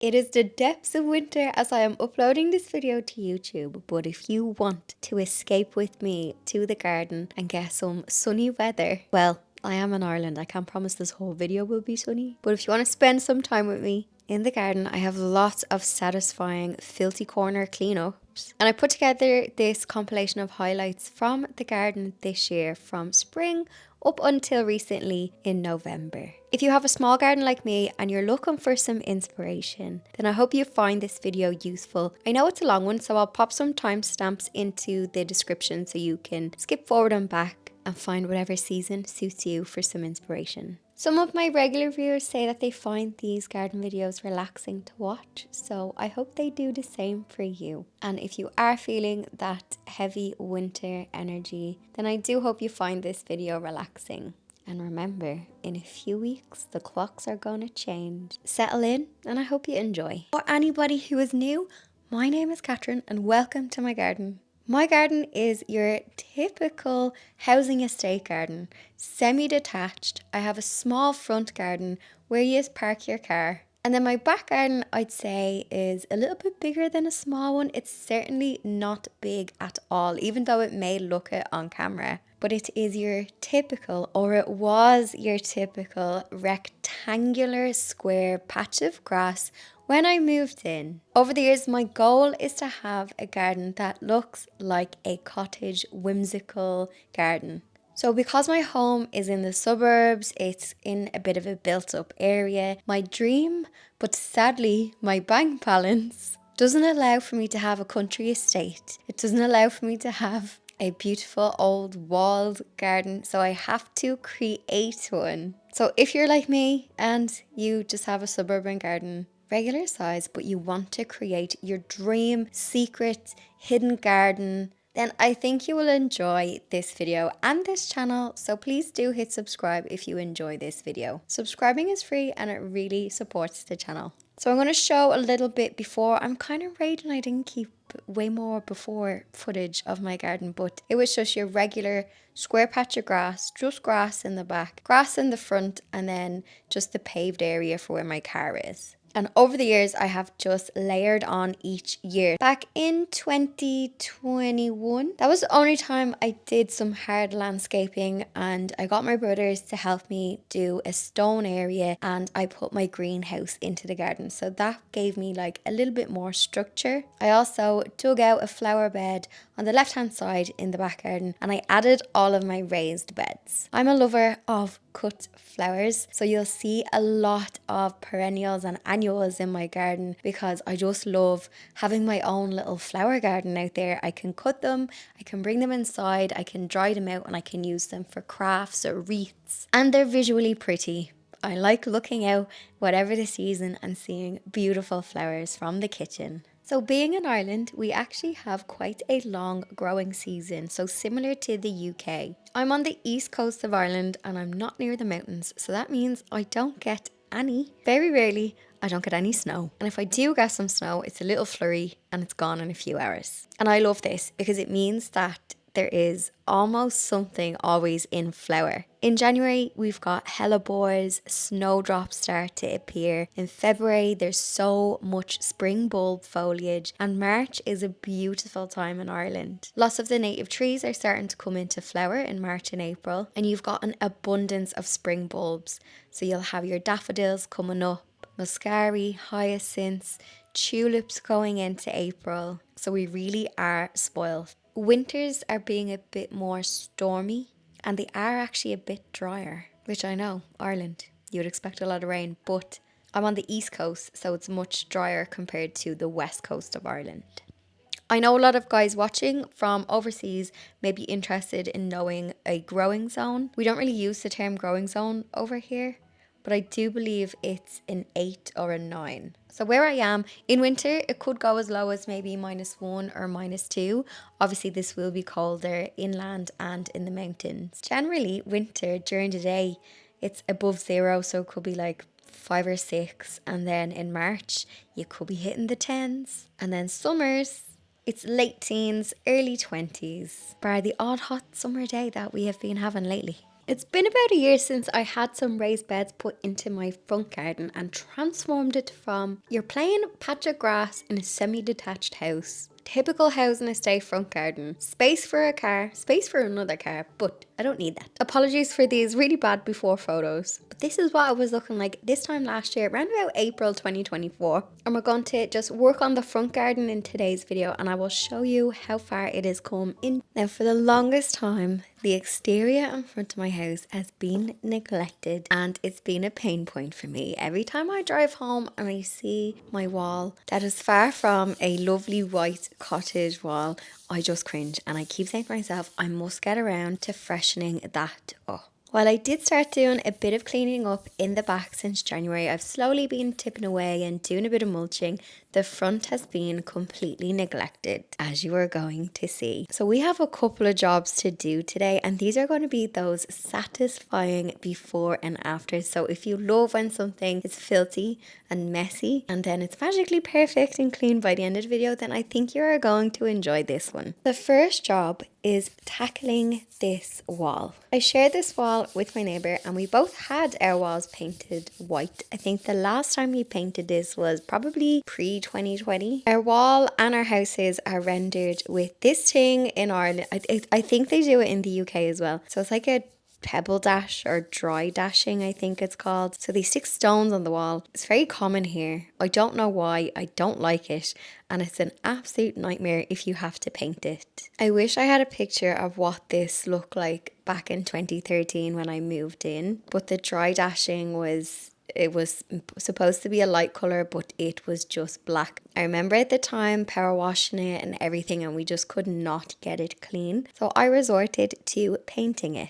It is the depths of winter as I am uploading this video to YouTube, but if you want to escape with me to the garden and get some sunny weather, well, I am in Ireland. I can't promise this whole video will be sunny, but if you want to spend some time with me in the garden, I have lots of satisfying filthy corner cleanups. And I put together this compilation of highlights from the garden this year from spring up until recently in November. If you have a small garden like me and you're looking for some inspiration, then I hope you find this video useful. I know it's a long one, so I'll pop some timestamps into the description so you can skip forward and back and find whatever season suits you for some inspiration. Some of my regular viewers say that they find these garden videos relaxing to watch, so I hope they do the same for you. And if you are feeling that heavy winter energy, then I do hope you find this video relaxing. And remember, in a few weeks, the clocks are going to change. Settle in, and I hope you enjoy. For anybody who is new, my name is Catherine, and welcome to my garden. My garden is your typical housing estate garden, semi-detached. I have a small front garden where you park your car. And then my back garden, I'd say, is a little bit bigger than a small one. It's certainly not big at all, even though it may look it on camera. But it is your typical, or it was your typical, rectangular square patch of grass when I moved in. Over the years, my goal is to have a garden that looks like a cottage, whimsical garden. So because my home is in the suburbs, it's in a bit of a built up area, my dream, but sadly my bank balance, doesn't allow for me to have a country estate. It doesn't allow for me to have a beautiful old walled garden, so I have to create one. So if you're like me and you just have a suburban garden, regular size, but you want to create your dream secret hidden garden, then I think you will enjoy this video and this channel, so please do hit subscribe if you enjoy this video. Subscribing is free and it really supports the channel. So I'm going to show a little bit before. I'm kind of rating I didn't keep way more before footage of my garden, but it was just your regular square patch of grass, just grass in the back, grass in the front, and then just the paved area for where my car is. And over the years, I have just layered on each year. Back in 2021, that was the only time I did some hard landscaping, and I got my brothers to help me do a stone area, and I put my greenhouse into the garden. So that gave me like a little bit more structure. I also dug out a flower bed on the left hand side in the back garden, and I added all of my raised beds. I'm a lover of cut flowers, so you'll see a lot of perennials and annuals in my garden because I just love having my own little flower garden out there. I can cut them, I can bring them inside, I can dry them out, and I can use them for crafts or wreaths, and they're visually pretty. I like looking out whatever the season and seeing beautiful flowers from the kitchen. So being in Ireland, we actually have quite a long growing season, so similar to the UK. I'm on the east coast of Ireland and I'm not near the mountains, so that means I don't get very rarely, I don't get any snow. And if I do get some snow, it's a little flurry and it's gone in a few hours. And I love this because it means that there is almost something always in flower. In January, we've got hellebores, snowdrops start to appear. In February, there's so much spring bulb foliage, and March is a beautiful time in Ireland. Lots of the native trees are starting to come into flower in March and April, and you've got an abundance of spring bulbs. So you'll have your daffodils coming up, muscari, hyacinths, tulips going into April. So we really are spoiled. Winters are being a bit more stormy and they are actually a bit drier, which I know, Ireland, you would expect a lot of rain, but I'm on the east coast, so it's much drier compared to the west coast of Ireland. I know a lot of guys watching from overseas may be interested in knowing a growing zone. We don't really use the term growing zone over here, but I do believe it's an 8 or a 9. So where I am, in winter, it could go as low as maybe -1 or -2. Obviously, this will be colder inland and in the mountains. Generally, winter during the day, it's above 0, so it could be like 5 or 6. And then in March, you could be hitting the 10s. And then summers, it's late teens, early 20s, bar the odd hot summer day that we have been having lately. It's been about a year since I had some raised beds put into my front garden and transformed it from your plain patch of grass in a semi-detached house. Typical housing estate front garden. Space for a car, space for another car, but I don't need that. Apologies for these really bad before photos. But this is what it was looking like this time last year, around about April 2024. And we're going to just work on the front garden in today's video, and I will show you how far it has come in. Now, for the longest time, the exterior in front of my house has been neglected, and it's been a pain point for me. Every time I drive home and I see my wall that is far from a lovely white cottage wall, I just cringe, and I keep saying to myself, I must get around to freshening that up. While I did start doing a bit of cleaning up in the back since January, I've slowly been tipping away and doing a bit of mulching. The front has been completely neglected, as you are going to see. So we have a couple of jobs to do today, and these are going to be those satisfying before and after. So if you love when something is filthy and messy and then it's magically perfect and clean by the end of the video, then I think you are going to enjoy this one. The first job is tackling this wall. I shared this wall with my neighbour, and we both had our walls painted white. I think the last time we painted this was probably pre-2020. Our wall and our houses are rendered with this thing in Ireland. I think they do it in the UK as well. So it's like a pebble dash or dry dashing, I think it's called. So they stick stones on the wall. It's very common here. I don't know why. I don't like it, and it's an absolute nightmare if you have to paint it. I wish I had a picture of what this looked like back in 2013 when I moved in, but the dry dashing was supposed to be a light color, but it was just black. I remember at the time power washing it and everything, and we just could not get it clean. So I resorted to painting it.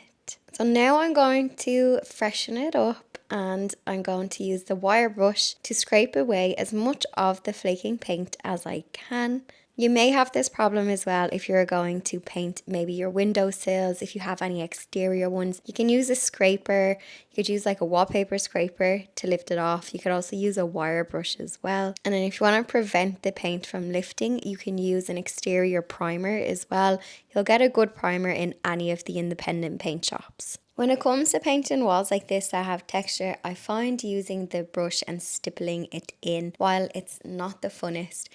So now I'm going to freshen it up, and I'm going to use the wire brush to scrape away as much of the flaking paint as I can. You may have this problem as well if you're going to paint maybe your windowsills. If you have any exterior ones, you can use a scraper. You could use like a wallpaper scraper to lift it off. You could also use a wire brush as well. And then if you want to prevent the paint from lifting, you can use an exterior primer as well. You'll get a good primer in any of the independent paint shops. When it comes to painting walls like this that have texture, I find using the brush and stippling it in, while it's not the funnest,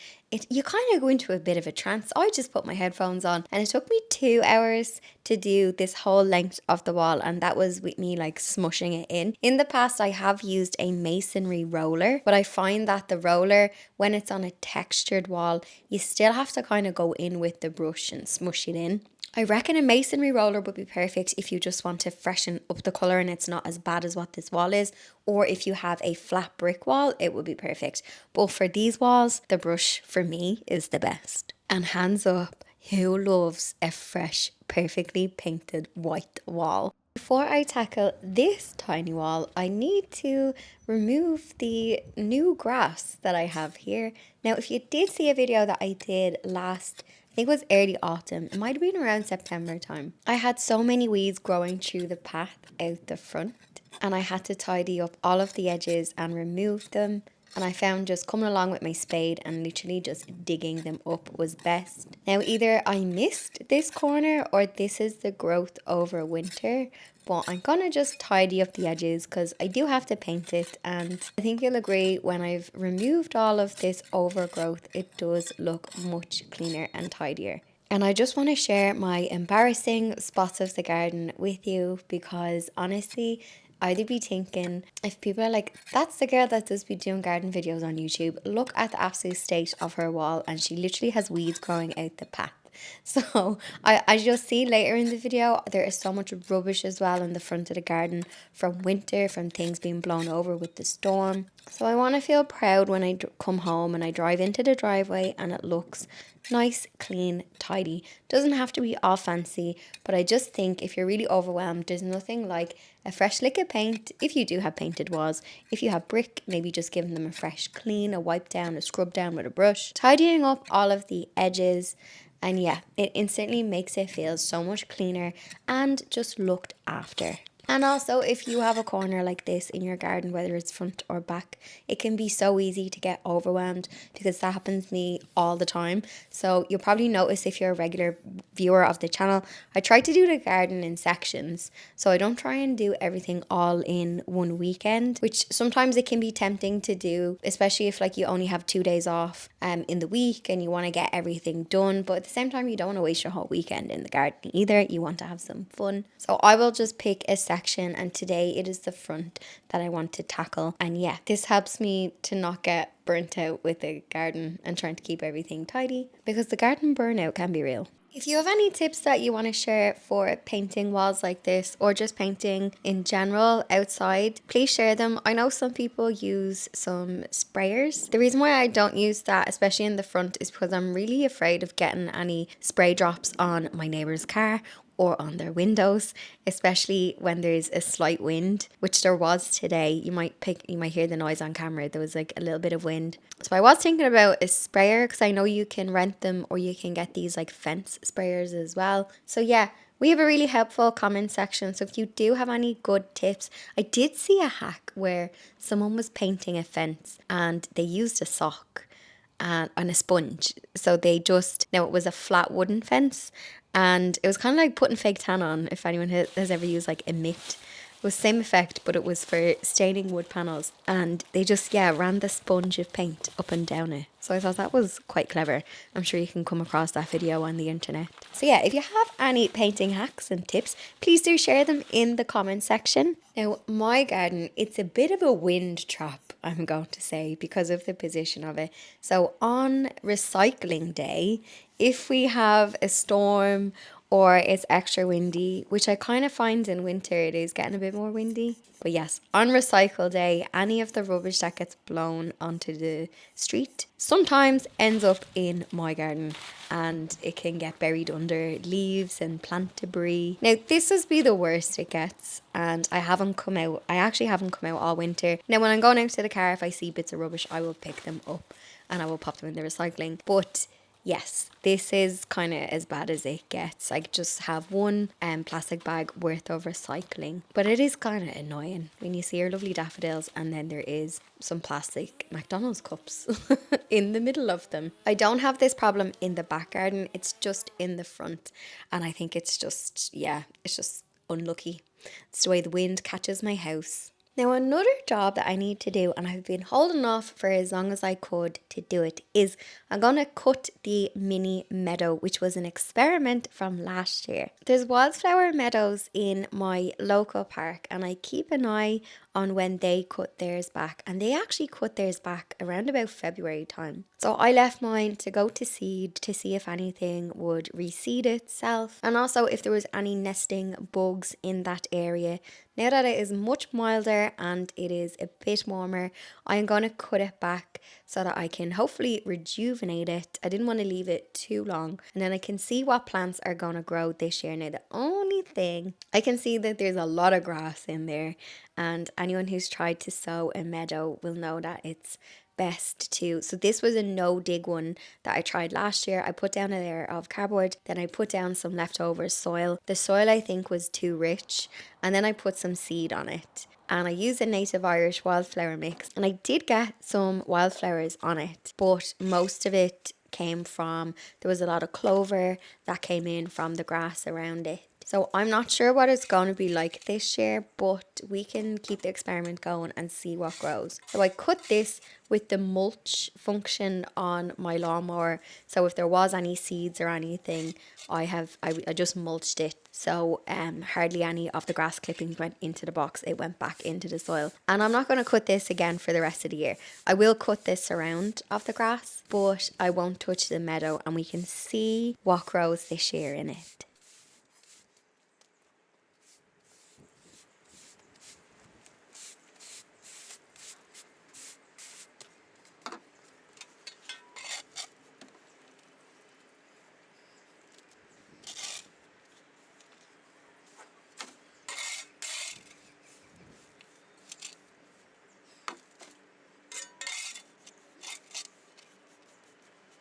you kind of go into a bit of a trance. I just put my headphones on, and it took me 2 hours to do this whole length of the wall, and that was with me like smushing it in. In the past, I have used a masonry roller, but I find that the roller, when it's on a textured wall, you still have to kind of go in with the brush and smush it in. I reckon a masonry roller would be perfect if you just want to freshen up the colour and it's not as bad as what this wall is, or if you have a flat brick wall, it would be perfect. But for these walls, the brush for me is the best. And hands up, who loves a fresh, perfectly painted white wall? Before I tackle this tiny wall, I need to remove the new grass that I have here. Now, if you did see a video that I did last, I think it was early autumn, it might have been around September time, I had so many weeds growing through the path out the front, and I had to tidy up all of the edges and remove them. And I found just coming along with my spade and literally just digging them up was best. Now, either I missed this corner or this is the growth over winter, but I'm gonna just tidy up the edges because I do have to paint it, and I think you'll agree when I've removed all of this overgrowth, it does look much cleaner and tidier. And I just want to share my embarrassing spots of the garden with you, because honestly, I'd be thinking, if people are like, that's the girl that does be doing garden videos on YouTube, look at the absolute state of her wall, and she literally has weeds growing out the path. So as you'll see later in the video, there is so much rubbish as well in the front of the garden from winter, from things being blown over with the storm. So I want to feel proud when I come home and I drive into the driveway and it looks nice, clean, tidy. Doesn't have to be all fancy, but I just think if you're really overwhelmed, there's nothing like a fresh lick of paint. If you do have painted walls, if you have brick, maybe just giving them a fresh clean, a wipe down, a scrub down with a brush, tidying up all of the edges. And yeah, it instantly makes it feel so much cleaner and just looked after. And also, if you have a corner like this in your garden, whether it's front or back, it can be so easy to get overwhelmed, because that happens to me all the time. So you'll probably notice, if you're a regular viewer of the channel, I try to do the garden in sections. So I don't try and do everything all in one weekend, which sometimes it can be tempting to do, especially if like you only have 2 days off in the week and you want to get everything done. But at the same time, you don't want to waste your whole weekend in the garden either. You want to have some fun. So I will just pick a section, and today it is the front that I want to tackle. And yeah, this helps me to not get burnt out with the garden and trying to keep everything tidy, because the garden burnout can be real. If you have any tips that you want to share for painting walls like this, or just painting in general outside, please share them. I know some people use some sprayers. The reason why I don't use that, especially in the front, is because I'm really afraid of getting any spray drops on my neighbour's car or on their windows, especially when there's a slight wind, which there was today. You might hear the noise on camera. There was like a little bit of wind. So I was thinking about a sprayer, because I know you can rent them, or you can get these like fence sprayers as well. So yeah, we have a really helpful comment section. So if you do have any good tips, I did see a hack where someone was painting a fence and they used a sock and a sponge. So they just, now it was a flat wooden fence, and it was kind of like putting fake tan on, if anyone has ever used like a mitt. It was same effect, but it was for staining wood panels, and they just ran the sponge of paint up and down it. So I thought that was quite clever. I'm sure you can come across that video on the internet. So yeah, if you have any painting hacks and tips, please do share them in the comment section. Now, my garden, it's a bit of a wind trap, I'm going to say, because of the position of it. So on recycling day, if we have a storm or it's extra windy, which I kind of find in winter it is getting a bit more windy. But yes, on recycle day, any of the rubbish that gets blown onto the street sometimes ends up in my garden, and it can get buried under leaves and plant debris. Now, this has been the worst it gets, and I actually haven't come out all winter. Now, when I'm going out to the car, if I see bits of rubbish, I will pick them up and I will pop them in the recycling. But yes, this is kind of as bad as it gets. I just have one plastic bag worth of recycling. But it is kind of annoying when you see your lovely daffodils and then there is some plastic McDonald's cups in the middle of them. I don't have this problem in the back garden. It's just in the front. And I think it's just unlucky. It's the way the wind catches my house. Now, another job that I need to do, and I've been holding off for as long as I could to do it, is I'm going to cut the mini meadow, which was an experiment from last year. There's wildflower meadows in my local park, and I keep an eye on when they cut theirs back, and they actually cut theirs back around about February time. So I left mine to go to seed to see if anything would reseed itself, and also if there was any nesting bugs in that area. Now that it is much milder and it is a bit warmer, I'm going to cut it back so that I can hopefully rejuvenate it. I didn't want to leave it too long, and then I can see what plants are going to grow this year. Now, the only thing, I can see that there's a lot of grass in there, and anyone who's tried to sow a meadow will know that it's best to. So this was a no dig one that I tried last year. I put down a layer of cardboard, then I put down some leftover soil. The soil I think was too rich, and then I put some seed on it. And I used a native Irish wildflower mix, and I did get some wildflowers on it, but most of it came from, there was a lot of clover that came in from the grass around it. So I'm not sure what it's going to be like this year, but we can keep the experiment going and see what grows. So I cut this with the mulch function on my lawnmower. So if there was any seeds or anything, I just mulched it. So hardly any of the grass clippings went into the box. It went back into the soil. And I'm not going to cut this again for the rest of the year. I will cut this around of the grass, but I won't touch the meadow, and we can see what grows this year in it.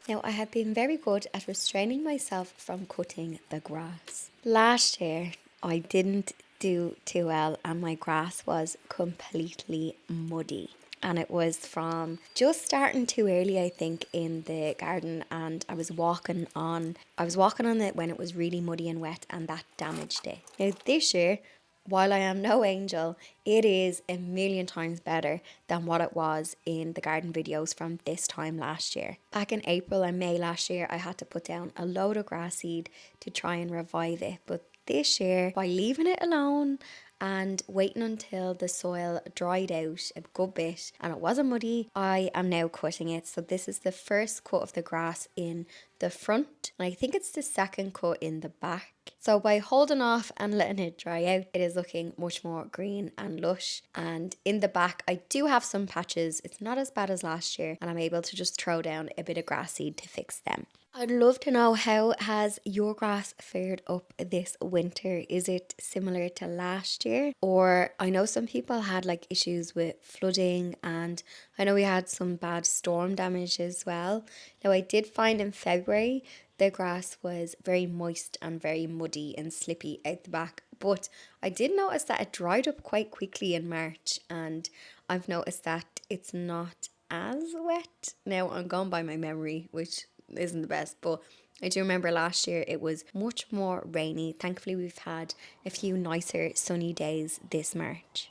Now, I have been very good at restraining myself from cutting the grass. Last year, I didn't do too well, and my grass was completely muddy. And it was from just starting too early, I think, in the garden, and I was walking on it when it was really muddy and wet, and that damaged it. Now this year, while I am no angel, it is a million times better than what it was in the garden videos from this time last year. Back in April and May last year, I had to put down a load of grass seed to try and revive it. But this year, by leaving it alone and waiting until the soil dried out a good bit and it wasn't muddy, I am now cutting it. So this is the first cut of the grass in the front, and I think it's the second cut in the back. So by holding off and letting it dry out, it is looking much more green and lush. And in the back, I do have some patches. It's not as bad as last year, and I'm able to just throw down a bit of grass seed to fix them. I'd love to know, how has your grass fared up this winter? Is it similar to last year? Or I know some people had like issues with flooding, and I know we had some bad storm damage as well. Now I did find in February the grass was very moist and very muddy and slippy out the back, but I did notice that it dried up quite quickly in March, and I've noticed that it's not as wet. Now I'm going by my memory, which isn't the best, but I do remember last year it was much more rainy. Thankfully we've had a few nicer sunny days this March.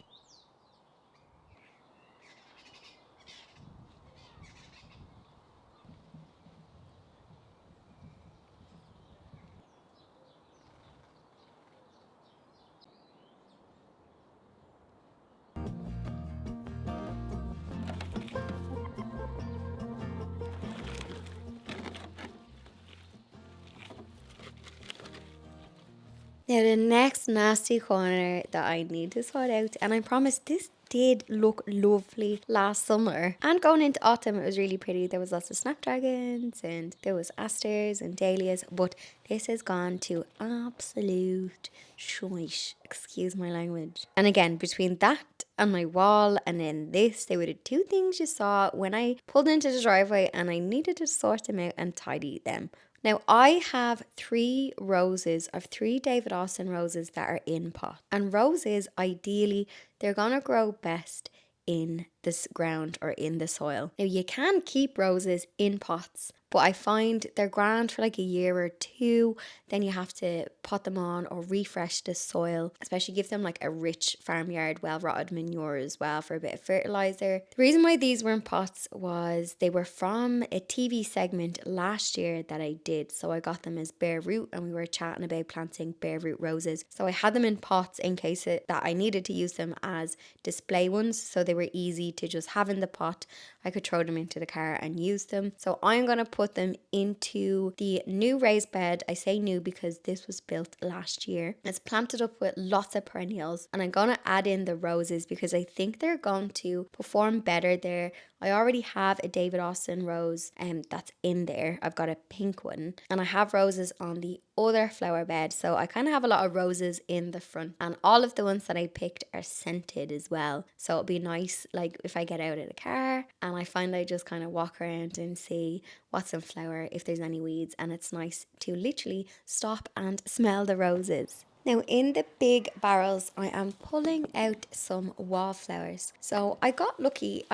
Now the next nasty corner that I need to sort out, and I promise this did look lovely last summer, and going into autumn it was really pretty. There was lots of snapdragons and there was asters and dahlias, but this has gone to absolute shite, excuse my language. And again, between that and my wall and then this, they were the two things you saw when I pulled into the driveway, and I needed to sort them out and tidy them. Now I have 3 David Austin roses that are in pot. And roses, ideally, they're gonna grow best in this ground or in the soil. Now you can keep roses in pots, but I find they're grand for like a year or two. Then you have to pot them on or refresh the soil, especially give them like a rich farmyard, well rotted manure as well for a bit of fertilizer. The reason why these were in pots was they were from a TV segment last year that I did. So I got them as bare root, and we were chatting about planting bare root roses. So I had them in pots in case that I needed to use them as display ones. So they were easy to just have in the pot. I could throw them into the car and use them. So I'm going to put them into the new raised bed. I say new because this was built last year. It's planted up with lots of perennials, and I'm going to add in the roses because I think they're going to perform better there. I already have a David Austin rose that's in there. I've got a pink one, and I have roses on the other flower bed. So I kind of have a lot of roses in the front, and all of the ones that I picked are scented as well. So it'll be nice, like if I get out of the car and I find I just kind of walk around and see what's in flower, if there's any weeds, and it's nice to literally stop and smell the roses. Now in the big barrels, I am pulling out some wallflowers. So I got lucky.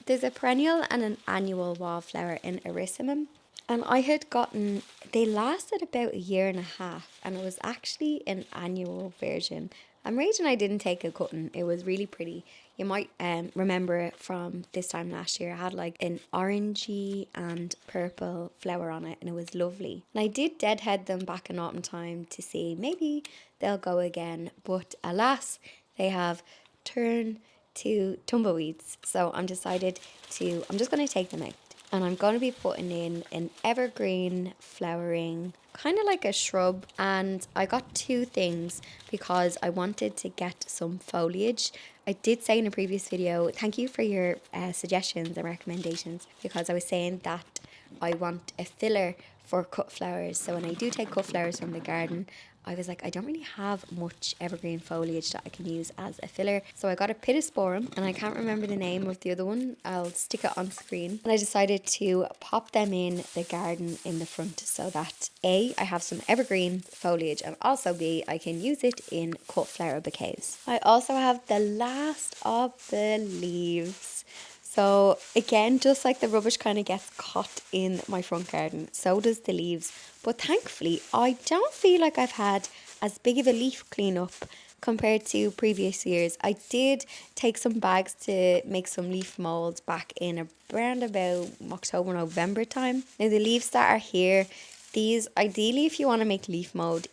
There's a perennial and an annual wallflower in Erissimum. And I had gotten, they lasted about a year and a half, and it was actually an annual version. I'm raging I didn't take a cutting. It was really pretty. You might remember it from this time last year. I had like an orangey and purple flower on it, and it was lovely. And I did deadhead them back in autumn time to see maybe they'll go again, but alas, they have turned to tumbleweeds. So I'm just going to take them out. And I'm going to be putting in an evergreen flowering, kind of like a shrub. And I got 2 things because I wanted to get some foliage. I did say in a previous video, thank you for your suggestions and recommendations, because I was saying that I want a filler for cut flowers. So when I do take cut flowers from the garden, I was like, I don't really have much evergreen foliage that I can use as a filler. So I got a pittosporum, and I can't remember the name of the other one. I'll stick it on screen. And I decided to pop them in the garden in the front so that A, I have some evergreen foliage, and also B, I can use it in cut flower bouquets. I also have the last of the leaves. So again, just like the rubbish kind of gets caught in my front garden, so does the leaves. But thankfully, I don't feel like I've had as big of a leaf cleanup compared to previous years. I did take some bags to make some leaf molds back in around about October, November time. Now the leaves that are here, these, ideally, if you want to make leaf mold,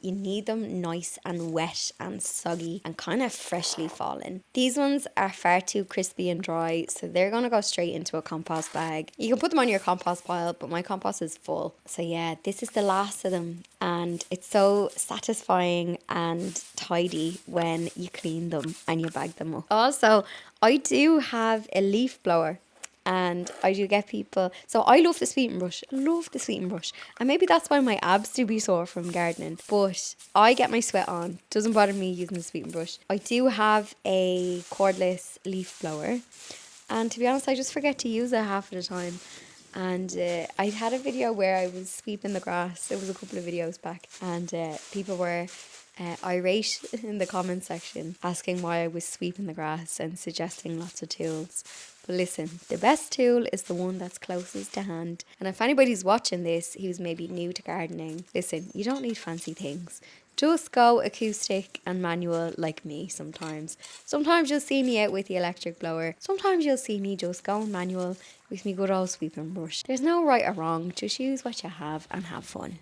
you need them nice and wet and soggy and kind of freshly fallen. These ones are far too crispy and dry, so they're going to go straight into a compost bag. You can put them on your compost pile, but my compost is full. So yeah, this is the last of them, and it's so satisfying and tidy when you clean them and you bag them up. Also, I do have a leaf blower. And I do get people, so I love the sweeping brush, and maybe that's why my abs do be sore from gardening, but I get my sweat on, doesn't bother me using the sweeping brush. I do have a cordless leaf blower, and to be honest, I just forget to use it half of the time. And I had a video where I was sweeping the grass. It was a couple of videos back, and people were irate in the comment section asking why I was sweeping the grass and suggesting lots of tools. But listen, the best tool is the one that's closest to hand. And if anybody's watching this who's maybe new to gardening, listen, you don't need fancy things. Just go acoustic and manual like me sometimes. Sometimes you'll see me out with the electric blower. Sometimes you'll see me just going manual with me good old sweeping brush. There's no right or wrong, just use what you have and have fun.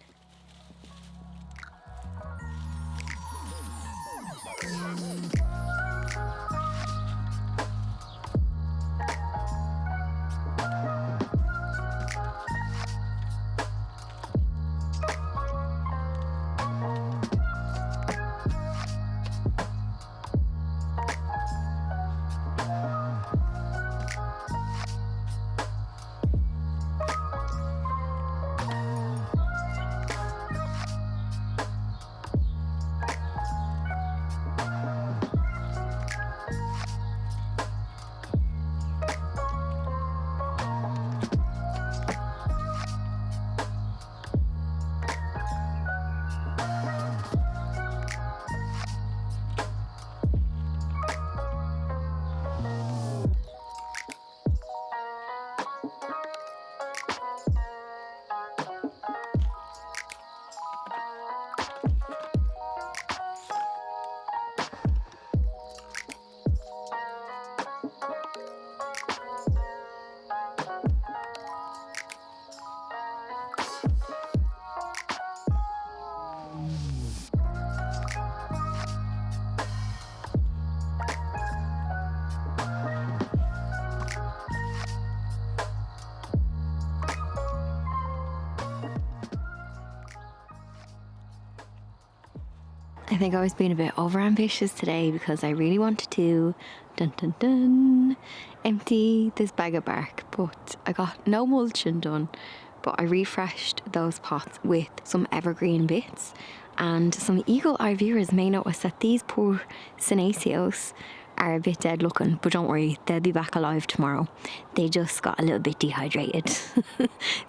I think I was being a bit overambitious today because I really wanted to empty this bag of bark, but I got no mulching done. But I refreshed those pots with some evergreen bits, and some eagle-eye viewers may notice that these poor Senecios are a bit dead looking, but don't worry, they'll be back alive tomorrow. They just got a little bit dehydrated.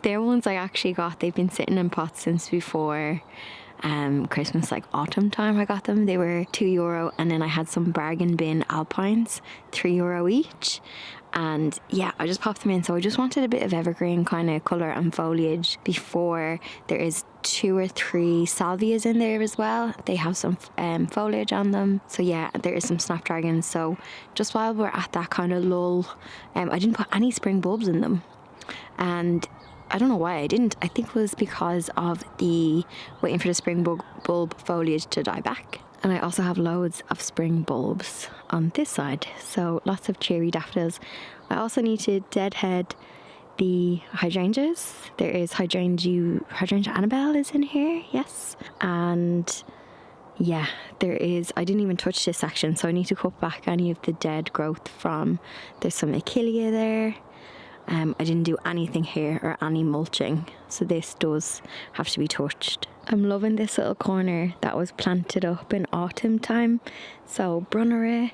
They're ones I actually got. They've been sitting in pots since before Christmas, like autumn time. I got them. They were €2, and then I had some bargain bin alpines, €3 each. And yeah, I just popped them in. So I just wanted a bit of evergreen kind of colour and foliage before. There is 2 or 3 salvias in there as well. They have some foliage on them. So yeah, there is some snapdragons. So just while we're at that kind of lull, I didn't put any spring bulbs in them. And I don't know why I didn't. I think it was because of the waiting for the spring bulb foliage to die back. And I also have loads of spring bulbs on this side, so lots of cherry daffodils. I also need to deadhead the hydrangeas. There is hydrangea Annabelle is in here, yes. And yeah, there is, I didn't even touch this section, so I need to cut back any of the dead growth from, there's some achillea there. I didn't do anything here or any mulching, so this does have to be touched. I'm loving this little corner that was planted up in autumn time. So Brunnera,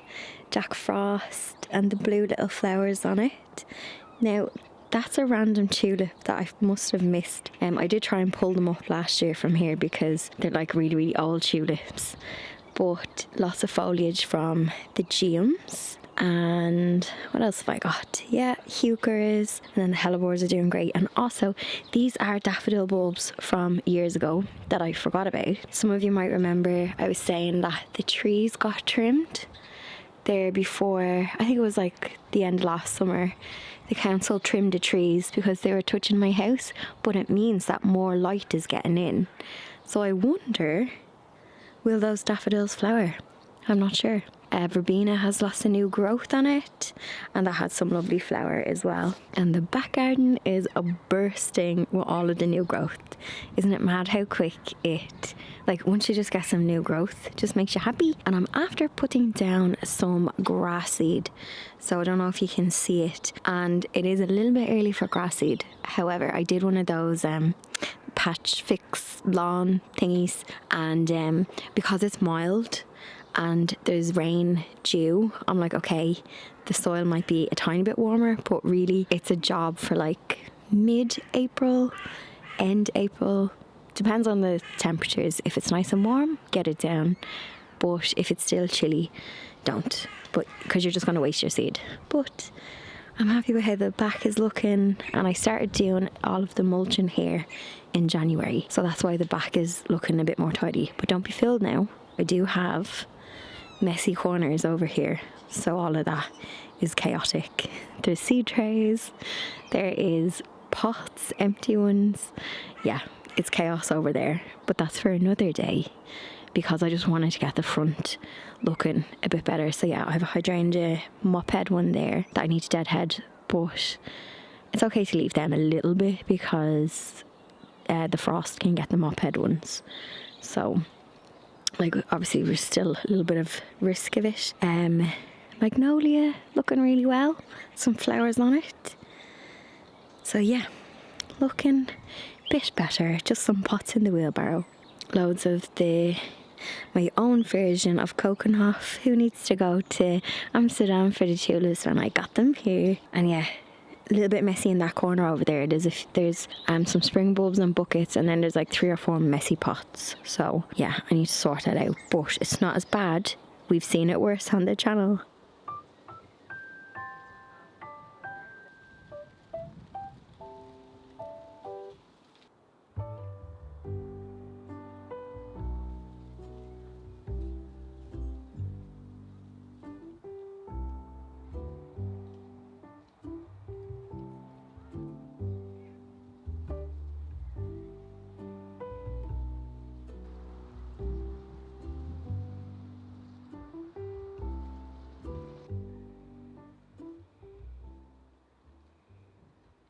Jack Frost and the blue little flowers on it. Now that's a random tulip that I must have missed. I did try and pull them up last year from here because they're like really, really old tulips. But lots of foliage from the geums. And what else have I got? Yeah, heuchers, and then the hellebores are doing great. And also, these are daffodil bulbs from years ago that I forgot about. Some of you might remember I was saying that the trees got trimmed there before, I think it was like the end of last summer. The council trimmed the trees because they were touching my house, but it means that more light is getting in. So I wonder, will those daffodils flower? I'm not sure. Verbena has lots of new growth on it, and that had some lovely flower as well. And the back garden is bursting with all of the new growth. Isn't it mad how quick it, like once you just get some new growth, just makes you happy. And I'm after putting down some grass seed, so I don't know if you can see it, and it is a little bit early for grass seed. However, I did one of those patch fix lawn thingies, and because it's mild and there's rain due, I'm like, okay, the soil might be a tiny bit warmer, but really it's a job for like mid-April, end April. Depends on the temperatures. If it's nice and warm, get it down. But if it's still chilly, don't. But because you're just going to waste your seed. But I'm happy with how the back is looking, and I started doing all of the mulching here in January. So that's why the back is looking a bit more tidy. But don't be fooled now. I do have messy corners over here, so all of that is chaotic. There's seed trays, there is pots, empty ones. Yeah, it's chaos over there, but that's for another day because I just wanted to get the front looking a bit better. So yeah, I have a hydrangea mop head one there that I need to deadhead, but it's okay to leave them a little bit because the frost can get the mop head ones. So like obviously there's still a little bit of risk of it. Magnolia looking really well, some flowers on it. So yeah, looking a bit better. Just some pots in the wheelbarrow. Loads of my own version of coconut. Who needs to go to Amsterdam for the tulips when I got them here? And yeah, a little bit messy in that corner over there. There's some spring bulbs and buckets, and then there's like 3 or 4 messy pots. So yeah, I need to sort that out, but it's not as bad. We've seen it worse on the channel.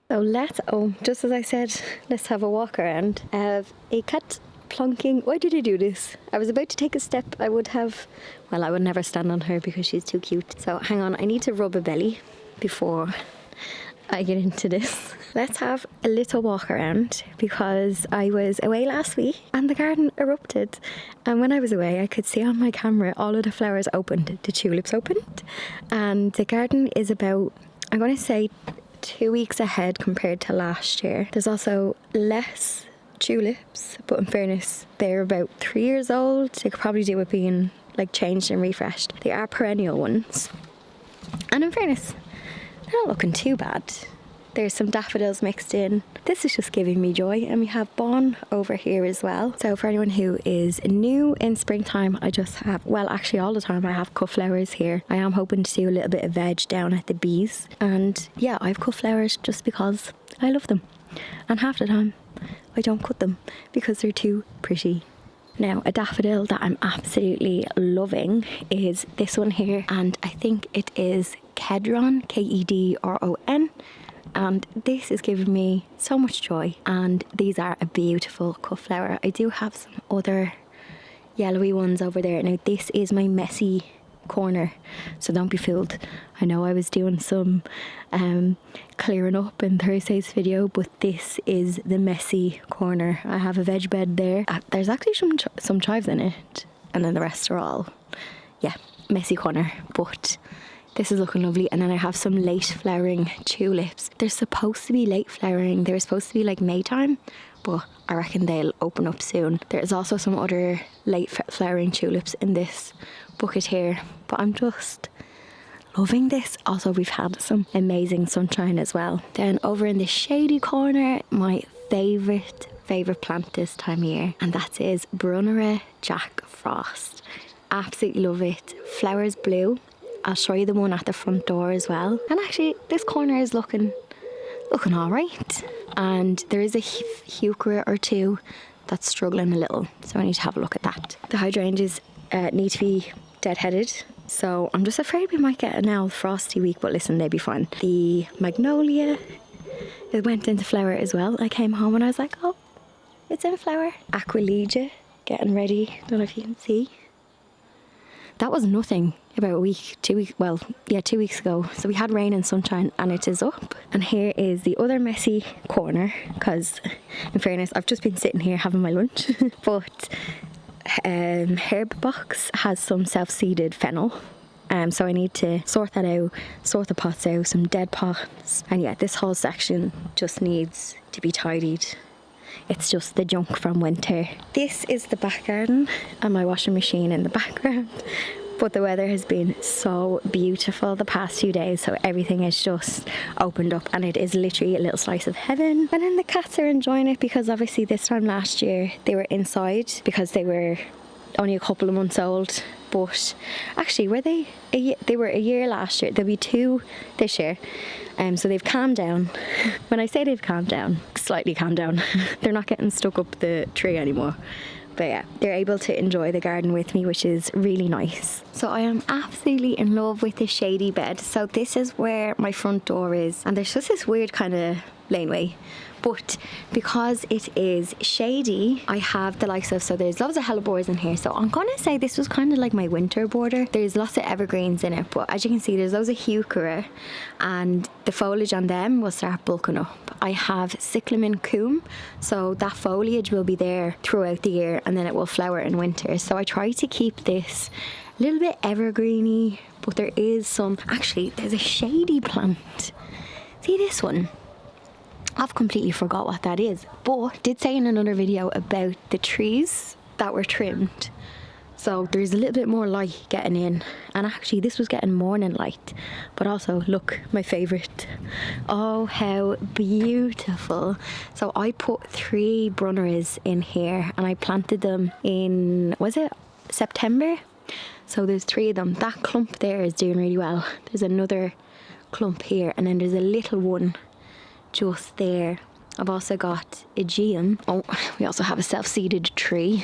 So just as I said, let's have a walk around. I have a cat plonking. Why did I do this? I was about to take a step. I would never stand on her because she's too cute. So hang on, I need to rub a belly before I get into this. Let's have a little walk around because I was away last week and the garden erupted. And when I was away, I could see on my camera all of the flowers opened, the tulips opened. And the garden is about, I'm going to say, 2 weeks ahead compared to last year. There's also less tulips, but in fairness, they're about 3 years old. They could probably do with being like changed and refreshed. They are perennial ones. And in fairness, they're not looking too bad. There's some daffodils mixed in. This is just giving me joy. And we have Bon over here as well. So for anyone who is new in springtime, I just have, well actually all the time, I have cut flowers here. I am hoping to do a little bit of veg down at the bees. And yeah, I've cut flowers just because I love them. And half the time, I don't cut them because they're too pretty. Now, a daffodil that I'm absolutely loving is this one here. And I think it is Kedron, Kedron. And this is giving me so much joy, and these are a beautiful cut flower. I do have some other yellowy ones over there. Now this is my messy corner, so don't be fooled. I know I was doing some clearing up in Thursday's video, but this is the messy corner. I have a veg bed there. There's actually some chives in it, and then the rest are all, yeah, messy corner, but this is looking lovely. And then I have some late flowering tulips. They're supposed to be late flowering. They were supposed to be like May time, but I reckon they'll open up soon. There's also some other late flowering tulips in this bucket here, but I'm just loving this. Also, we've had some amazing sunshine as well. Then over in the shady corner, my favourite plant this time of year, and that is Brunnera Jack Frost. Absolutely love it. Flowers blue. I'll show you the one at the front door as well. And actually, this corner is looking all right. And there is a heuchera or two that's struggling a little, so I need to have a look at that. The hydrangeas need to be deadheaded, so I'm just afraid we might get an now frosty week, but listen, they'll be fine. The magnolia, it went into flower as well. I came home and I was like, oh, it's in flower. Aquilegia, getting ready. Don't know if you can see. That was nothing about 2 weeks ago. So we had rain and sunshine and it is up. And here is the other messy corner, because in fairness, I've just been sitting here having my lunch. But herb box has some self-seeded fennel. So I need to sort that out, sort the pots out, some dead pots. And yeah, this whole section just needs to be tidied. It's just the junk from winter. This is the back garden and my washing machine in the background. But the weather has been so beautiful the past few days, so everything has just opened up and it is literally a little slice of heaven. And then the cats are enjoying it, because obviously this time last year they were inside because they were only a couple of months old. But actually, were they were a year last year. There'll be 2 this year. So they've calmed down. When I say they've calmed down, slightly calmed down. They're not getting stuck up the tree anymore. But yeah, they're able to enjoy the garden with me, which is really nice. So I am absolutely in love with this shady bed. So this is where my front door is. And there's just this weird kind of laneway. But because it is shady, I have the likes of, so there's lots of hellebores in here. So I'm going to say this was kind of like my winter border. There's lots of evergreens in it, but as you can see, there's loads of heuchera and the foliage on them will start bulking up. I have cyclamen coum, so that foliage will be there throughout the year and then it will flower in winter. So I try to keep this a little bit evergreeny, but there is some, actually there's a shady plant. See this one? I've completely forgot what that is, but did say in another video about the trees that were trimmed. So there's a little bit more light getting in, and actually this was getting morning light. But also, look, my favourite. Oh, how beautiful. So I put 3 brunneras in here and I planted them in, was it September? So there's 3 of them. That clump there is doing really well. There's another clump here, and then there's a little one just there. I've also got Aegeum. Oh, we also have a self-seeded tree.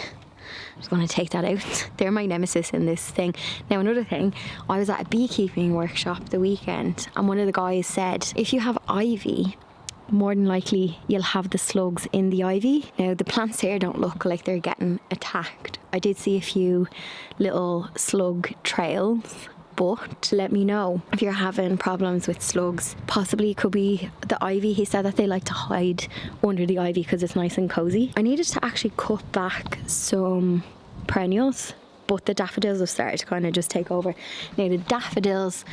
I'm just going to take that out. They're my nemesis in this thing. Now, another thing, I was at a beekeeping workshop the weekend and one of the guys said, if you have ivy, more than likely you'll have the slugs in the ivy. Now, the plants here don't look like they're getting attacked. I did see a few little slug trails, but let me know if you're having problems with slugs. Possibly it could be the ivy. He said that they like to hide under the ivy because it's nice and cozy. I needed to actually cut back some perennials, but the daffodils have started to kind of just take over. Now the daffodils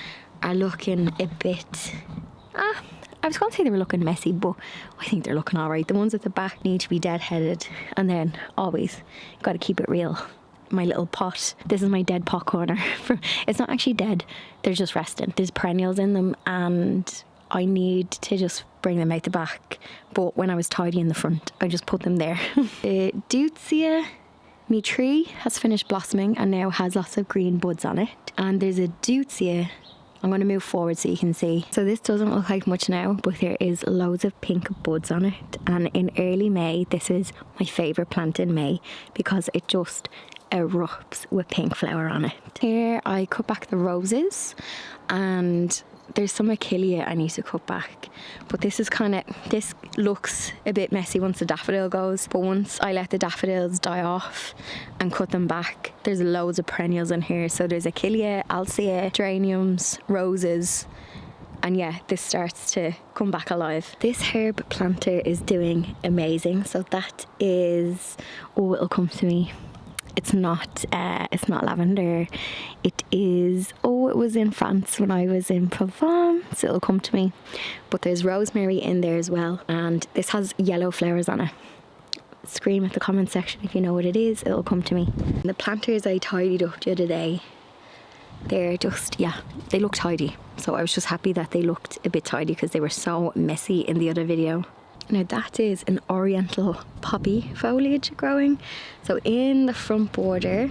are looking a bit, I was going to say they were looking messy, but I think they're looking alright. The ones at the back need to be deadheaded, and then always got to keep it real. My little pot. This is my dead pot corner. It's not actually dead, they're just resting. There's perennials in them and I need to just bring them out the back. But when I was tidying the front, I just put them there. The Deutzia, me tree, has finished blossoming and now has lots of green buds on it. And there's a Deutzia. I'm going to move forward so you can see. So this doesn't look like much now, but there is loads of pink buds on it. And in early May, this is my favourite plant in May because it just erupts with pink flower on it. Here I cut back the roses and there's some achillea I need to cut back, but this looks a bit messy once the daffodil goes, but once I let the daffodils die off and cut them back, there's loads of perennials in here. So there's achillea, alcea, geraniums, roses, and yeah, this starts to come back alive. This herb planter is doing amazing. So that is, oh, it'll come to me. It's not lavender. It is, oh, it was in France when I was in Provence. It'll come to me. But there's rosemary in there as well. And this has yellow flowers on it. Scream at the comment section if you know what it is. It'll come to me. The planters I tidied up the other day, they're just, yeah, they look tidy. So I was just happy that they looked a bit tidy because they were so messy in the other video. Now that is an oriental poppy foliage growing. So in the front border,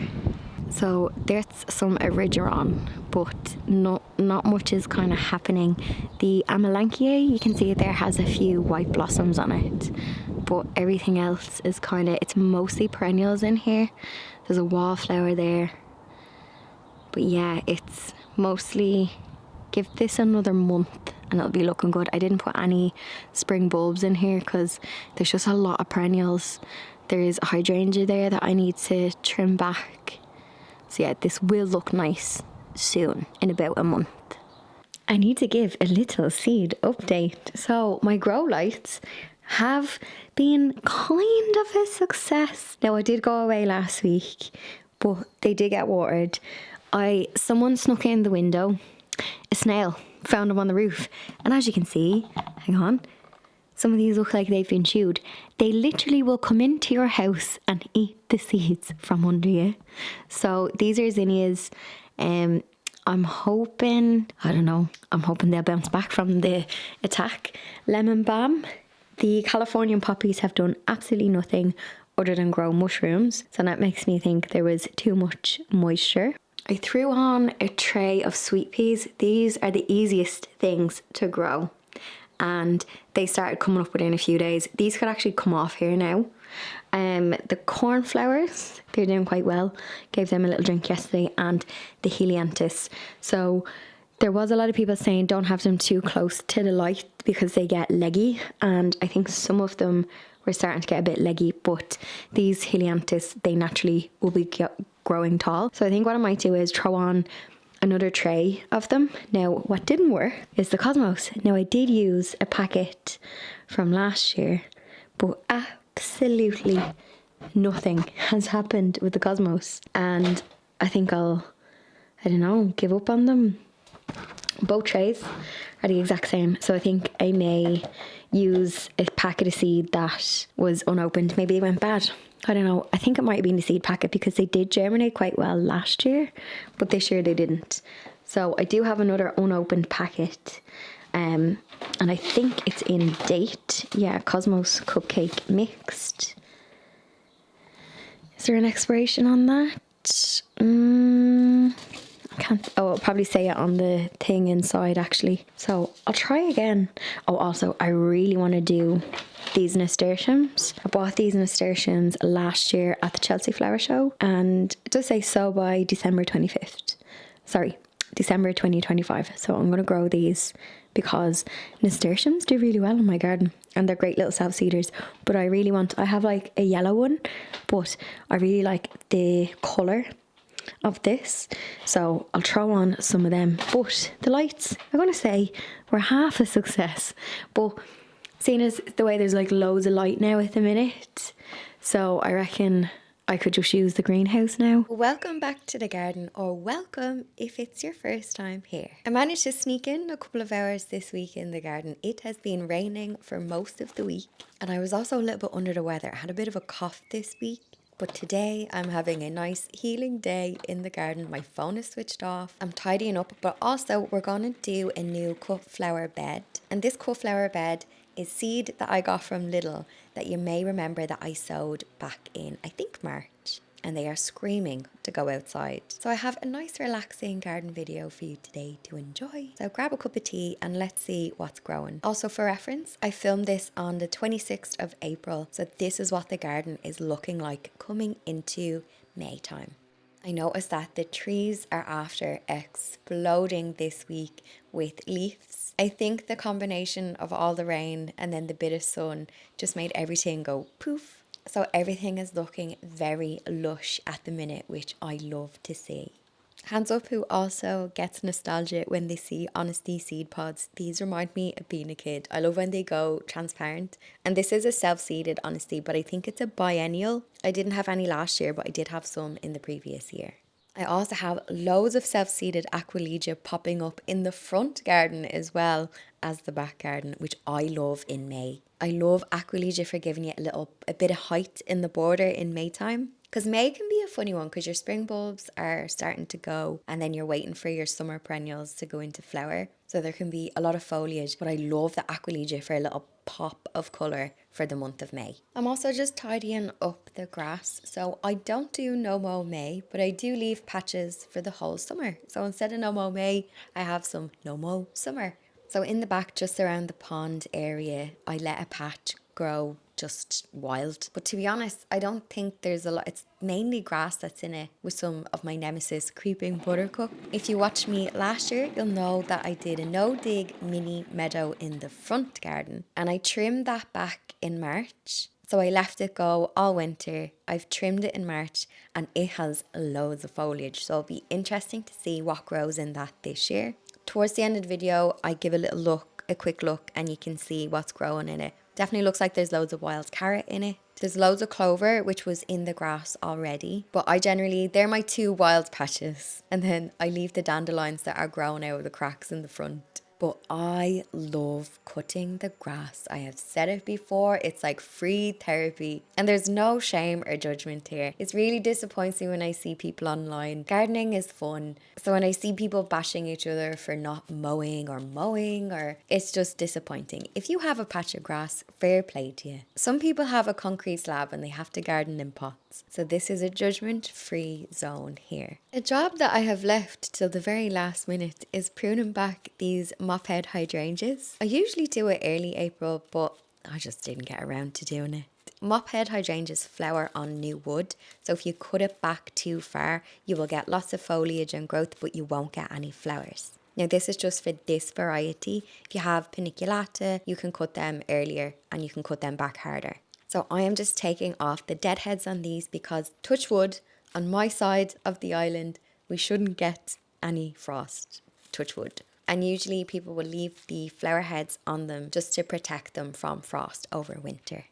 so there's some erigeron, but not much is kind of happening. The amelanchier, you can see it there, has a few white blossoms on it, but everything else is it's mostly perennials in here. There's a wallflower there. But yeah, it's mostly, give this another month and it'll be looking good. I didn't put any spring bulbs in here because there's just a lot of perennials. There's a hydrangea there that I need to trim back. So yeah, this will look nice soon, in about a month. I need to give a little seed update. So my grow lights have been kind of a success. Now I did go away last week, but they did get watered. Someone snuck in the window, a snail, found them on the roof, and as you can see, hang on, some of these look like they've been chewed. They literally will come into your house and eat the seeds from under you. So these are zinnias. I'm hoping they'll bounce back from the attack. Lemon balm. The Californian poppies have done absolutely nothing other than grow mushrooms, so that makes me think there was too much moisture. I threw on a tray of sweet peas. These are the easiest things to grow, and they started coming up within a few days. These could actually come off here now. The cornflowers, they're doing quite well. Gave them a little drink yesterday, and the helianthus. So there was a lot of people saying don't have them too close to the light because they get leggy, and I think some of them were starting to get a bit leggy, but these helianthus, they naturally will be growing tall. So I think what I might do is throw on another tray of them. Now what didn't work is the cosmos. Now I did use a packet from last year, but absolutely nothing has happened with the cosmos, and I think I'll give up on them. Both trays are the exact same, so I think I may use a packet of seed that was unopened. Maybe they went bad. I don't know. I think it might have been the seed packet because they did germinate quite well last year, but this year they didn't. So I do have another unopened packet, and I think it's in date. Yeah, Cosmos Cupcake Mixed. Is there an expiration on that? I'll probably say it on the thing inside actually. So I'll try again. Oh, also I really want to do these nasturtiums. I bought these nasturtiums last year at the Chelsea Flower Show, and it does say so by December 25th. Sorry, December 2025. So I'm going to grow these because nasturtiums do really well in my garden, and they're great little self-seeders. But I have like a yellow one, but I really like the colour of this, so I'll throw on some of them. But the lights, I'm going to say, were half a success. But seeing as the way there's like loads of light now at the minute, so I reckon I could just use the greenhouse now. Welcome back to the garden, or welcome if it's your first time here. I managed to sneak in a couple of hours this week in the garden. It has been raining for most of the week, and I was also a little bit under the weather. I had a bit of a cough this week. But today I'm having a nice healing day in the garden. My phone is switched off. I'm tidying up, but also we're going to do a new cut flower bed. And this cut flower bed is seed that I got from Lidl that you may remember that I sowed back in, I think, March. And they are screaming to go outside. So I have a nice relaxing garden video for you today to enjoy. So grab a cup of tea and let's see what's growing. Also for reference, I filmed this on the 26th of April. So this is what the garden is looking like coming into May time. I noticed that the trees are after exploding this week with leaves. I think the combination of all the rain and then the bit of sun just made everything go poof. So everything is looking very lush at the minute, which I love to see. Hands up who also gets nostalgia when they see Honesty seed pods. These remind me of being a kid. I love when they go transparent. And this is a self-seeded Honesty, but I think it's a biennial. I didn't have any last year, but I did have some in the previous year. I also have loads of self-seeded Aquilegia popping up in the front garden as well as the back garden, which I love in May. I love Aquilegia for giving you a bit of height in the border in May time. Because May can be a funny one because your spring bulbs are starting to go and then you're waiting for your summer perennials to go into flower. So there can be a lot of foliage, but I love the Aquilegia for a little pop of colour for the month of May. I'm also just tidying up the grass. So I don't do no mow May, but I do leave patches for the whole summer. So instead of no mow May, I have some no mow summer. So in the back, just around the pond area, I let a patch grow just wild. But to be honest, I don't think there's a lot. It's mainly grass that's in it with some of my nemesis creeping buttercup. If you watched me last year, you'll know that I did a no-dig mini meadow in the front garden. And I trimmed that back in March. So I left it go all winter. I've trimmed it in March and it has loads of foliage. So it'll be interesting to see what grows in that this year. Towards the end of the video, I give a quick look, and you can see what's growing in it. Definitely looks like there's loads of wild carrot in it. There's loads of clover, which was in the grass already. But they're my two wild patches. And then I leave the dandelions that are growing out of the cracks in the front. But I love cutting the grass. I have said it before, it's like free therapy. And there's no shame or judgment here. It's really disappointing when I see people online. Gardening is fun. So when I see people bashing each other for not mowing, or it's just disappointing. If you have a patch of grass, fair play to you. Some people have a concrete slab and they have to garden in pots. So this is a judgment-free zone here. A job that I have left till the very last minute is pruning back these mop-head hydrangeas. I usually do it early April, but I just didn't get around to doing it. Mop-head hydrangeas flower on new wood, so if you cut it back too far, you will get lots of foliage and growth, but you won't get any flowers. Now this is just for this variety. If you have paniculata, you can cut them earlier and you can cut them back harder. So I am just taking off the dead heads on these because, touch wood, on my side of the island, we shouldn't get any frost, touch wood. And usually people will leave the flower heads on them just to protect them from frost over winter.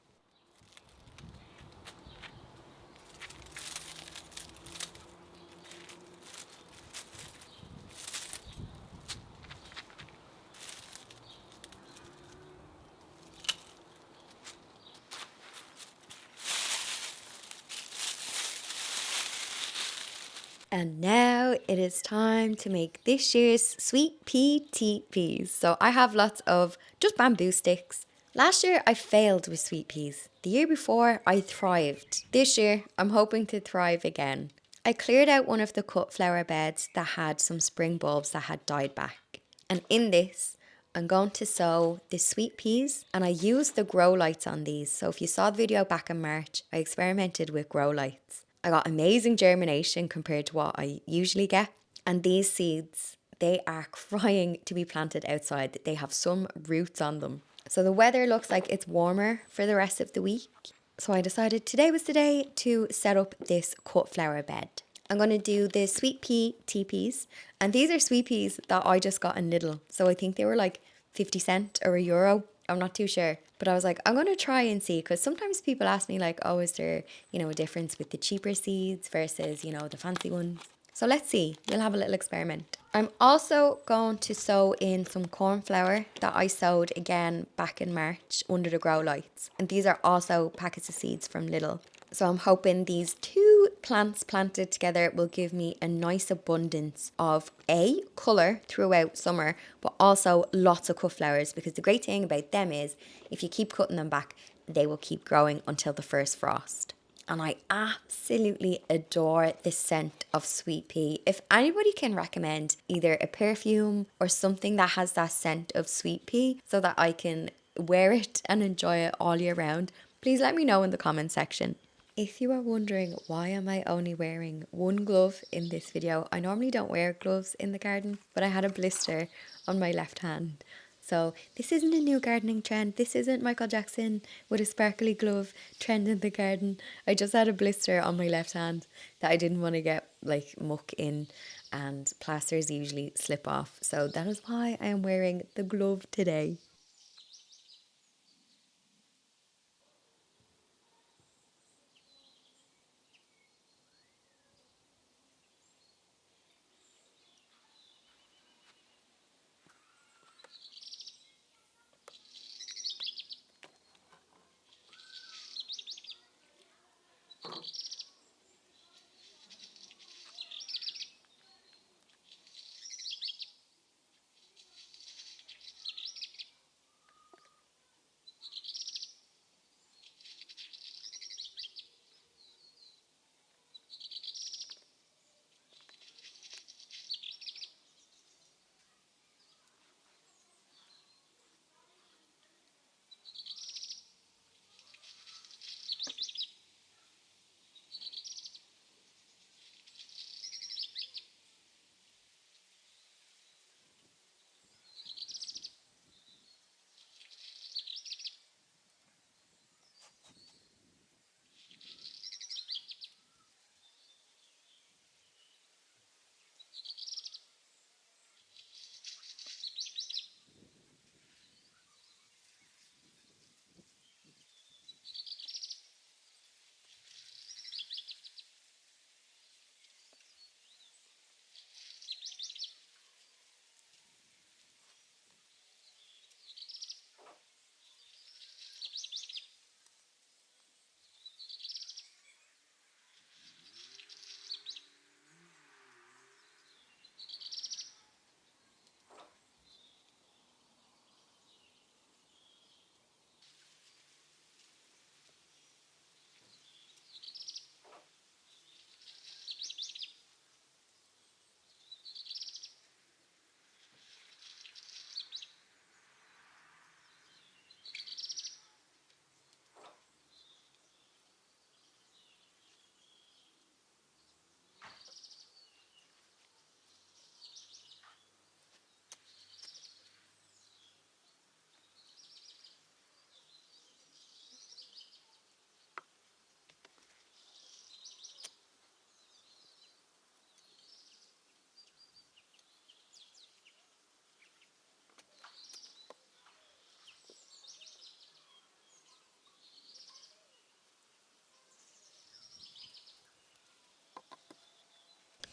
And now it is time to make this year's sweet pea teepees. So I have lots of just bamboo sticks. Last year I failed with sweet peas. The year before I thrived. This year I'm hoping to thrive again. I cleared out one of the cut flower beds that had some spring bulbs that had died back. And in this, I'm going to sow the sweet peas, and I used the grow lights on these. So if you saw the video back in March, I experimented with grow lights. I got amazing germination compared to what I usually get. And these seeds, they are crying to be planted outside. They have some roots on them. So the weather looks like it's warmer for the rest of the week. So I decided today was the day to set up this cut flower bed. I'm going to do the sweet pea teepees. And these are sweet peas that I just got in Lidl. So I think they were like 50 cents or €1. I'm not too sure. But I was like, I'm going to try and see. Because sometimes people ask me like, oh, is there, a difference with the cheaper seeds versus, the fancy ones? So let's see. We'll have a little experiment. I'm also going to sow in some corn flour that I sowed again back in March under the grow lights. And these are also packets of seeds from Lidl. So I'm hoping these two plants planted together will give me a nice abundance of colour throughout summer, but also lots of cut flowers, because the great thing about them is if you keep cutting them back, they will keep growing until the first frost. And I absolutely adore the scent of sweet pea. If anybody can recommend either a perfume or something that has that scent of sweet pea so that I can wear it and enjoy it all year round, please let me know in the comment section. If you are wondering why am I only wearing one glove in this video, I normally don't wear gloves in the garden, but I had a blister on my left hand. So this isn't a new gardening trend. This isn't Michael Jackson with a sparkly glove trend in the garden. I just had a blister on my left hand that I didn't want to get like muck in, and plasters usually slip off. So that is why I am wearing the glove today.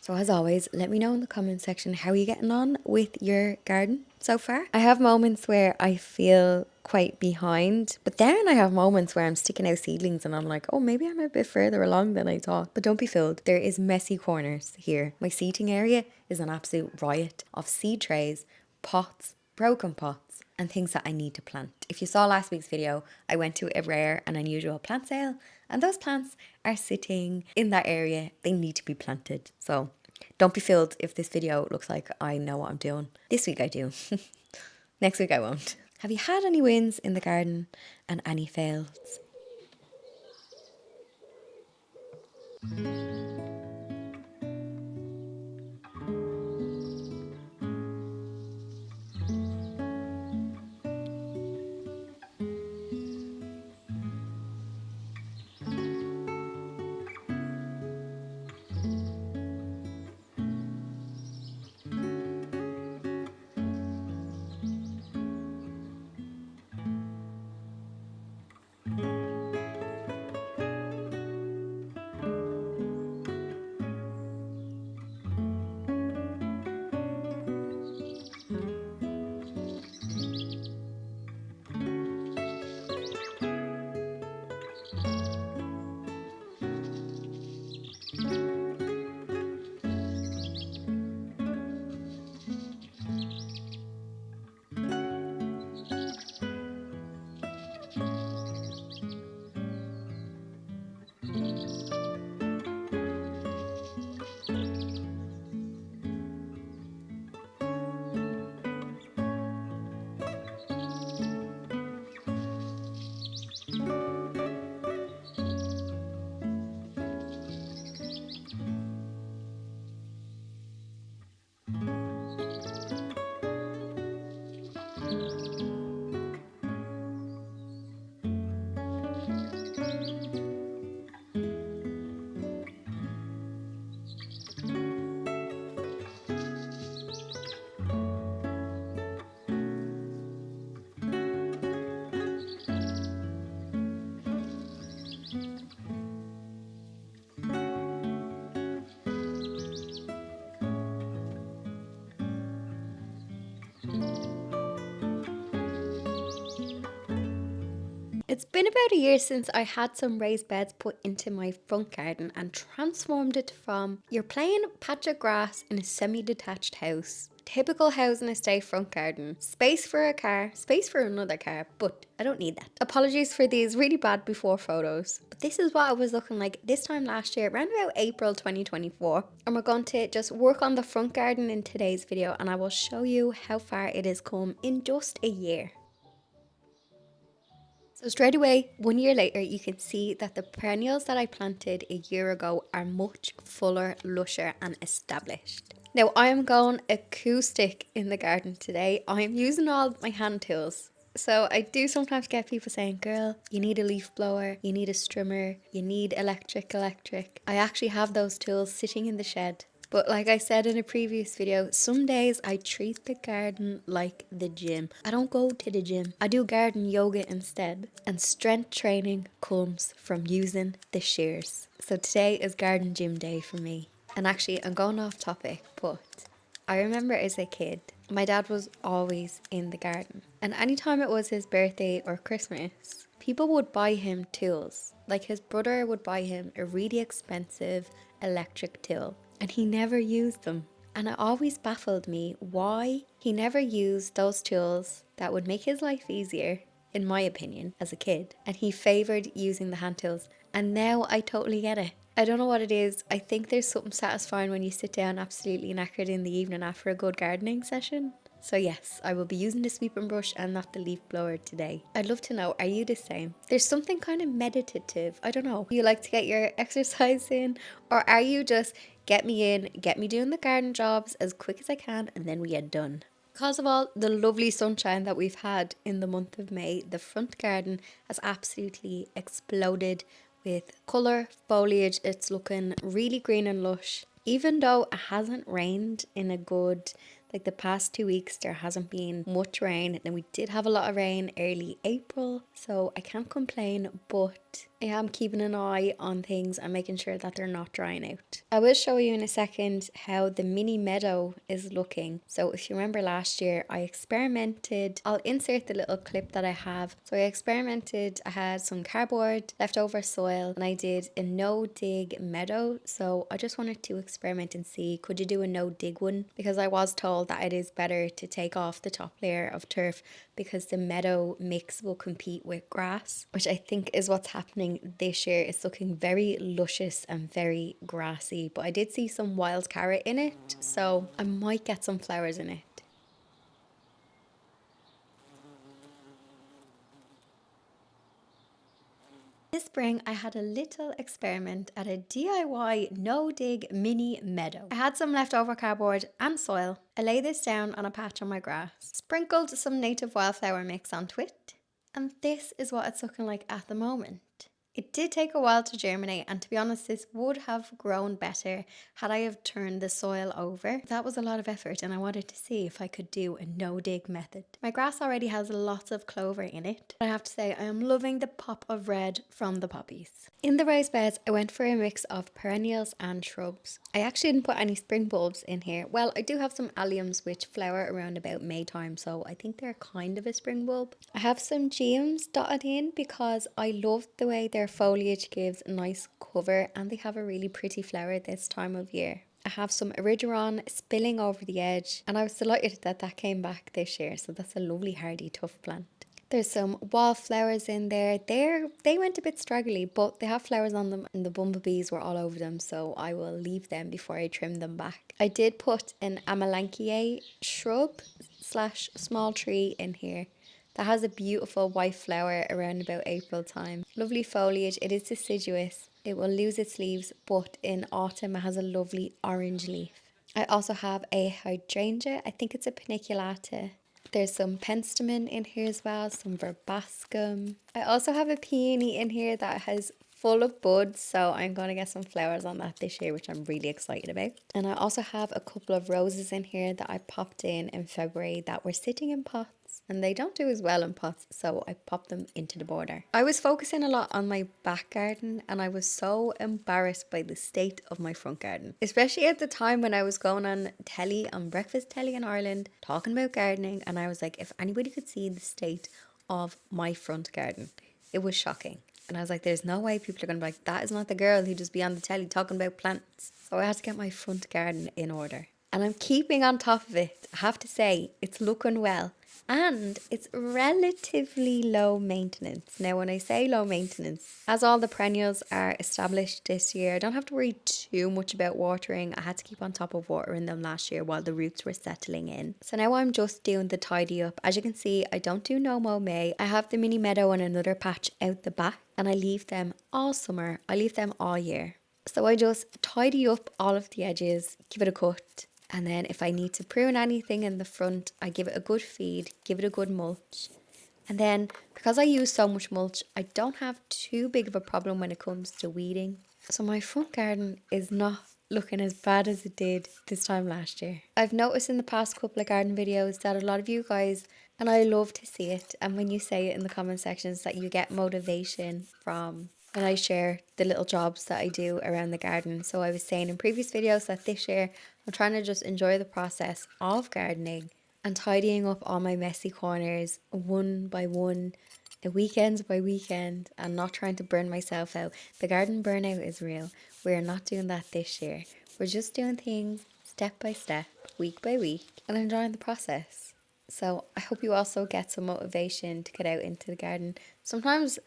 So as always, let me know in the comment section how you're getting on with your garden so far. I have moments where I feel quite behind, but then I have moments where I'm sticking out seedlings and I'm like, oh, maybe I'm a bit further along than I thought. But don't be fooled, there is messy corners here. My seating area is an absolute riot of seed trays, pots, broken pots, and things that I need to plant. If you saw last week's video, I went to a rare and unusual plant sale, and those plants are sitting in that area. They need to be planted. So don't be fooled if this video looks like I know what I'm doing. This week I do. Next week I won't. Have you had any wins in the garden and any fails? Been about a year since I had some raised beds put into my front garden and transformed it from your plain patch of grass in a semi-detached house. Typical housing estate front garden. Space for a car, space for another car, but I don't need that. Apologies for these really bad before photos. But this is what it was looking like this time last year, around about April 2024. And we're going to just work on the front garden in today's video, and I will show you how far it has come in just a year. So straight away, 1 year later, you can see that the perennials that I planted a year ago are much fuller, lusher and established. Now I am going acoustic in the garden today. I am using all my hand tools. So I do sometimes get people saying, girl, you need a leaf blower, you need a strimmer, you need electric. I actually have those tools sitting in the shed. But like I said in a previous video, some days I treat the garden like the gym. I don't go to the gym. I do garden yoga instead. And strength training comes from using the shears. So today is garden gym day for me. And actually, I'm going off topic, but I remember as a kid, my dad was always in the garden. And anytime it was his birthday or Christmas, people would buy him tools. Like his brother would buy him a really expensive electric tool. And he never used them. And it always baffled me why he never used those tools that would make his life easier, in my opinion, as a kid. And he favoured using the hand tools. And now I totally get it. I don't know what it is. I think there's something satisfying when you sit down absolutely knackered in the evening after a good gardening session. So yes, I will be using the sweeping brush and not the leaf blower today. I'd love to know, are you the same? There's something kind of meditative. I don't know. You like to get your exercise in? Or are you just get me in, get me doing the garden jobs as quick as I can, and then we are done? Because of all the lovely sunshine that we've had in the month of May, the front garden has absolutely exploded with colour, foliage. It's looking really green and lush. Even though it hasn't rained in a good, like the past 2 weeks, there hasn't been much rain. And we did have a lot of rain early April, so I can't complain, but I am keeping an eye on things and making sure that they're not drying out. I will show you in a second how the mini meadow is looking. So if you remember last year, I experimented. I'll insert the little clip that I have. So I experimented. I had some cardboard, leftover soil, and I did a no dig meadow. So I just wanted to experiment and see, could you do a no dig one? Because I was told that it is better to take off the top layer of turf because the meadow mix will compete with grass, which I think is what's happening this year. It's looking very luscious and very grassy, but I did see some wild carrot in it, so I might get some flowers in it. This spring, I had a little experiment at a DIY no-dig mini meadow. I had some leftover cardboard and soil. I laid this down on a patch on my grass, sprinkled some native wildflower mix onto it, and this is what it's looking like at the moment. It did take a while to germinate, and to be honest, this would have grown better had I have turned the soil over. That was a lot of effort, and I wanted to see if I could do a no-dig method. My grass already has lots of clover in it. I have to say, I am loving the pop of red from the poppies. In the raised beds, I went for a mix of perennials and shrubs. I actually didn't put any spring bulbs in here. Well, I do have some alliums which flower around about May time, so I think they're kind of a spring bulb. I have some geums dotted in because I love the way their foliage gives a nice cover, and they have a really pretty flower this time of year. I have some erigeron spilling over the edge, and I was delighted that that came back this year, so that's a lovely hardy tough plant. There's some wallflowers in there. They went a bit straggly, but they have flowers on them and the bumblebees were all over them, so I will leave them before I trim them back. I did put an Amelanchier shrub slash small tree in here that has a beautiful white flower around about April time. Lovely foliage. It is deciduous. It will lose its leaves, but in autumn it has a lovely orange leaf. I also have a hydrangea. I think it's a paniculata. There's some penstemon in here as well, some verbascum. I also have a peony in here that has full of buds, so I'm going to get some flowers on that this year, which I'm really excited about. And I also have a couple of roses in here that I popped in February that were sitting in pots. And they don't do as well in pots, so I popped them into the border. I was focusing a lot on my back garden, and I was so embarrassed by the state of my front garden. Especially at the time when I was going on telly, on breakfast telly in Ireland, talking about gardening, and I was like, if anybody could see the state of my front garden, it was shocking. And I was like, there's no way people are going to be like, that is not the girl who just be on the telly talking about plants. So I had to get my front garden in order. And I'm keeping on top of it. I have to say, it's looking well. And it's relatively low maintenance. Now, when I say low maintenance, as all the perennials are established this year, I don't have to worry too much about watering. I had to keep on top of watering them last year while the roots were settling in. So now I'm just doing the tidy up. As you can see, I don't do no mow May. I have the mini meadow and another patch out the back, and I leave them all summer. I leave them all year. So I just tidy up all of the edges, give it a cut. And then if I need to prune anything in the front, I give it a good feed, give it a good mulch. And then because I use so much mulch, I don't have too big of a problem when it comes to weeding. So my front garden is not looking as bad as it did this time last year. I've noticed in the past couple of garden videos that a lot of you guys, and I love to see it, and when you say it in the comment sections, that you get motivation from when I share the little jobs that I do around the garden. So I was saying in previous videos that this year I'm trying to just enjoy the process of gardening and tidying up all my messy corners one by one, weekend by weekend, and not trying to burn myself out. The garden burnout is real. We're not doing that this year. We're just doing things step by step, week by week, and enjoying the process. So I hope you also get some motivation to get out into the garden. Sometimes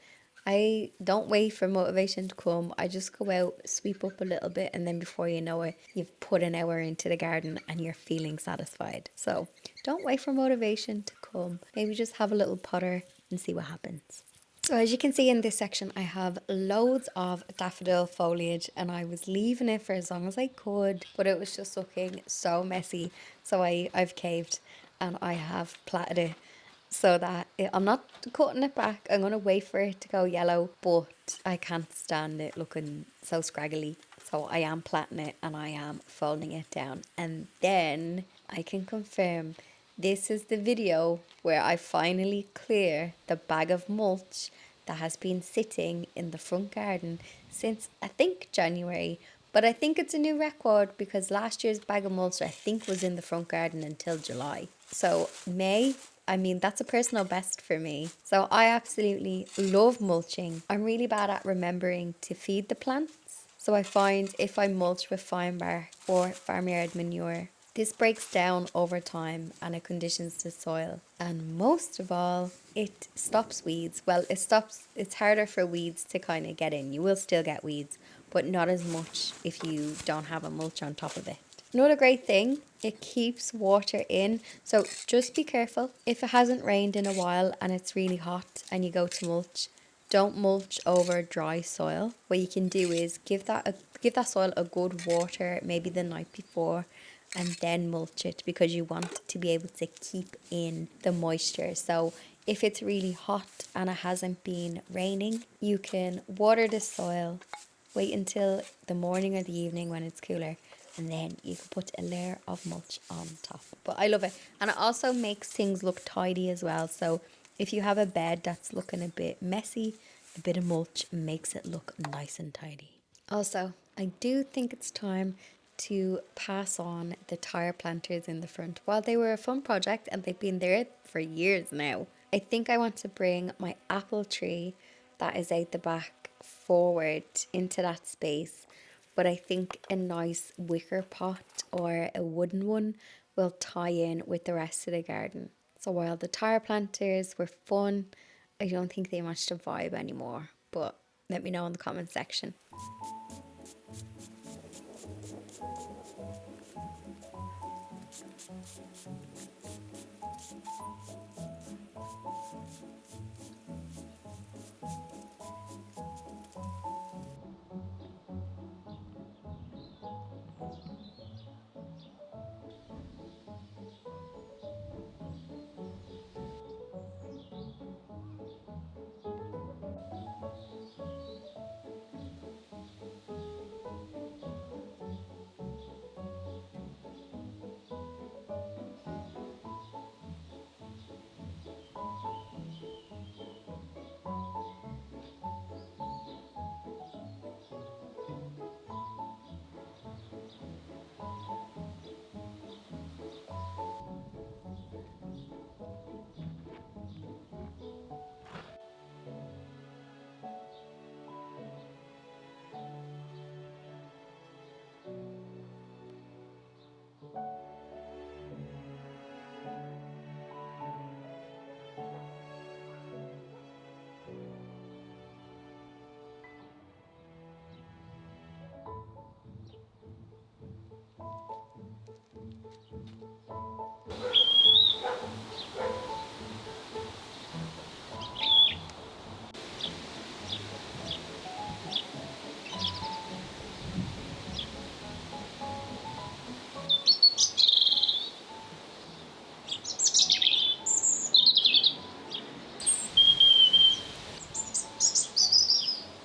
I don't wait for motivation to come. I just go out, sweep up a little bit, and then before you know it, you've put an hour into the garden and you're feeling satisfied. So don't wait for motivation to come. Maybe just have a little putter and see what happens. So as you can see in this section, I have loads of daffodil foliage, and I was leaving it for as long as I could, but it was just looking so messy. So I've caved and I have plaited it so that I'm not cutting it back. I'm going to wait for it to go yellow, but I can't stand it looking so scraggly. So I am plaiting it and I am folding it down. And then I can confirm this is the video where I finally clear the bag of mulch that has been sitting in the front garden since I think January. But I think it's a new record because last year's bag of mulch I think was in the front garden until July. So May, I mean, that's a personal best for me. So I absolutely love mulching. I'm really bad at remembering to feed the plants. So I find if I mulch with fine bark or farmyard manure, this breaks down over time and it conditions the soil. And most of all, it stops weeds. Well, it's harder for weeds to kind of get in. You will still get weeds, but not as much if you don't have a mulch on top of it. Another great thing, it keeps water in. So just be careful. If it hasn't rained in a while and it's really hot and you go to mulch, don't mulch over dry soil. What you can do is give that soil a good water, maybe the night before, and then mulch it because you want to be able to keep in the moisture. So if it's really hot and it hasn't been raining, you can water the soil, wait until the morning or the evening when it's cooler, and then you can put a layer of mulch on top. But I love it. And it also makes things look tidy as well. So if you have a bed that's looking a bit messy, a bit of mulch makes it look nice and tidy. Also, I do think it's time to pass on the tire planters in the front. While they were a fun project and they've been there for years now, I think I want to bring my apple tree that is out the back forward into that space. But I think a nice wicker pot or a wooden one will tie in with the rest of the garden. So while the tire planters were fun, I don't think they match the vibe anymore. But let me know in the comment section.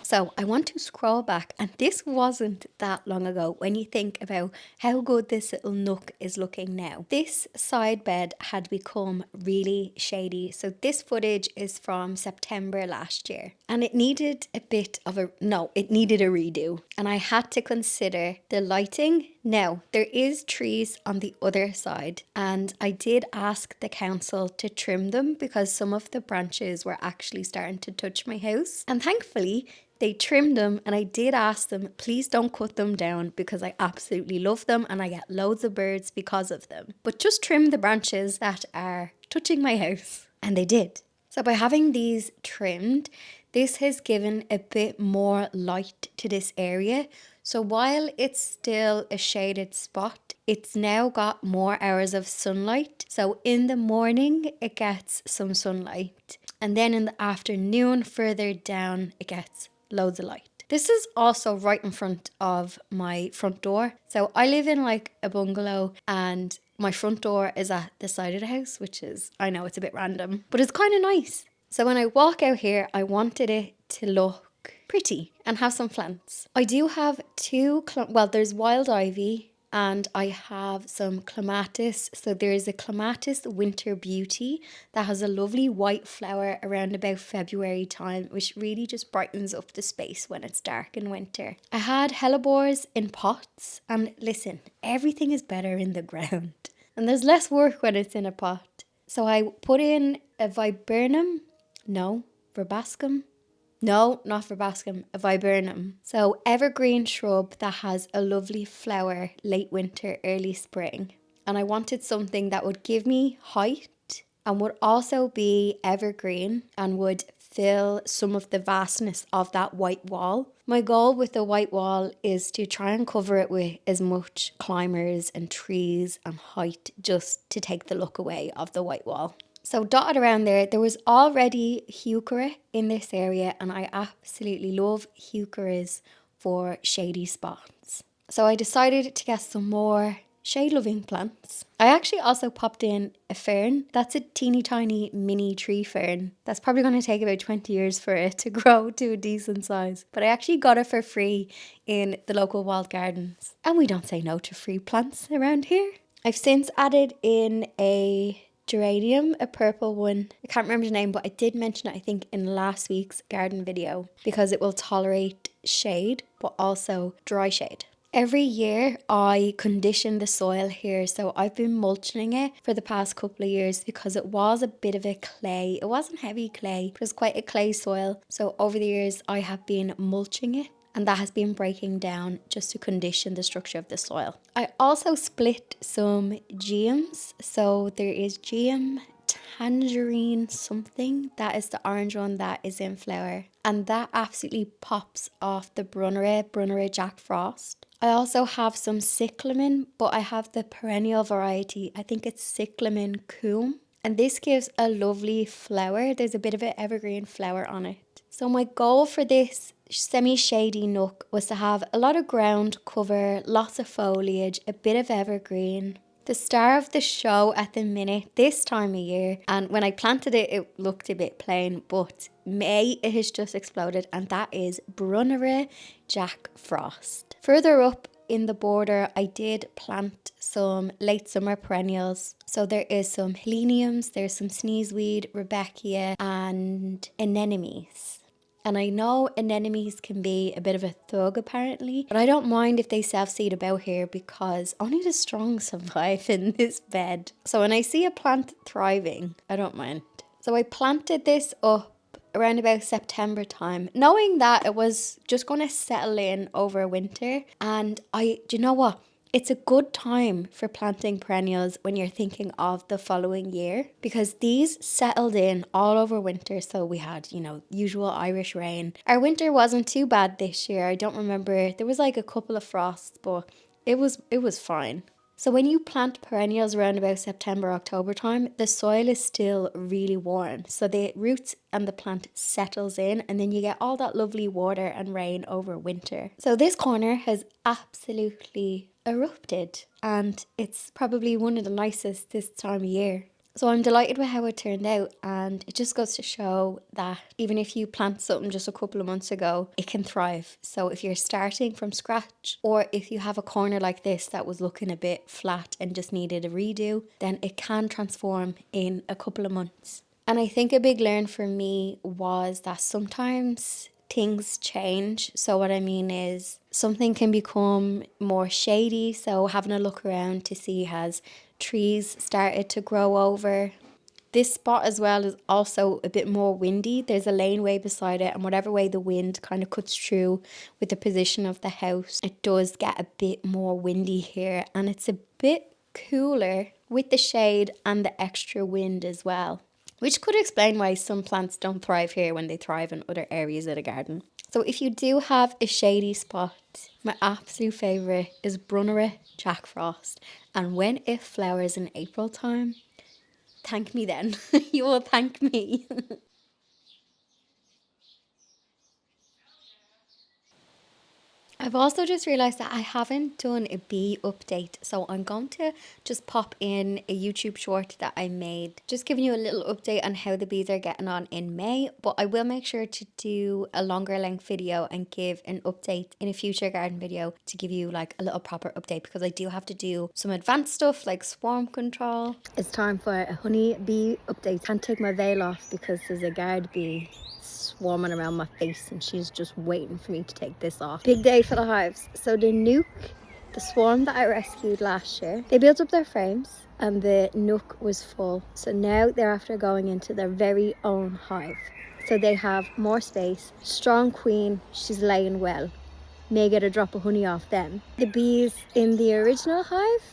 So I want to scroll back, and this wasn't that long ago when you think about how good this little nook is looking now. This side bed had become really shady. So this footage is from September last year, and it needed a bit of it needed a redo. And I had to consider the lighting. Now, there is trees on the other side, and I did ask the council to trim them because some of the branches were actually starting to touch my house. And thankfully, they trimmed them, and I did ask them, please don't cut them down because I absolutely love them and I get loads of birds because of them. But just trim the branches that are touching my house. And they did. So by having these trimmed, this has given a bit more light to this area. So while it's still a shaded spot, it's now got more hours of sunlight. So in the morning, it gets some sunlight. And then in the afternoon, further down, it gets loads of light. This is also right in front of my front door. So I live in like a bungalow, and my front door is at the side of the house, which is, I know it's a bit random, but it's kind of nice. So when I walk out here, I wanted it to look pretty and have some plants. I do have there's wild ivy, and I have some clematis. So there's a clematis winter beauty that has a lovely white flower around about February time, which really just brightens up the space when it's dark in winter. I had hellebores in pots, and listen, everything is better in the ground and there's less work when it's in a pot. So I put in a verbascum. No, not verbascum, a viburnum. So evergreen shrub that has a lovely flower late winter, early spring. And I wanted something that would give me height and would also be evergreen and would fill some of the vastness of that white wall. My goal with the white wall is to try and cover it with as much climbers and trees and height, just to take the look away of the white wall. So dotted around there was already heuchera in this area, and I absolutely love heucheras for shady spots. So I decided to get some more shade-loving plants. I actually also popped in a fern. That's a teeny tiny mini tree fern. That's probably going to take about 20 years for it to grow to a decent size. But I actually got it for free in the local walled gardens. And we don't say no to free plants around here. I've since added in a geranium, a purple one. I can't remember the name, but I did mention it, I think, in last week's garden video, because it will tolerate shade, but also dry shade. Every year I condition the soil here, so I've been mulching it for the past couple of years because it was a bit of a clay. It wasn't heavy clay, but it was quite a clay soil. So over the years I have been mulching it, and that has been breaking down just to condition the structure of the soil. I also split some geums. So there is geum tangerine something, that is the orange one that is in flower, and that absolutely pops off the Brunnera Jack Frost. I also have some cyclamen, but I have the perennial variety. I think it's cyclamen coum, and this gives a lovely flower. There's a bit of an evergreen flower on it. So my goal for this semi-shady nook was to have a lot of ground cover, lots of foliage, a bit of evergreen. The star of the show at the minute, this time of year, and when I planted it, it looked a bit plain, but May, it has just exploded, and that is Brunnera Jack Frost. Further up in the border, I did plant some late summer perennials. So there is some heleniums, there's some sneezeweed, Rebecca, and anemones. And I know anemones can be a bit of a thug apparently, but I don't mind if they self-seed about here because only the strong survive in this bed. So when I see a plant thriving, I don't mind. So I planted this up around about September time, knowing that it was just going to settle in over winter. And do you know what? It's a good time for planting perennials when you're thinking of the following year, because these settled in all over winter. So we had, usual Irish rain. Our winter wasn't too bad this year. I don't remember. There was like a couple of frosts, but it was fine. So when you plant perennials around about September, October time, the soil is still really warm. So the roots and the plant settles in, and then you get all that lovely water and rain over winter. So this corner has absolutely erupted, and it's probably one of the nicest this time of year. So I'm delighted with how it turned out, and it just goes to show that even if you plant something just a couple of months ago, it can thrive. So if you're starting from scratch, or if you have a corner like this that was looking a bit flat and just needed a redo, then it can transform in a couple of months. And I think a big learn for me was that sometimes things change. So what I mean is something can become more shady. So having a look around to see has trees started to grow over. This spot as well is also a bit more windy. There's a laneway beside it, and whatever way the wind kind of cuts through with the position of the house, it does get a bit more windy here, and it's a bit cooler with the shade and the extra wind as well, which could explain why some plants don't thrive here when they thrive in other areas of the garden. So if you do have a shady spot, my absolute favourite is Brunnera Jack Frost. And when it flowers in April time, thank me then. You will thank me. I've also just realised that I haven't done a bee update, so I'm going to just pop in a YouTube short that I made, just giving you a little update on how the bees are getting on in May, but I will make sure to do a longer length video and give an update in a future garden video to give you like a little proper update, because I do have to do some advanced stuff like swarm control. It's time for a honey bee update. Can't take my veil off because there's a guard bee swarming around my face, and she's just waiting for me to take this off. Big day for the hives. So the nuke, the swarm that I rescued last year, they built up their frames and the nook was full. So now they're after going into their very own hive. So they have more space. Strong queen, she's laying well. May get a drop of honey off them. The bees in the original hive,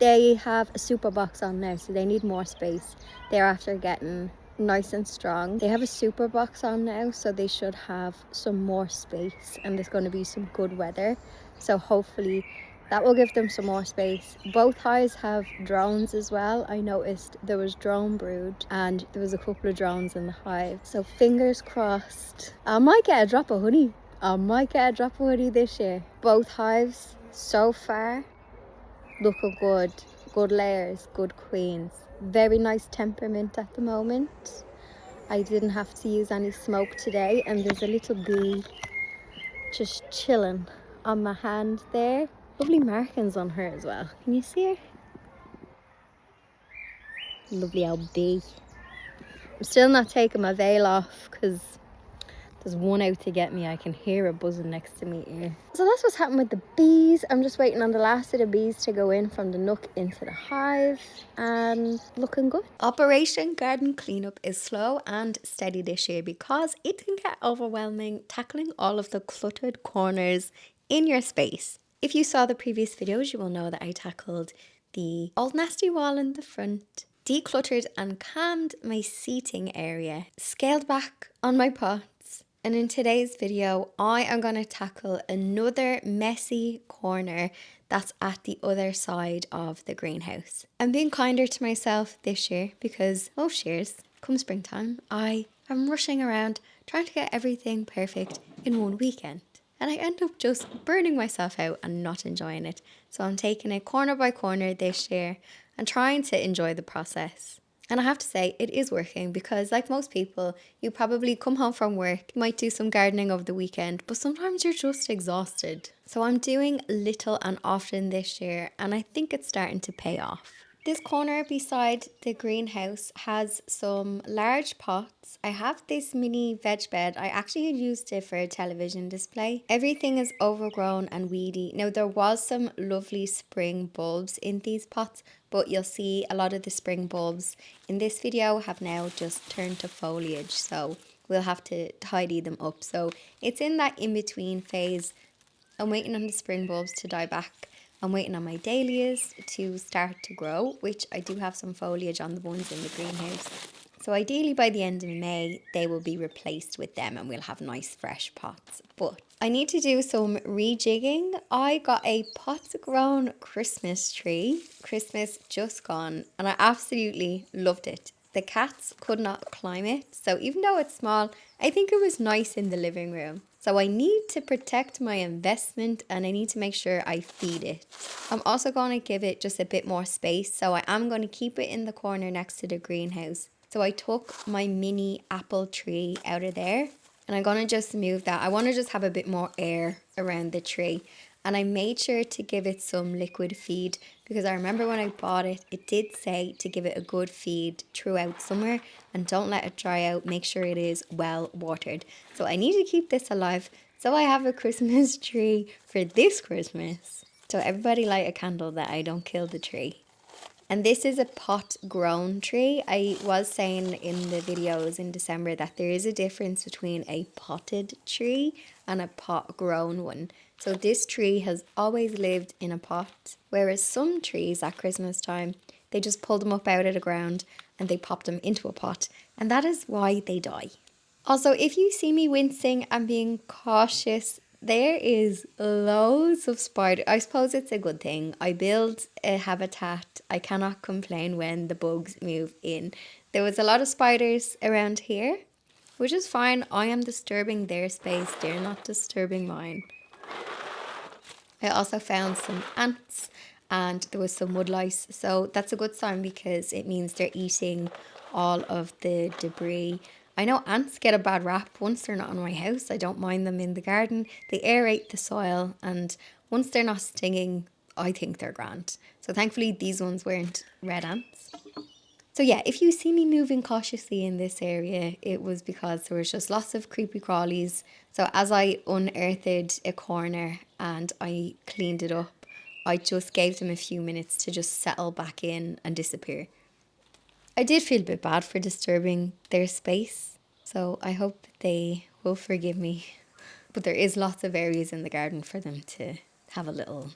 they have a super box on now, so they need more space. They're after getting nice and strong. They have a super box on now, so they should have some more space, and there's going to be some good weather, so hopefully that will give them some more space. Both hives have drones as well. I noticed there was drone brood and there was a couple of drones in the hive, so fingers crossed. I might get a drop of honey. This year. Both hives so far looking good. Good layers, good queens. Very nice temperament at the moment. I didn't have to use any smoke today, and there's a little bee just chilling on my hand there. Lovely markings on her as well. Can you see her? Lovely old bee. I'm still not taking my veil off because there's one out to get me. I can hear it buzzing next to me ear. So that's what's happened with the bees. I'm just waiting on the last of the bees to go in from the nook into the hive, and looking good. Operation Garden Cleanup is slow and steady this year because it can get overwhelming tackling all of the cluttered corners in your space. If you saw the previous videos, you will know that I tackled the old nasty wall in the front, decluttered and calmed my seating area, scaled back on my pots, and in today's video, I am going to tackle another messy corner that's at the other side of the greenhouse. I'm being kinder to myself this year because most years, come springtime, I am rushing around trying to get everything perfect in one weekend. And I end up just burning myself out and not enjoying it. So I'm taking it corner by corner this year and trying to enjoy the process. And I have to say, it is working because like most people, you probably come home from work, you might do some gardening over the weekend, but sometimes you're just exhausted. So I'm doing little and often this year, and I think it's starting to pay off. This corner beside the greenhouse has some large pots. I have this mini veg bed. I actually used it for a television display. Everything is overgrown and weedy. Now there was some lovely spring bulbs in these pots, but you'll see a lot of the spring bulbs in this video have now just turned to foliage, so we'll have to tidy them up. So it's in that in-between phase. I'm waiting on the spring bulbs to die back. I'm waiting on my dahlias to start to grow, which I do have some foliage on the ones in the greenhouse. So ideally by the end of May, they will be replaced with them and we'll have nice fresh pots. But I need to do some rejigging. I got a pot-grown Christmas tree. Christmas just gone, and I absolutely loved it. The cats could not climb it, so even though it's small, I think it was nice in the living room. So I need to protect my investment and I need to make sure I feed it. I'm also going to give it just a bit more space, so I am going to keep it in the corner next to the greenhouse. So I took my mini apple tree out of there and I'm going to just move that. I want to just have a bit more air around the tree. And I made sure to give it some liquid feed because I remember when I bought it, it did say to give it a good feed throughout summer and don't let it dry out. Make sure it is well watered. So I need to keep this alive so I have a Christmas tree for this Christmas. So everybody light a candle that I don't kill the tree. And this is a pot grown tree. I was saying in the videos in December that there is a difference between a potted tree and a pot grown one. So this tree has always lived in a pot, whereas some trees at Christmas time, they just pull them up out of the ground and they pop them into a pot. And that is why they die. Also, if you see me wincing and being cautious, there is loads of spiders. I suppose it's a good thing. I build a habitat. I cannot complain when the bugs move in. There was a lot of spiders around here, which is fine. I am disturbing their space. They're not disturbing mine. I also found some ants and there was some wood lice. So that's a good sign because it means they're eating all of the debris. I know ants get a bad rap once they're not on my house. I don't mind them in the garden. They aerate the soil and once they're not stinging, I think they're grand. So thankfully these ones weren't red ants. So yeah, if you see me moving cautiously in this area, it was because there was just lots of creepy crawlies. So as I unearthed a corner and I cleaned it up, I just gave them a few minutes to just settle back in and disappear. I did feel a bit bad for disturbing their space, so I hope that they will forgive me. But there is lots of areas in the garden for them to have a little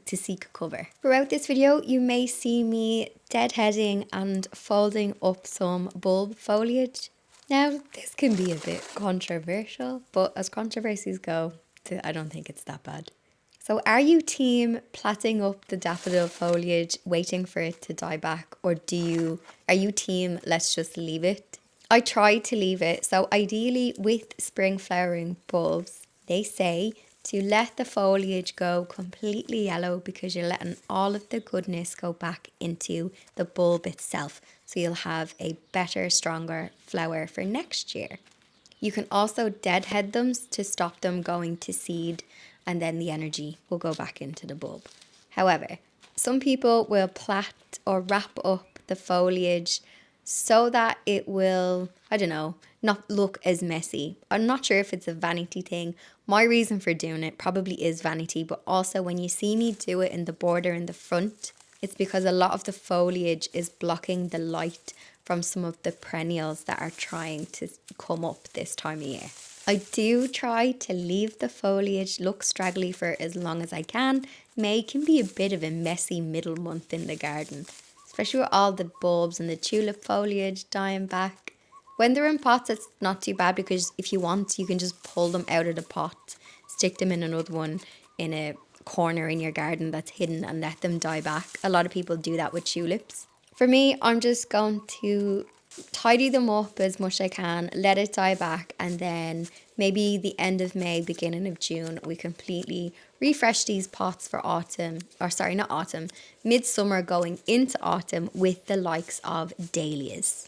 to seek cover. Throughout this video, you may see me deadheading and folding up some bulb foliage. Now, this can be a bit controversial, but as controversies go, I don't think it's that bad. So are you team plaiting up the daffodil foliage, waiting for it to die back, or are you team let's just leave it? I try to leave it. So ideally with spring flowering bulbs, they say to let the foliage go completely yellow because you're letting all of the goodness go back into the bulb itself. So you'll have a better, stronger flower for next year. You can also deadhead them to stop them going to seed and then the energy will go back into the bulb. However, some people will plait or wrap up the foliage so that it will, I don't know, not look as messy. I'm not sure if it's a vanity thing. My reason for doing it probably is vanity, but also when you see me do it in the border in the front, it's because a lot of the foliage is blocking the light from some of the perennials that are trying to come up this time of year. I do try to leave the foliage look straggly for as long as I can. May can be a bit of a messy middle month in the garden, especially with all the bulbs and the tulip foliage dying back. When they're in pots, it's not too bad because if you want, you can just pull them out of the pot, stick them in another one in a corner in your garden that's hidden and let them die back. A lot of people do that with tulips. For me, I'm just going to tidy them up as much as I can, let it die back, and then maybe the end of May, beginning of June, we completely refresh these pots for autumn, or sorry, not autumn, midsummer going into autumn with the likes of dahlias.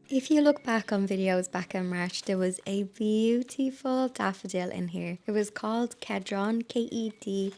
If you look back on videos back in March, there was a beautiful daffodil in here. It was called Kedron, Kedron.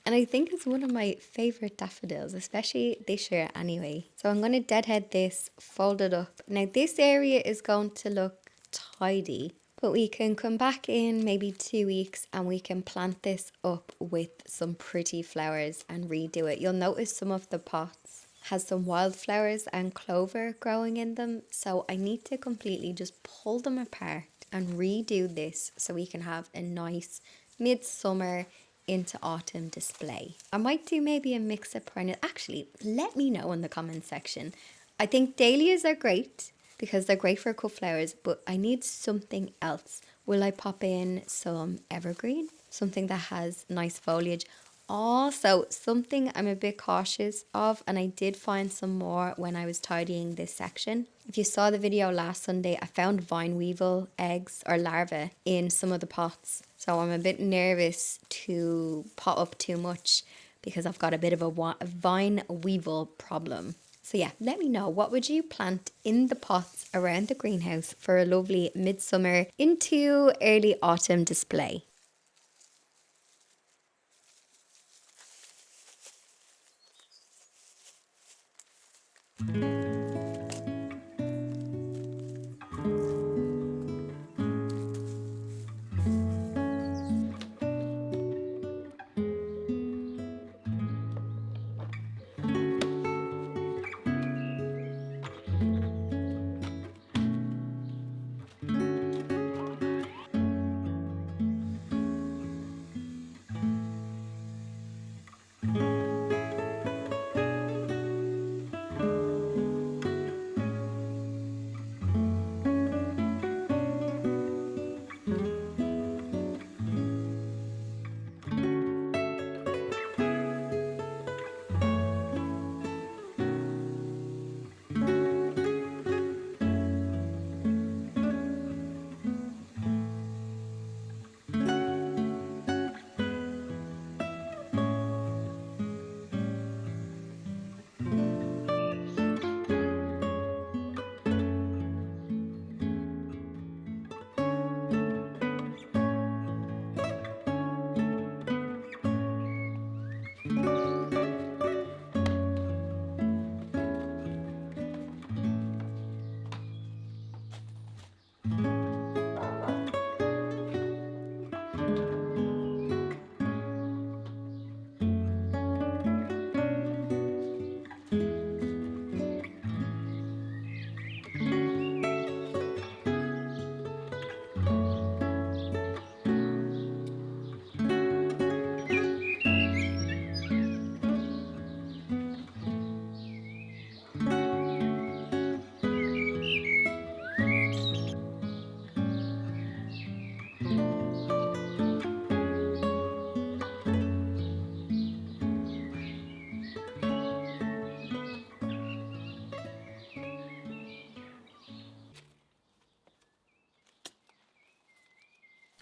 And I think it's one of my favourite daffodils, especially this year anyway. So I'm going to deadhead this, fold it up. Now this area is going to look tidy, but we can come back in maybe 2 weeks and we can plant this up with some pretty flowers and redo it. You'll notice some of the pots has some wildflowers and clover growing in them, so I need to completely just pull them apart and redo this so we can have a nice midsummer into autumn display. I might do maybe a mix of perennial. Actually, let me know in the comments section. I think dahlias are great because they're great for cut flowers, but I need something else. Will I pop in some evergreen? Something that has nice foliage. Also, something I'm a bit cautious of, and I did find some more when I was tidying this section. If you saw the video last Sunday, I found vine weevil eggs or larvae in some of the pots. So I'm a bit nervous to pot up too much because I've got a bit of a vine weevil problem. So yeah, let me know, what would you plant in the pots around the greenhouse for a lovely midsummer into early autumn display?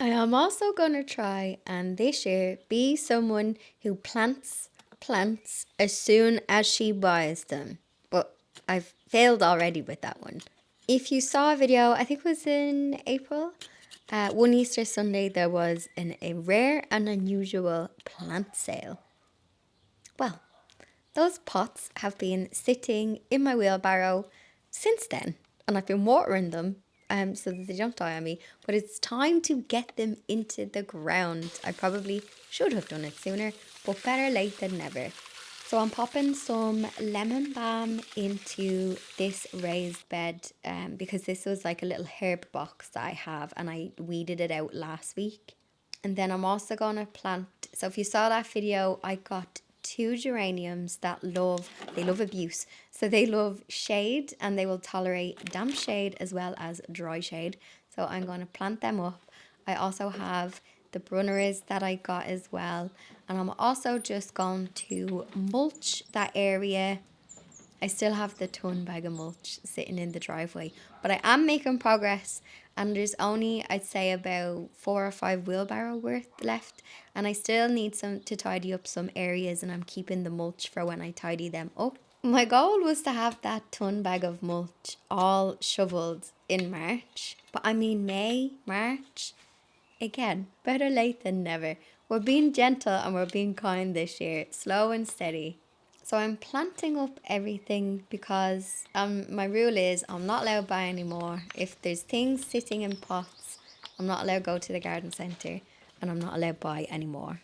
I am also going to try and this year be someone who plants plants as soon as she buys them. But I've failed already with that one. If you saw a video, I think it was in April, one Easter Sunday, there was a rare and unusual plant sale. Well, those pots have been sitting in my wheelbarrow since then, and I've been watering them so that they don't die on me. But it's time to get them into the ground. I probably should have done it sooner, but better late than never. So I'm popping some lemon balm into this raised bed because this was like a little herb box that I have, and I weeded it out last week. And then I'm also going to plant, so if you saw that video, I got 2 geraniums that they love abuse. So they love shade and they will tolerate damp shade as well as dry shade. So I'm going to plant them up. I also have the brunneries that I got as well. And I'm also just going to mulch that area. I still have the ton bag of mulch sitting in the driveway, but I am making progress, and there's only, I'd say, about 4 or 5 wheelbarrow worth left, and I still need some to tidy up some areas, and I'm keeping the mulch for when I tidy them up. My goal was to have that ton bag of mulch all shoveled in March. But I mean May, March. Again, better late than never. We're being gentle and we're being kind this year, slow and steady. So I'm planting up everything because my rule is I'm not allowed to buy anymore. If there's things sitting in pots, I'm not allowed to go to the garden centre and I'm not allowed to buy anymore.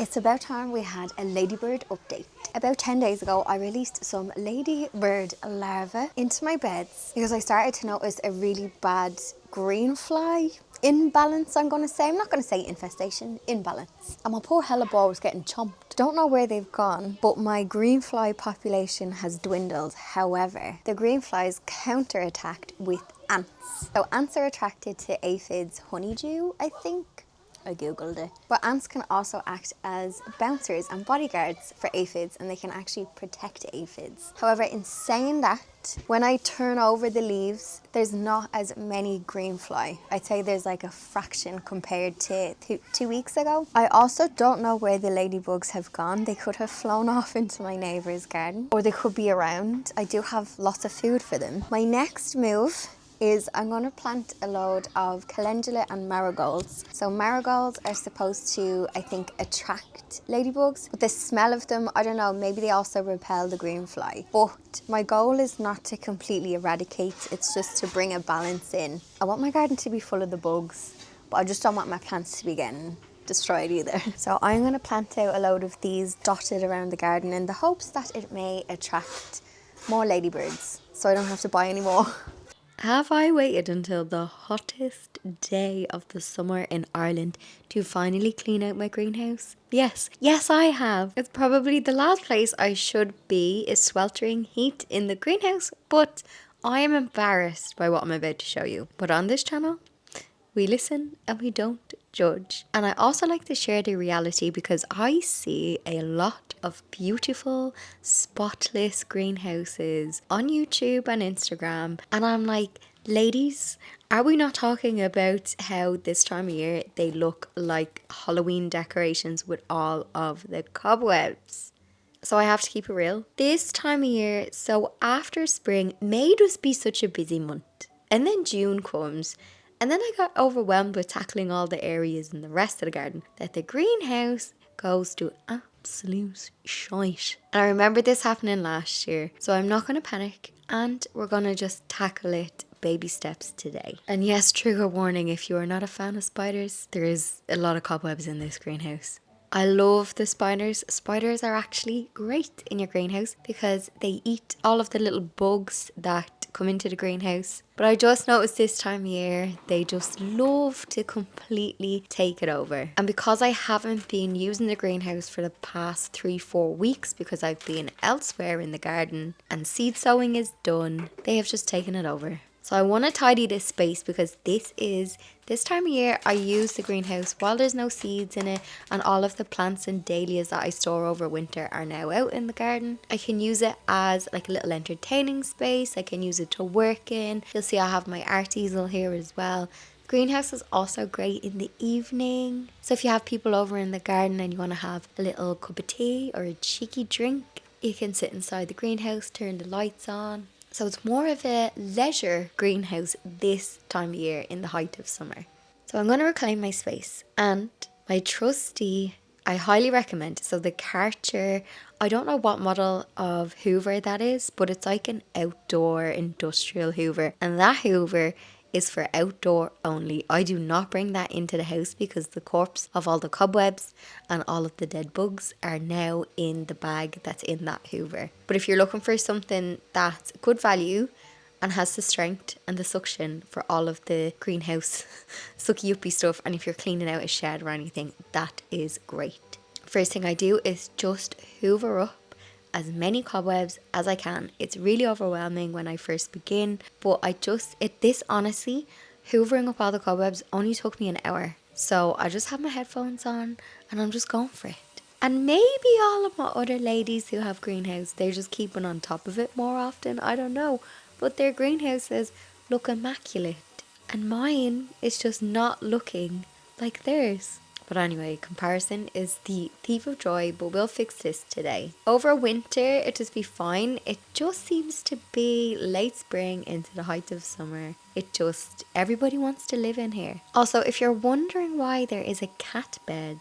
It's about time we had a ladybird update. About 10 days ago, I released some ladybird larvae into my beds because I started to notice a really bad green fly imbalance, I'm going to say. I'm not going to say infestation, imbalance. And my poor hellebore was getting chomped. Don't know where they've gone, but my green fly population has dwindled. However, the green flies counterattacked with ants. So ants are attracted to aphids' honeydew, I think. I googled it. But ants can also act as bouncers and bodyguards for aphids, and they can actually protect aphids. However, in saying that, when I turn over the leaves, there's not as many green fly. I'd say there's like a fraction compared to 2 weeks ago. I also don't know where the ladybugs have gone. They could have flown off into my neighbour's garden, or they could be around. I do have lots of food for them. My next move is I'm going to plant a load of calendula and marigolds. So marigolds are supposed to, I think, attract ladybugs, but the smell of them, I don't know, maybe they also repel the green fly. But my goal is not to completely eradicate, it's just to bring a balance in. I want my garden to be full of the bugs, but I just don't want my plants to be getting destroyed either. So I'm going to plant out a load of these dotted around the garden in the hopes that it may attract more ladybirds, so I don't have to buy any more. Have I waited until the hottest day of the summer in Ireland to finally clean out my greenhouse? Yes, I have. It's probably the last place I should be is sweltering heat in the greenhouse, but I am embarrassed by what I'm about to show you. But on this channel, we listen and we don't judge. And I also like to share the reality because I see a lot of beautiful, spotless greenhouses on YouTube and Instagram. And I'm like, ladies, are we not talking about how this time of year they look like Halloween decorations with all of the cobwebs? So I have to keep it real. This time of year, so after spring, May just be such a busy month. And then June comes. And then I got overwhelmed with tackling all the areas in the rest of the garden that the greenhouse goes to absolute shite. And I remember this happening last year, so I'm not going to panic and we're going to just tackle it baby steps today. And yes, trigger warning, if you are not a fan of spiders, there is a lot of cobwebs in this greenhouse. I love the spiders. Spiders are actually great in your greenhouse because they eat all of the little bugs that come into the greenhouse. But I just noticed this time of year, they just love to completely take it over. And because I haven't been using the greenhouse for the past 3-4 weeks because I've been elsewhere in the garden and seed sowing is done, they have just taken it over. So I want to tidy this space because this time of year I use the greenhouse while there's no seeds in it, and all of the plants and dahlias that I store over winter are now out in the garden. I can use it as like a little entertaining space. I can use it to work in. You'll see I have my art easel here as well. Greenhouse is also great in the evening. So if you have people over in the garden and you want to have a little cup of tea or a cheeky drink, you can sit inside the greenhouse, turn the lights on. So it's more of a leisure greenhouse this time of year in the height of summer. So I'm going to reclaim my space, and my trusty, I highly recommend. So the Karcher, I don't know what model of Hoover that is, but it's like an outdoor industrial Hoover, and that Hoover is for outdoor only. I do not bring that into the house because the corpse of all the cobwebs and all of the dead bugs are now in the bag that's in that Hoover. But if you're looking for something that's good value and has the strength and the suction for all of the greenhouse sucky uppy stuff, and if you're cleaning out a shed or anything, that is great. First thing I do is just hoover up as many cobwebs as I can. It's really overwhelming when I first begin, but this honestly, hoovering up all the cobwebs only took me an hour. So I just have my headphones on and I'm just going for it. And maybe all of my other ladies who have greenhouse, they're just keeping on top of it more often, I don't know. But their greenhouses look immaculate, and mine is just not looking like theirs. But anyway, comparison is the thief of joy, but we'll fix this today. Over winter, it just be fine. It just seems to be late spring into the height of summer. Everybody wants to live in here. Also, if you're wondering why there is a cat bed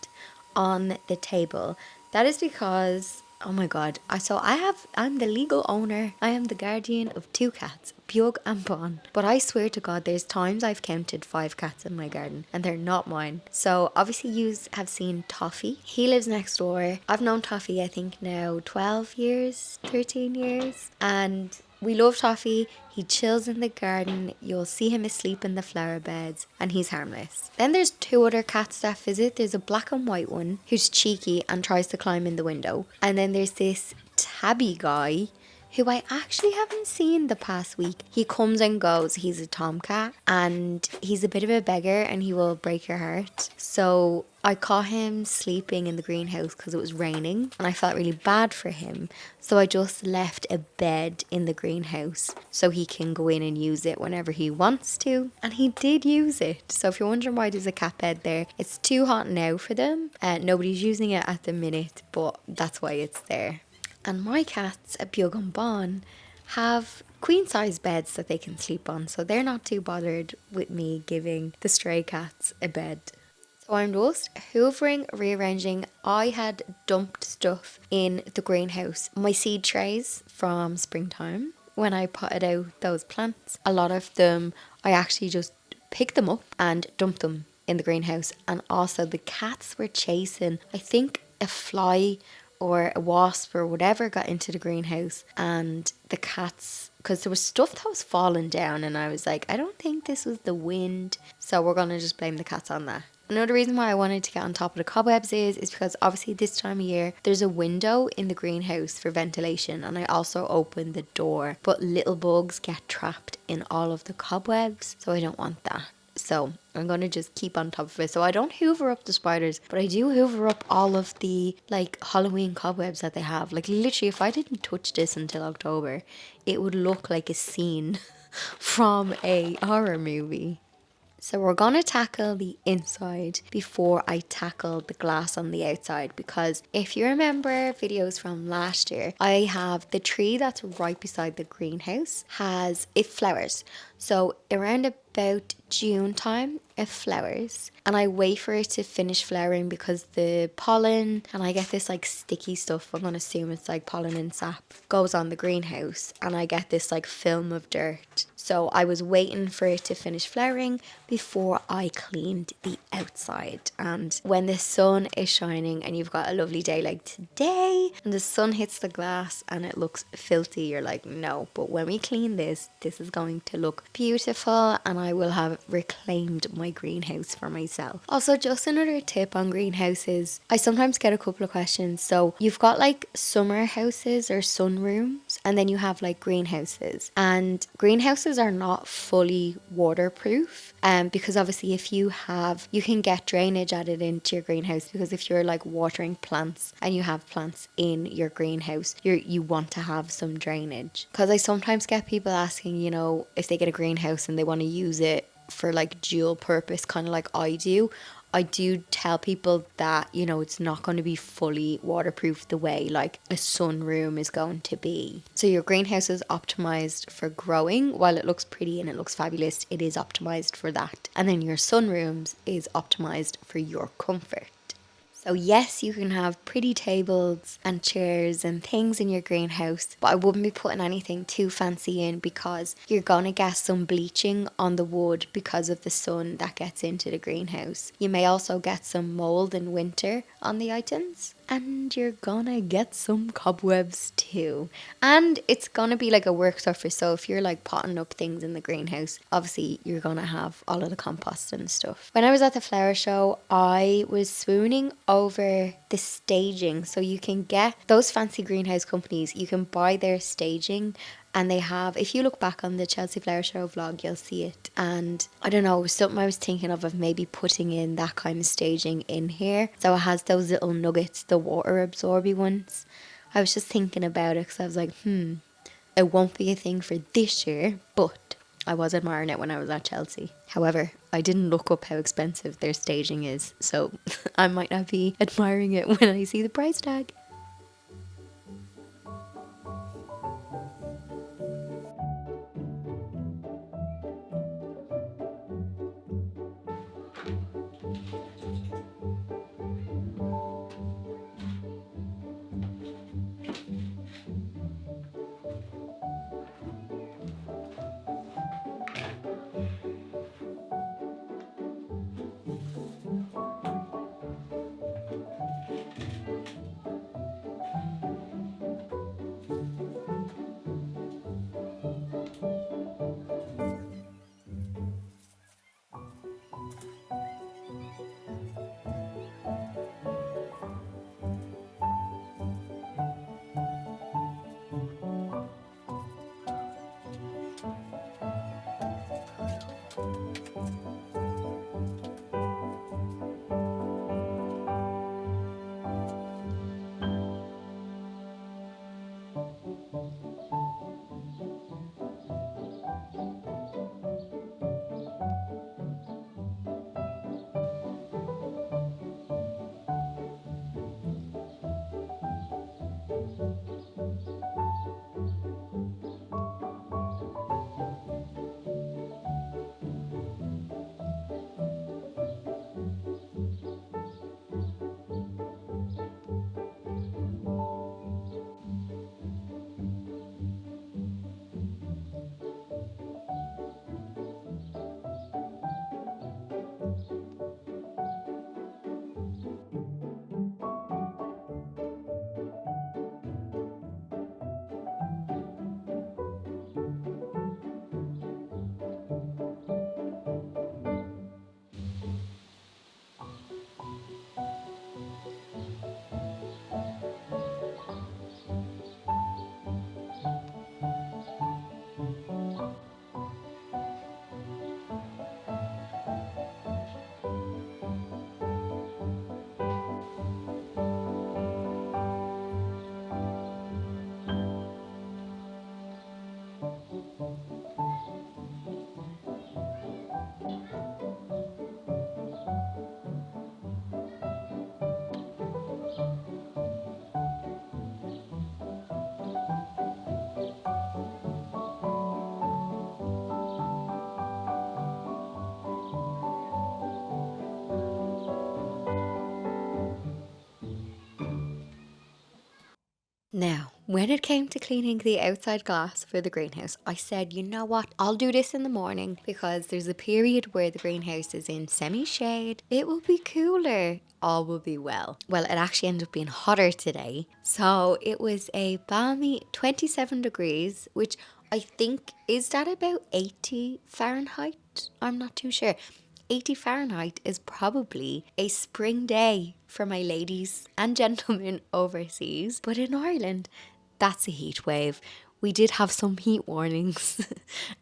on the table, that is because, oh my god, I'm the legal owner. I am the guardian of 2 cats, Pug and Bon. But I swear to god, there's times I've counted 5 cats in my garden and they're not mine. So obviously you have seen Toffee. He lives next door. I've known Toffee, I think now 12 years, 13 years. And we love Toffee. He chills in the garden. You'll see him asleep in the flower beds and he's harmless. Then there's 2 other cats that visit. There's a black and white one who's cheeky and tries to climb in the window. And then there's this tabby guy who I actually haven't seen the past week. He comes and goes. He's a tomcat and he's a bit of a beggar and he will break your heart. So I caught him sleeping in the greenhouse because it was raining and I felt really bad for him. So I just left a bed in the greenhouse so he can go in and use it whenever he wants to. And he did use it. So if you're wondering why there's a cat bed there, it's too hot now for them. Nobody's using it at the minute, but that's why it's there. And my cats, a Bug and Bon, have queen size beds that they can sleep on, so they're not too bothered with me giving the stray cats a bed. So I'm just hoovering, rearranging. I had dumped stuff in the greenhouse, my seed trays from springtime when I potted out those plants. A lot of them I actually just picked them up and dumped them in the greenhouse. And also the cats were chasing, I think, a fly or a wasp or whatever got into the greenhouse, and the cats, because there was stuff that was falling down and I was like, I don't think this was the wind, so we're gonna just blame the cats on that. Another reason why I wanted to get on top of the cobwebs is because obviously this time of year there's a window in the greenhouse for ventilation, and I also opened the door, but little bugs get trapped in all of the cobwebs, so I don't want that. So I'm going to just keep on top of it. So I don't hoover up the spiders, but I do hoover up all of the like Halloween cobwebs that they have. Like literally, if I didn't touch this until October, it would look like a scene from a horror movie. So we're going to tackle the inside before I tackle the glass on the outside, because if you remember videos from last year, I have the tree that's right beside the greenhouse it flowers. So around about June time it flowers, and I wait for it to finish flowering because the pollen, and I get this like sticky stuff, I'm going to assume it's like pollen and sap, goes on the greenhouse and I get this like film of dirt. So I was waiting for it to finish flowering before I cleaned the outside. And when the sun is shining and you've got a lovely day like today and the sun hits the glass and it looks filthy, you're like, no. But when we clean this is going to look beautiful and I will have reclaimed my greenhouse for myself. Also, just another tip on greenhouses, I sometimes get a couple of questions. So you've got like summer houses or sunrooms, and then you have like greenhouses, and greenhouses are not fully waterproof, because obviously if you can get drainage added into your greenhouse, because if you're like watering plants and you have plants in your greenhouse, you want to have some drainage. Because I sometimes get people asking, if they get a greenhouse and they want to use it for like dual purpose, kind of like I do. I do tell people that, it's not going to be fully waterproof the way like a sunroom is going to be. So your greenhouse is optimized for growing. While it looks pretty and it looks fabulous, it is optimized for that. And then your sunrooms is optimized for your comfort. So yes, you can have pretty tables and chairs and things in your greenhouse, but I wouldn't be putting anything too fancy in because you're going to get some bleaching on the wood because of the sun that gets into the greenhouse. You may also get some mold in winter on the items, and you're gonna get some cobwebs too. And it's gonna be like a work surface, so if you're like potting up things in the greenhouse, obviously you're gonna have all of the compost and stuff. When I was at the flower show, I was swooning over the staging. So you can get those fancy greenhouse companies, you can buy their staging, and they have, if you look back on the Chelsea Flower Show vlog, you'll see it. And I don't know, it was something I was thinking of maybe putting in that kind of staging in here. So it has those little nuggets, the water absorbing ones. I was just thinking about it because I was like, it won't be a thing for this year, but I was admiring it when I was at Chelsea. However, I didn't look up how expensive their staging is, so I might not be admiring it when I see the price tag. Now, when it came to cleaning the outside glass for the greenhouse, I said, you know what, I'll do this in the morning because there's a period where the greenhouse is in semi-shade. It will be cooler. All will be well. Well, it actually ended up being hotter today. So it was a balmy 27 degrees, which I think, is that about 80 Fahrenheit? I'm not too sure. 80 Fahrenheit is probably a spring day for my ladies and gentlemen overseas. But in Ireland, that's a heat wave. We did have some heat warnings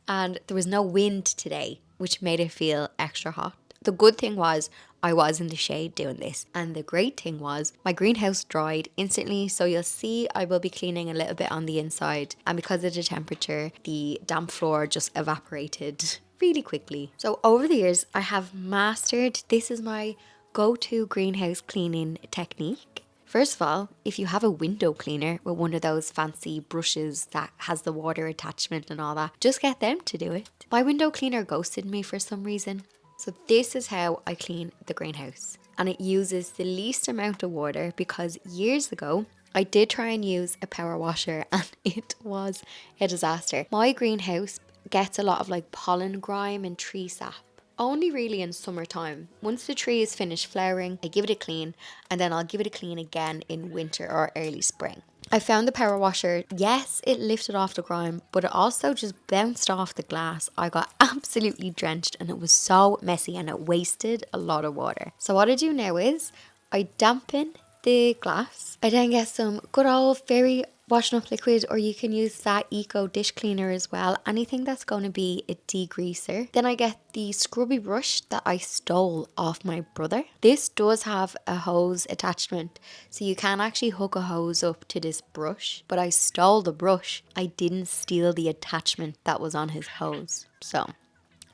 and there was no wind today, which made it feel extra hot. The good thing was I was in the shade doing this. And the great thing was my greenhouse dried instantly. So you'll see I will be cleaning a little bit on the inside. And because of the temperature, the damp floor just evaporated really quickly. So over the years, I have mastered, this is my go-to greenhouse cleaning technique. First of all, if you have a window cleaner with one of those fancy brushes that has the water attachment and all that, just get them to do it. My window cleaner ghosted me for some reason. So this is how I clean the greenhouse. And it uses the least amount of water because years ago, I did try and use a power washer and it was a disaster. My greenhouse gets a lot of like pollen grime and tree sap. Only really in summertime. Once the tree is finished flowering, I give it a clean and then I'll give it a clean again in winter or early spring. I found the power washer, yes, it lifted off the grime, but it also just bounced off the glass. I got absolutely drenched and it was so messy and it wasted a lot of water. So what I do now is I dampen the glass. I then get some good old fairy washing up liquid, or you can use that eco dish cleaner as well, anything that's going to be a degreaser. Then I get the scrubby brush that I stole off my brother. This does have a hose attachment, so you can actually hook a hose up to this brush, but I stole the brush. I didn't steal the attachment that was on his hose. So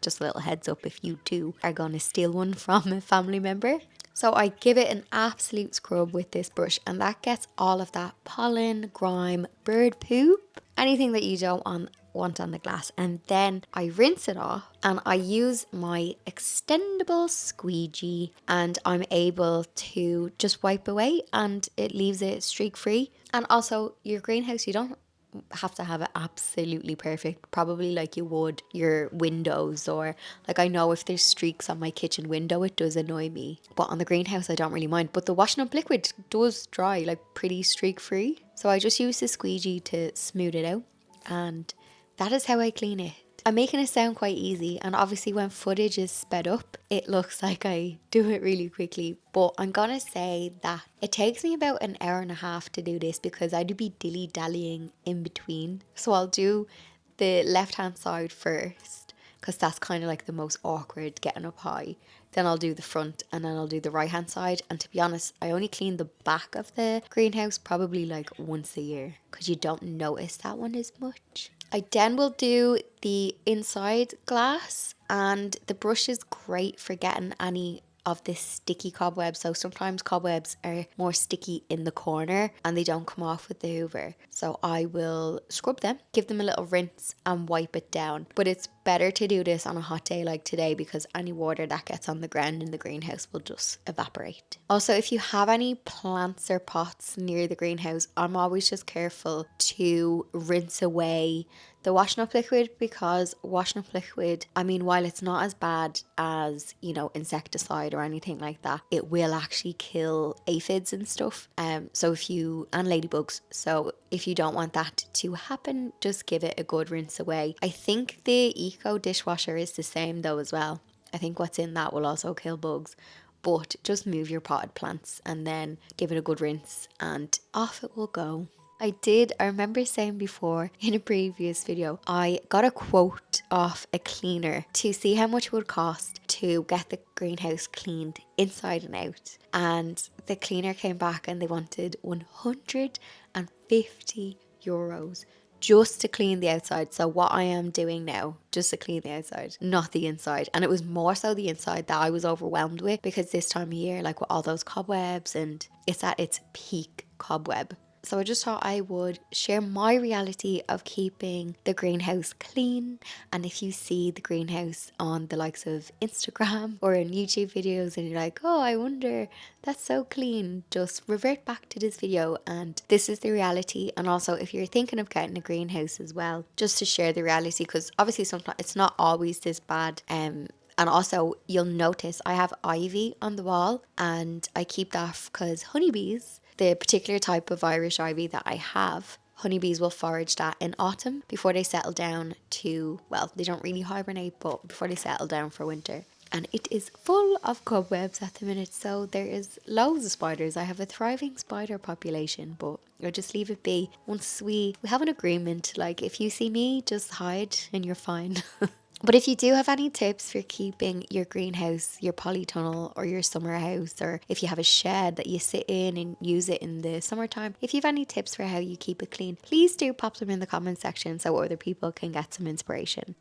just a little heads up if you too are going to steal one from a family member. So I give it an absolute scrub with this brush and that gets all of that pollen, grime, bird poop, anything that you don't want on the glass. And then I rinse it off and I use my extendable squeegee and I'm able to just wipe away and it leaves it streak free. And also your greenhouse, you don't have to have it absolutely perfect, probably like you would your windows, or like I know if there's streaks on my kitchen window it does annoy me, but on the greenhouse I don't really mind. But the washing up liquid does dry like pretty streak free, so I just use the squeegee to smooth it out and that is how I clean it. I'm making it sound quite easy, and obviously when footage is sped up it looks like I do it really quickly, but I'm gonna say that it takes me about an hour and a half to do this because I do be dilly-dallying in between. So I'll do the left hand side first because that's kind of like the most awkward, getting up high. Then I'll do the front and then I'll do the right hand side. And to be honest, I only clean the back of the greenhouse probably like once a year because you don't notice that one as much. I then will do the inside glass, and the brush is great for getting any of this sticky cobwebs. So sometimes cobwebs are more sticky in the corner and they don't come off with the hoover. So I will scrub them, give them a little rinse and wipe it down. But it's better to do this on a hot day like today because any water that gets on the ground in the greenhouse will just evaporate. Also, if you have any plants or pots near the greenhouse, I'm always just careful to rinse away the washing up liquid, because washing up liquid, I mean, while it's not as bad as, you know, insecticide or anything like that, it will actually kill aphids and stuff. And ladybugs. So if you don't want that to happen, just give it a good rinse away. I think the eco dishwasher is the same though as well. I think what's in that will also kill bugs. But just move your potted plants and then give it a good rinse and off it will go. I remember saying before in a previous video, I got a quote off a cleaner to see how much it would cost to get the greenhouse cleaned inside and out. And the cleaner came back and they wanted €150 just to clean the outside. So what I am doing now, just to clean the outside, not the inside. And it was more so the inside that I was overwhelmed with because this time of year, like with all those cobwebs, and it's at its peak cobweb. So I just thought I would share my reality of keeping the greenhouse clean. And if you see the greenhouse on the likes of Instagram or in YouTube videos and you're like, oh, I wonder, that's so clean, just revert back to this video and this is the reality. And also if you're thinking of getting a greenhouse as well, just to share the reality, because obviously sometimes it's not always this bad. And also, you'll notice I have ivy on the wall, and I keep that because honeybees, the particular type of Irish ivy that I have, honeybees will forage that in autumn before they settle down to, well, they don't really hibernate, but before they settle down for winter. And it is full of cobwebs at the minute, so there is loads of spiders. I have a thriving spider population, but I'll just leave it be. Once we have an agreement, like if you see me, just hide and you're fine. But if you do have any tips for keeping your greenhouse, your polytunnel, or your summer house, or if you have a shed that you sit in and use it in the summertime, if you have any tips for how you keep it clean, please do pop them in the comment section so other people can get some inspiration.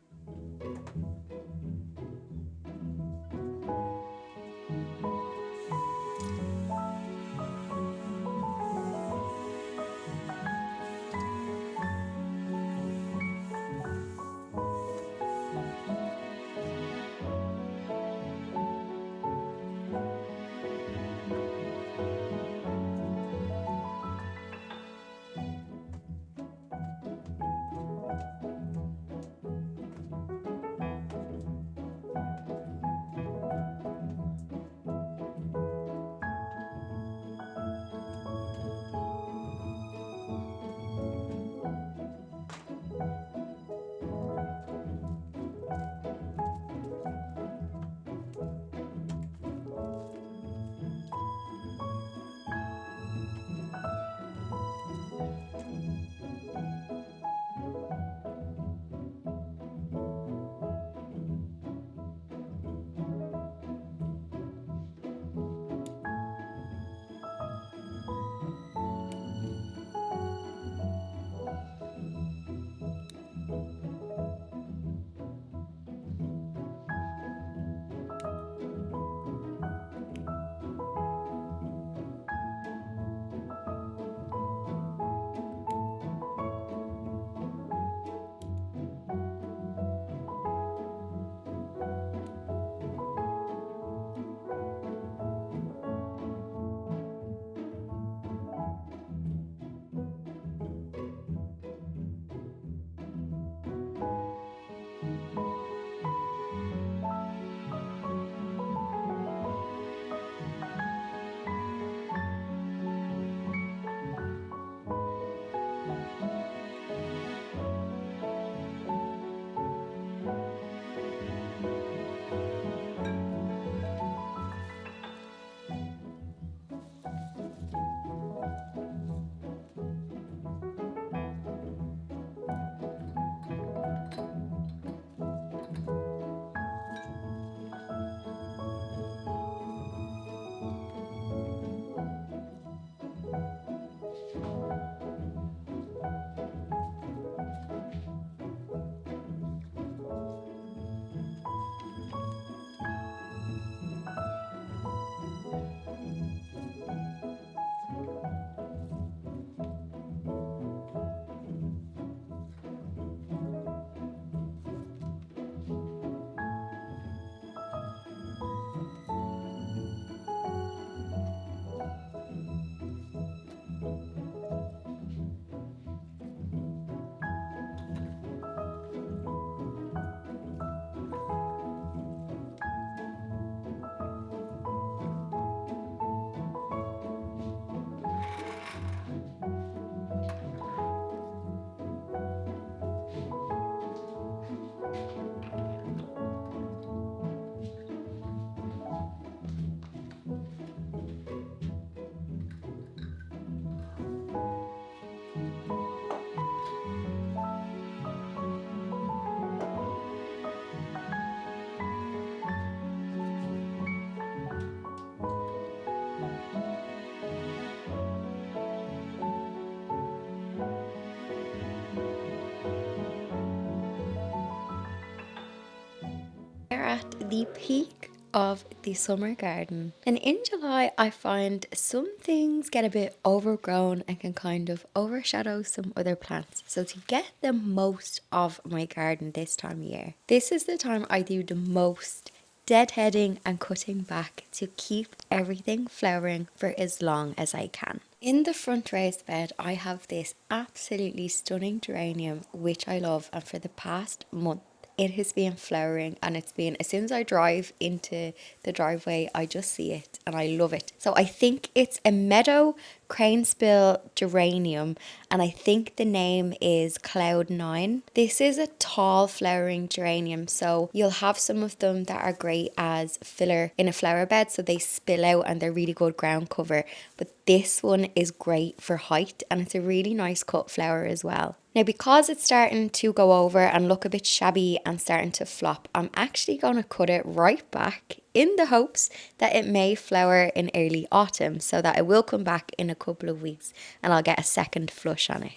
We're at the peak of the summer garden. And in July, I find some things get a bit overgrown and can kind of overshadow some other plants. So to get the most of my garden this time of year, this is the time I do the most deadheading and cutting back to keep everything flowering for as long as I can. In the front raised bed, I have this absolutely stunning geranium, which I love, and for the past month, it has been flowering, and it's been, as soon as I drive into the driveway, I just see it and I love it. So I think it's a meadow cranespill geranium, and I think the name is Cloud 9. This is a tall flowering geranium, so you'll have some of them that are great as filler in a flower bed, so they spill out and they're really good ground cover. But this one is great for height, and it's a really nice cut flower as well. Now, because it's starting to go over and look a bit shabby and starting to flop, I'm actually going to cut it right back in the hopes that it may flower in early autumn, so that it will come back in a couple of weeks and I'll get a second flush on it.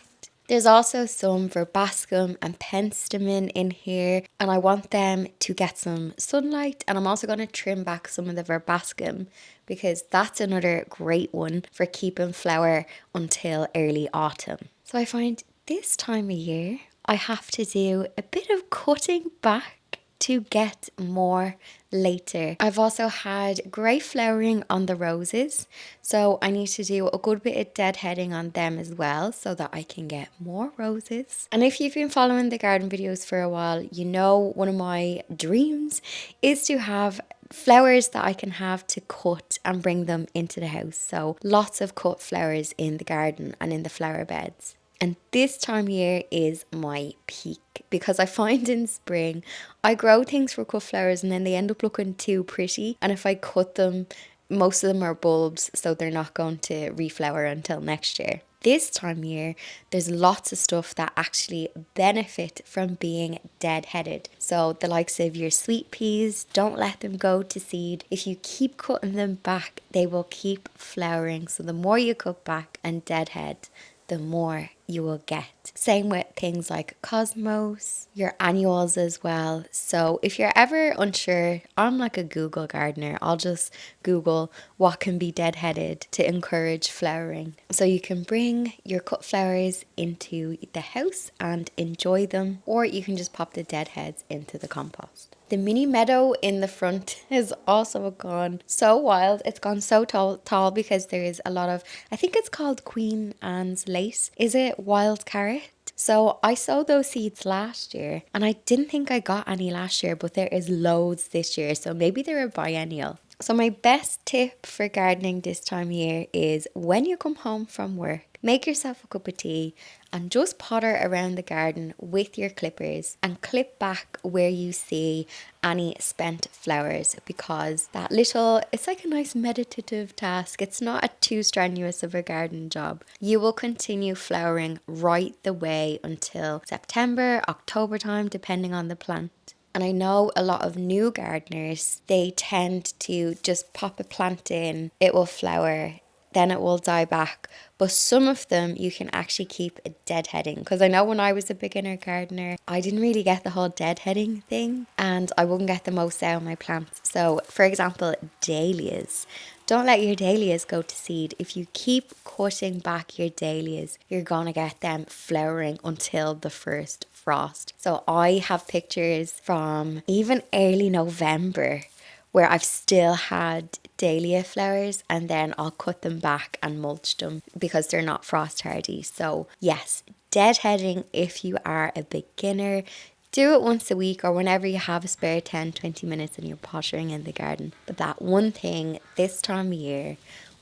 There's also some verbascum and penstemon in here, and I want them to get some sunlight, and I'm also going to trim back some of the verbascum because that's another great one for keeping flower until early autumn. So I find this time of year I have to do a bit of cutting back to get more later. I've also had grey flowering on the roses, so I need to do a good bit of deadheading on them as well so that I can get more roses. And if you've been following the garden videos for a while, you know one of my dreams is to have flowers that I can have to cut and bring them into the house. So lots of cut flowers in the garden and in the flower beds. And this time of year is my peak because I find in spring I grow things for cut flowers and then they end up looking too pretty. And if I cut them, most of them are bulbs, so they're not going to reflower until next year. This time of year, there's lots of stuff that actually benefit from being deadheaded. So the likes of your sweet peas, don't let them go to seed. If you keep cutting them back, they will keep flowering. So the more you cut back and deadhead, the more you will get. Same with things like cosmos, your annuals as well. So if you're ever unsure, I'm like a Google gardener. I'll just Google what can be deadheaded to encourage flowering. So you can bring your cut flowers into the house and enjoy them, or you can just pop the deadheads into the compost. The mini meadow in the front has also gone so wild. It's gone so tall because there is a lot of, I think it's called Queen Anne's lace. Is it wild carrot? So I sowed those seeds last year and I didn't think I got any last year, but there is loads this year. So maybe they're a biennial. So my best tip for gardening this time of year is when you come home from work, make yourself a cup of tea and just potter around the garden with your clippers and clip back where you see any spent flowers, because that little, it's like a nice meditative task. It's not too strenuous of a garden job. You will continue flowering right the way until September, October time, depending on the plant. And I know a lot of new gardeners, they tend to just pop a plant in, it will flower, then it will die back. But some of them you can actually keep a deadheading. Because I know when I was a beginner gardener, I didn't really get the whole deadheading thing and I wouldn't get the most out of my plants. So for example, dahlias. Don't let your dahlias go to seed. If you keep cutting back your dahlias, you're going to get them flowering until the first frost. So I have pictures from even early November where I've still had dahlia flowers, and then I'll cut them back and mulch them because they're not frost hardy. So yes, deadheading if you are a beginner. Do it once a week or whenever you have a spare 10-20 minutes and you're pottering in the garden. But that one thing this time of year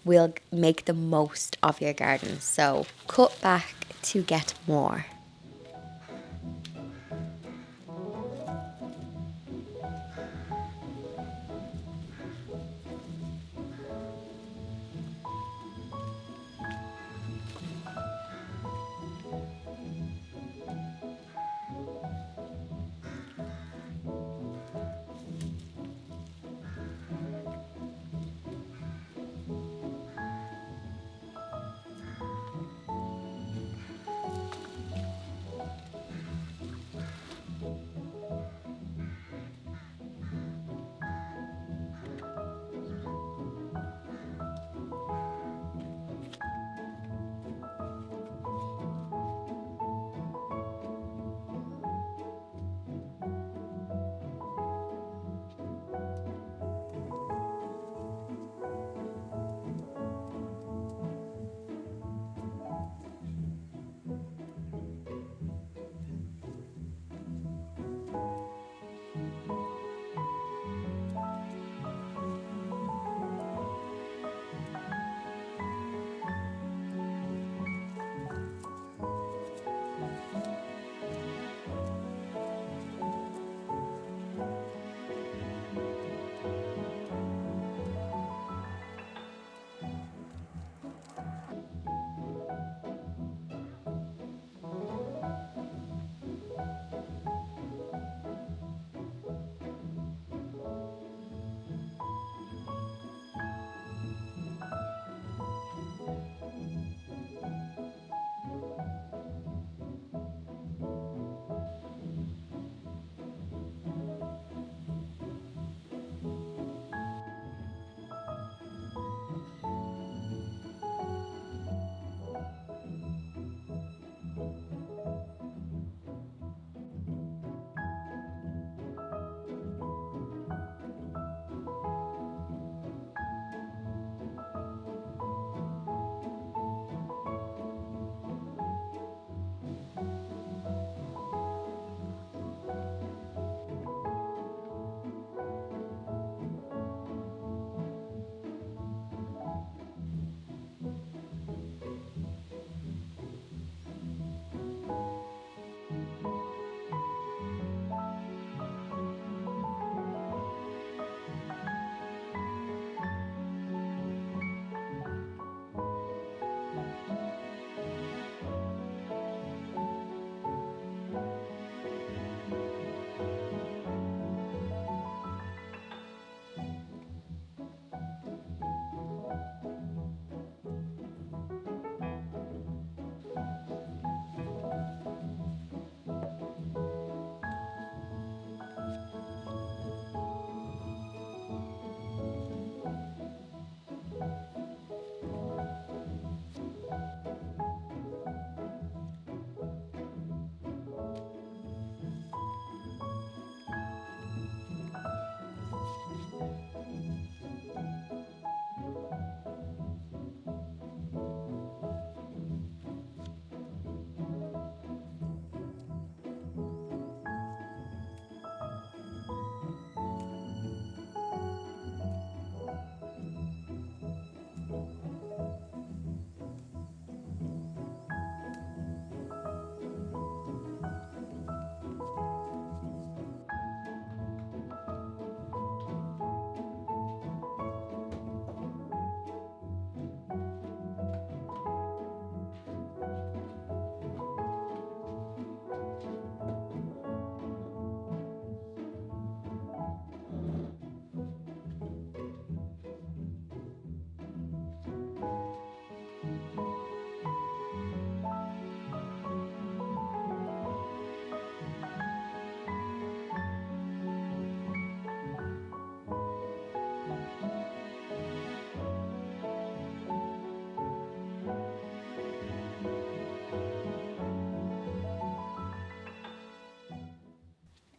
will make the most of your garden. So cut back to get more.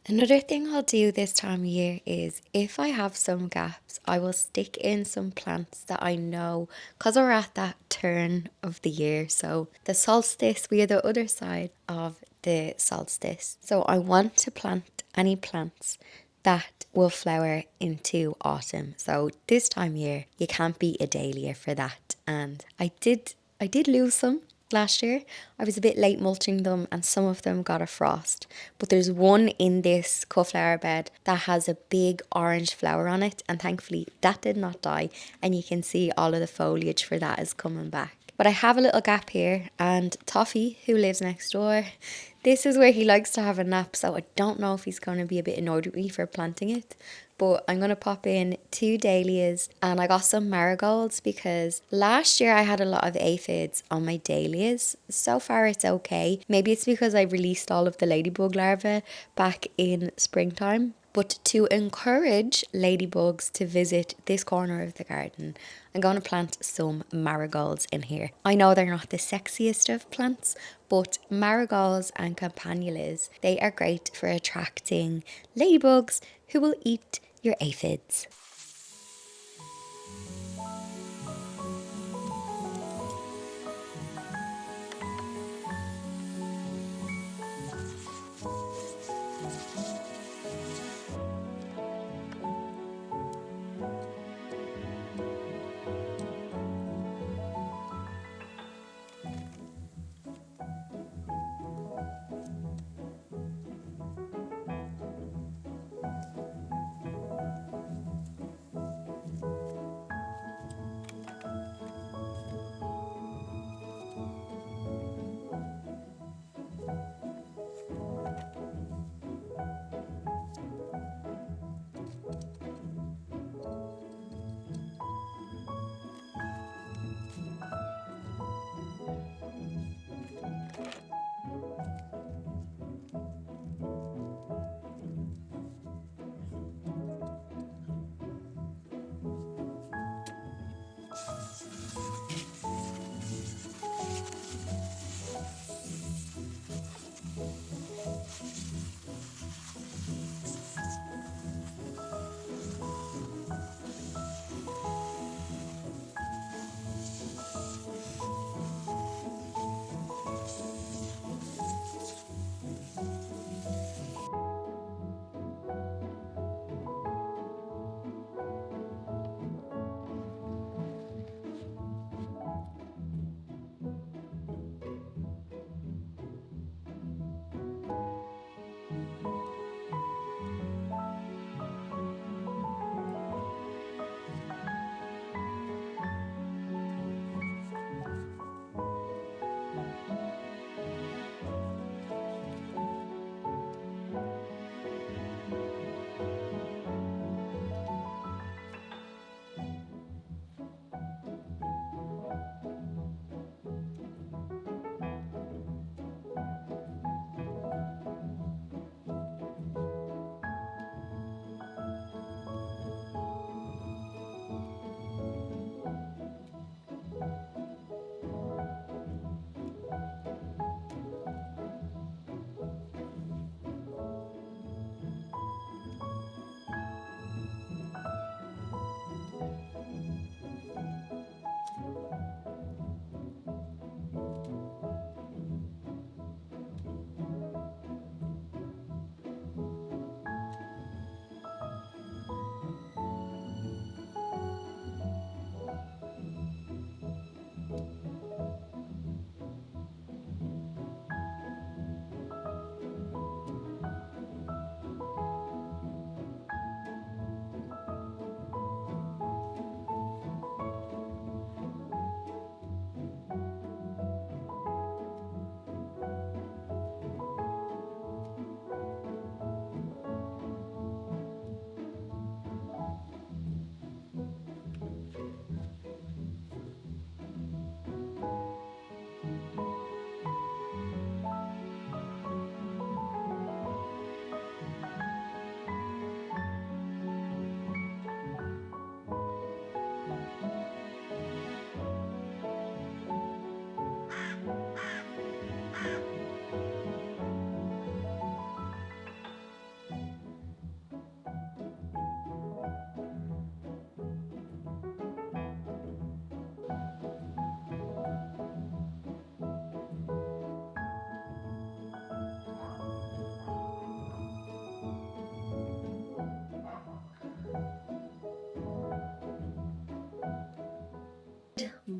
Another thing I'll do this time of year is if I have some gaps, I will stick in some plants that I know, because we're at that turn of the year. So the solstice, we are the other side of the solstice. So I want to plant any plants that will flower into autumn. So this time of year, you can't beat a dahlia for that. And I did lose some last year. I was a bit late mulching them and some of them got a frost. But there's one in this cut flower bed that has a big orange flower on it, and thankfully that did not die, and you can see all of the foliage for that is coming back. But I have a little gap here, and Toffee, who lives next door, this is where he likes to have a nap, so I don't know if he's going to be a bit annoyed with me for planting it. But I'm going to pop in 2 dahlias, and I got some marigolds because last year I had a lot of aphids on my dahlias. So far it's okay. Maybe it's because I released all of the ladybug larvae back in springtime. But to encourage ladybugs to visit this corner of the garden, I'm going to plant some marigolds in here. I know they're not the sexiest of plants, but marigolds and campanulas, they are great for attracting ladybugs who will eat your aphids.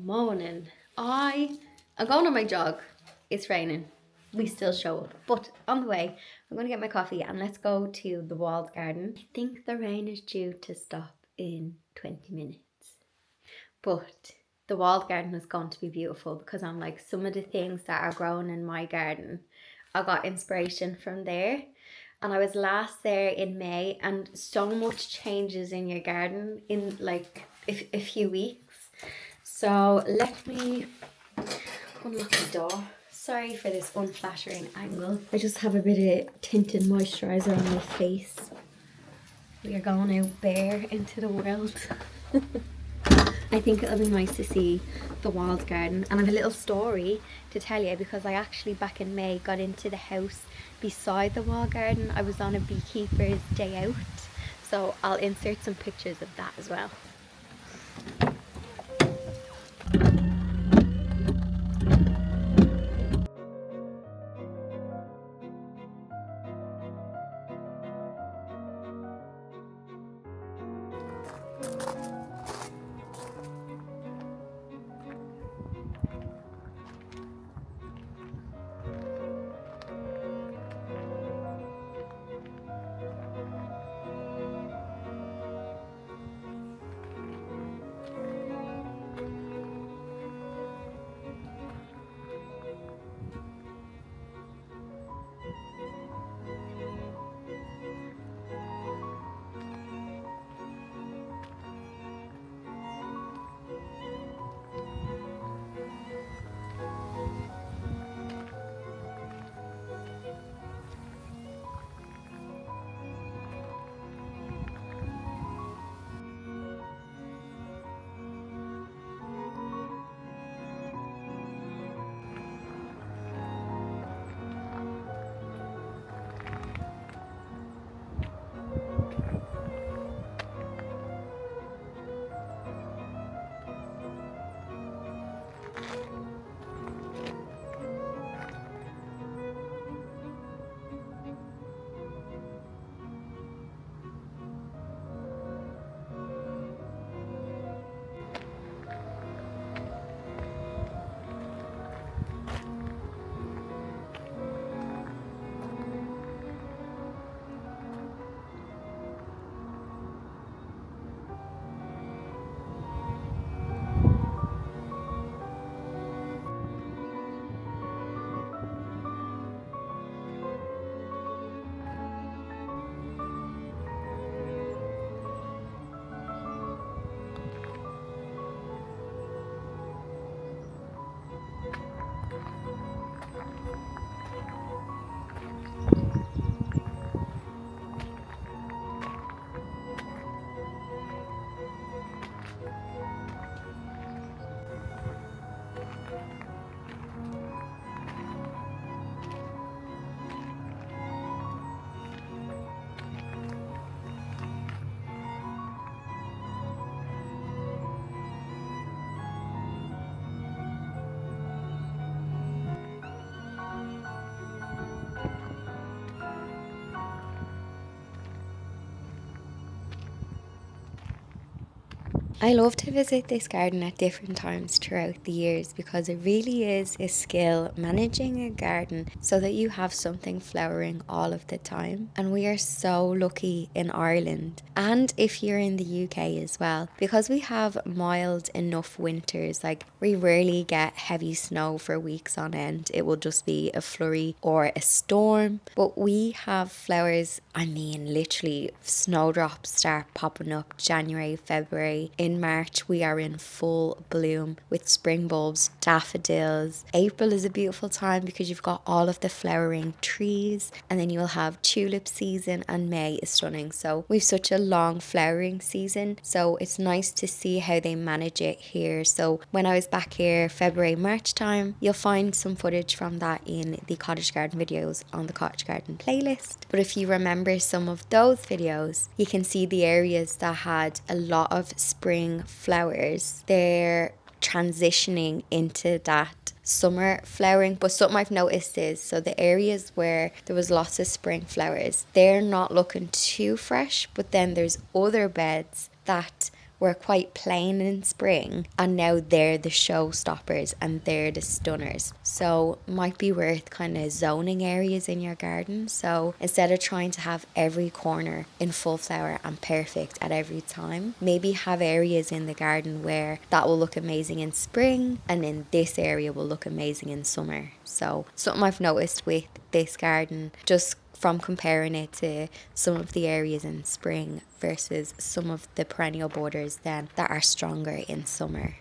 morning. I'm going on my jog. It's raining. We still show up. But on the way, I'm going to get my coffee and let's go to the walled garden. I think the rain is due to stop in 20 minutes. But the walled garden is going to be beautiful because I'm like, some of the things that are growing in my garden, I got inspiration from there. And I was last there in May, and so much changes in your garden in like a few weeks. So let me unlock the door. Sorry for this unflattering angle. I just have a bit of tinted moisturiser on my face. We are going out bare into the world. I think it'll be nice to see the walled garden. And I have a little story to tell you because I actually back in May got into the house beside the walled garden. I was on a beekeeper's day out. So I'll insert some pictures of that as well. I love to visit this garden at different times throughout the years because it really is a skill managing a garden so that you have something flowering all of the time. And we are so lucky in Ireland, and if you're in the UK as well, because we have mild enough winters. Like, we rarely get heavy snow for weeks on end. It will just be a flurry or a storm. But we have flowers, I mean literally snowdrops start popping up January, February. In March, we are in full bloom with spring bulbs, daffodils. April is a beautiful time because you've got all of the flowering trees, and then you'll have tulip season, and May is stunning. So we've such a long flowering season, so it's nice to see how they manage it here. So when I was back here February, March time, you'll find some footage from that in the cottage garden videos on the cottage garden playlist. But if you remember some of those videos, you can see the areas that had a lot of spring flowers. They're transitioning into that summer flowering. But something I've noticed is, so the areas where there was lots of spring flowers, they're not looking too fresh, but then there's other beds that were quite plain in spring, and now they're the showstoppers and they're the stunners. So might be worth kind of zoning areas in your garden. So instead of trying to have every corner in full flower and perfect at every time, maybe have areas in the garden where that will look amazing in spring, and then this area will look amazing in summer. So something I've noticed with this garden, just from comparing it to some of the areas in spring versus some of the perennial borders then that are stronger in summer.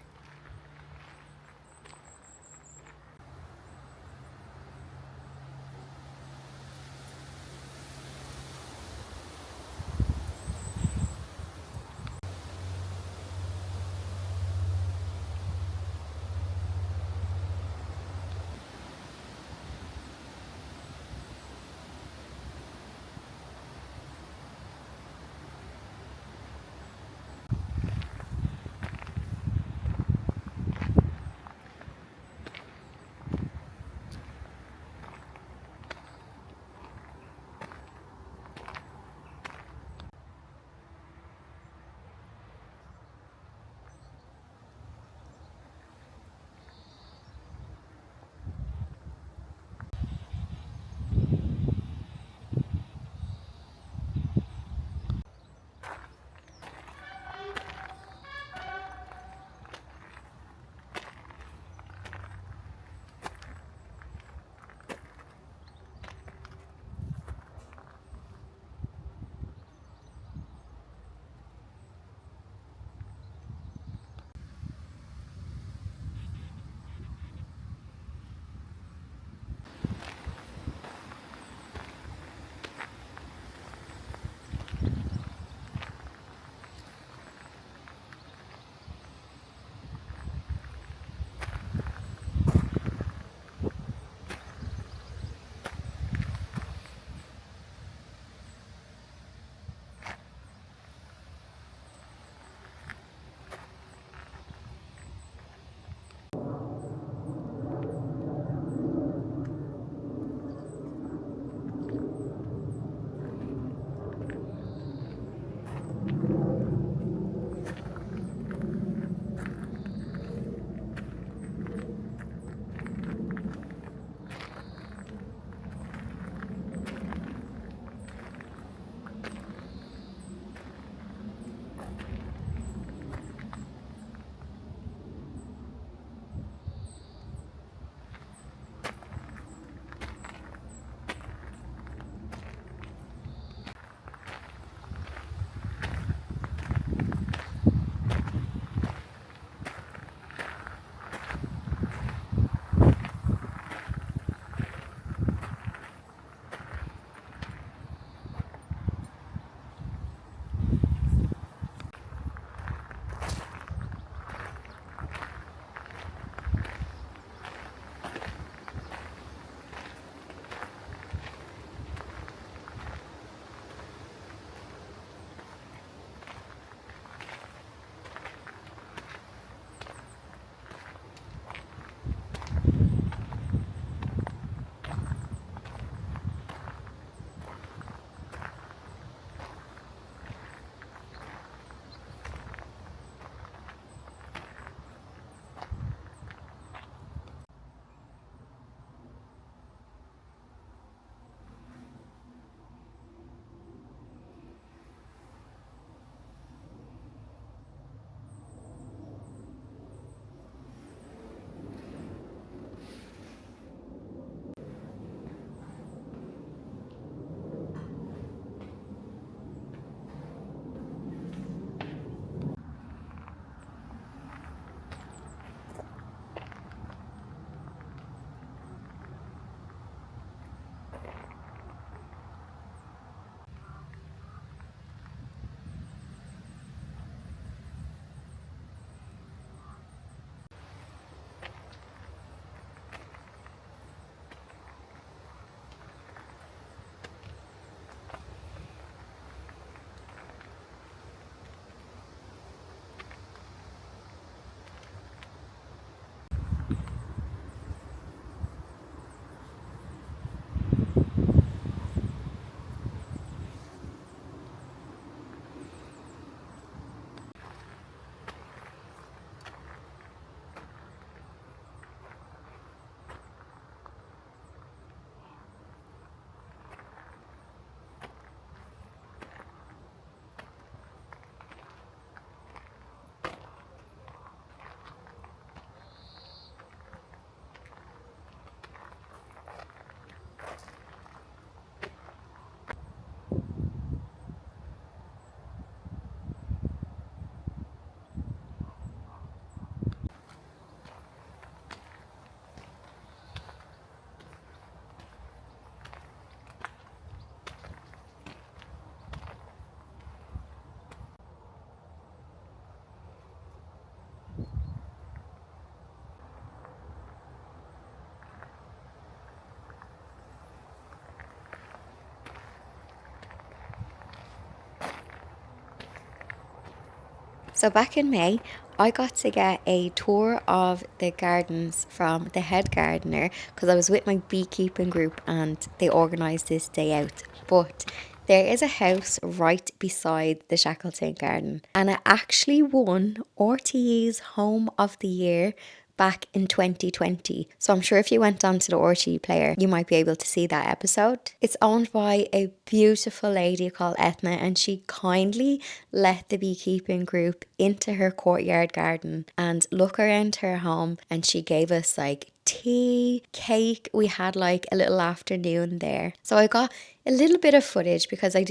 So back in May, I got to get a tour of the gardens from the head gardener because I was with my beekeeping group and they organised this day out. But there is a house right beside the Shackleton garden and it actually won RTE's Home of the Year back in 2020. So I'm sure if you went onto the RTE player, you might be able to see that episode. It's owned by a beautiful lady called Etna and she kindly let the beekeeping group into her courtyard garden and look around her home, and she gave us like tea, cake. We had like a little afternoon there. So I got a little bit of footage because I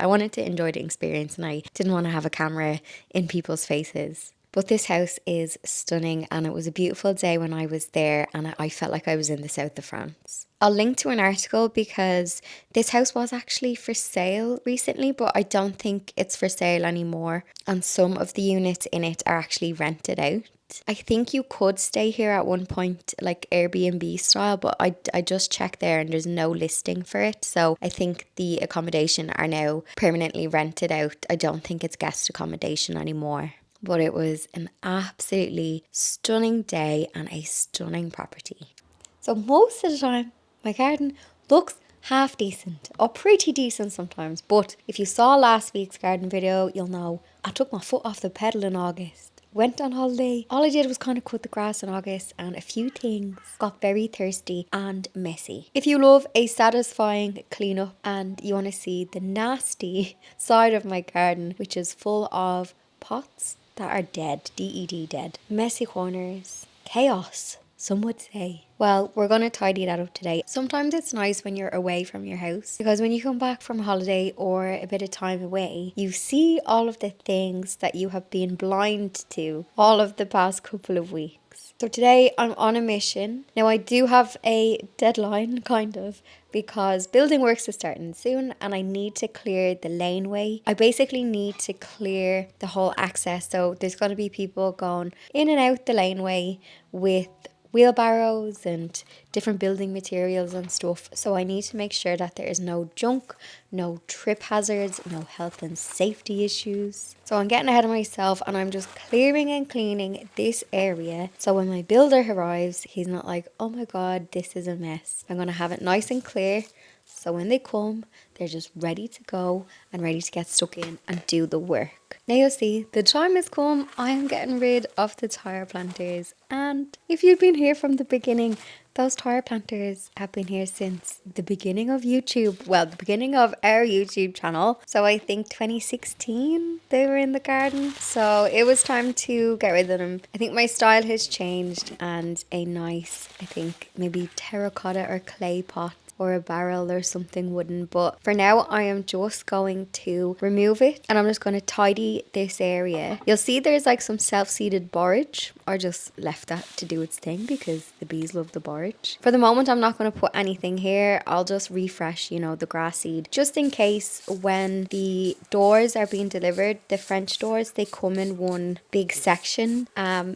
wanted to enjoy the experience and I didn't want to have a camera in people's faces. But this house is stunning and it was a beautiful day when I was there and I felt like I was in the south of France. I'll link to an article because this house was actually for sale recently, but I don't think it's for sale anymore. And some of the units in it are actually rented out. I think you could stay here at one point, like Airbnb style, but I just checked there and there's no listing for it. So I think the accommodation are now permanently rented out. I don't think it's guest accommodation anymore. But it was an absolutely stunning day and a stunning property. So most of the time, my garden looks half decent or pretty decent sometimes. But if you saw last week's garden video, you'll know I took my foot off the pedal in August. Went on holiday. All I did was kind of cut the grass in August and a few things got very thirsty and messy. If you love a satisfying cleanup and you want to see the nasty side of my garden, which is full of pots that are dead, DED dead, messy corners, chaos, some would say. Well, we're going to tidy that up today. Sometimes it's nice when you're away from your house because when you come back from holiday or a bit of time away, you see all of the things that you have been blind to all of the past couple of weeks. So today I'm on a mission. Now I do have a deadline kind of because building works is starting soon and I need to clear the laneway. I basically need to clear the whole access. So there's going to be people going in and out the laneway with wheelbarrows and different building materials and stuff. So I need to make sure that there is no junk, no trip hazards, no health and safety issues. So I'm getting ahead of myself and I'm just clearing and cleaning this area. So when my builder arrives, he's not like, oh my God, this is a mess. I'm going to have it nice and clear. So when they come, they're just ready to go and ready to get stuck in and do the work. Now you'll see, the time has come. I am getting rid of the tire planters. And if you've been here from the beginning, those tire planters have been here since the beginning of YouTube. Well, the beginning of our YouTube channel. So I think 2016 they were in the garden. So it was time to get rid of them. I think my style has changed and a nice, I think maybe terracotta or clay pot or a barrel or something wooden, but for now I am just going to remove it and I'm just going to tidy this area. You'll see there's like some self-seeded borage. I just left that to do its thing because the bees love the borage. For the moment I'm not going to put anything here. I'll just refresh, you know, the grass seed just in case when the doors are being delivered, the French doors, they come in one big section.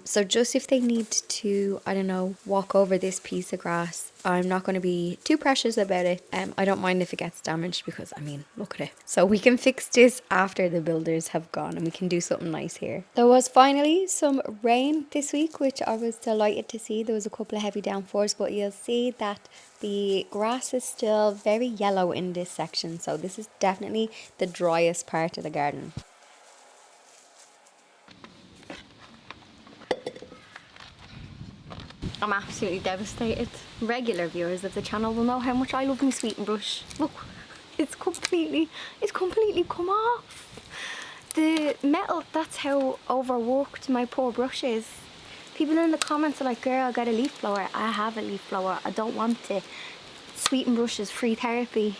So just if they need to, I don't know, walk over this piece of grass, I'm not going to be too precious about it. I don't mind if it gets damaged because, I mean, look at it. So we can fix this after the builders have gone and we can do something nice here. There was finally some rain this week, which I was delighted to see. There was a couple of heavy downpours, but you'll see that the grass is still very yellow in this section. So this is definitely the driest part of the garden. I'm absolutely devastated. Regular viewers of the channel will know how much I love my sweeping brush. Look, it's completely come off. The metal, that's how overworked my poor brush is. People in the comments are like, girl, get a leaf blower. I have a leaf blower. I don't want it. Sweeping brush is free therapy.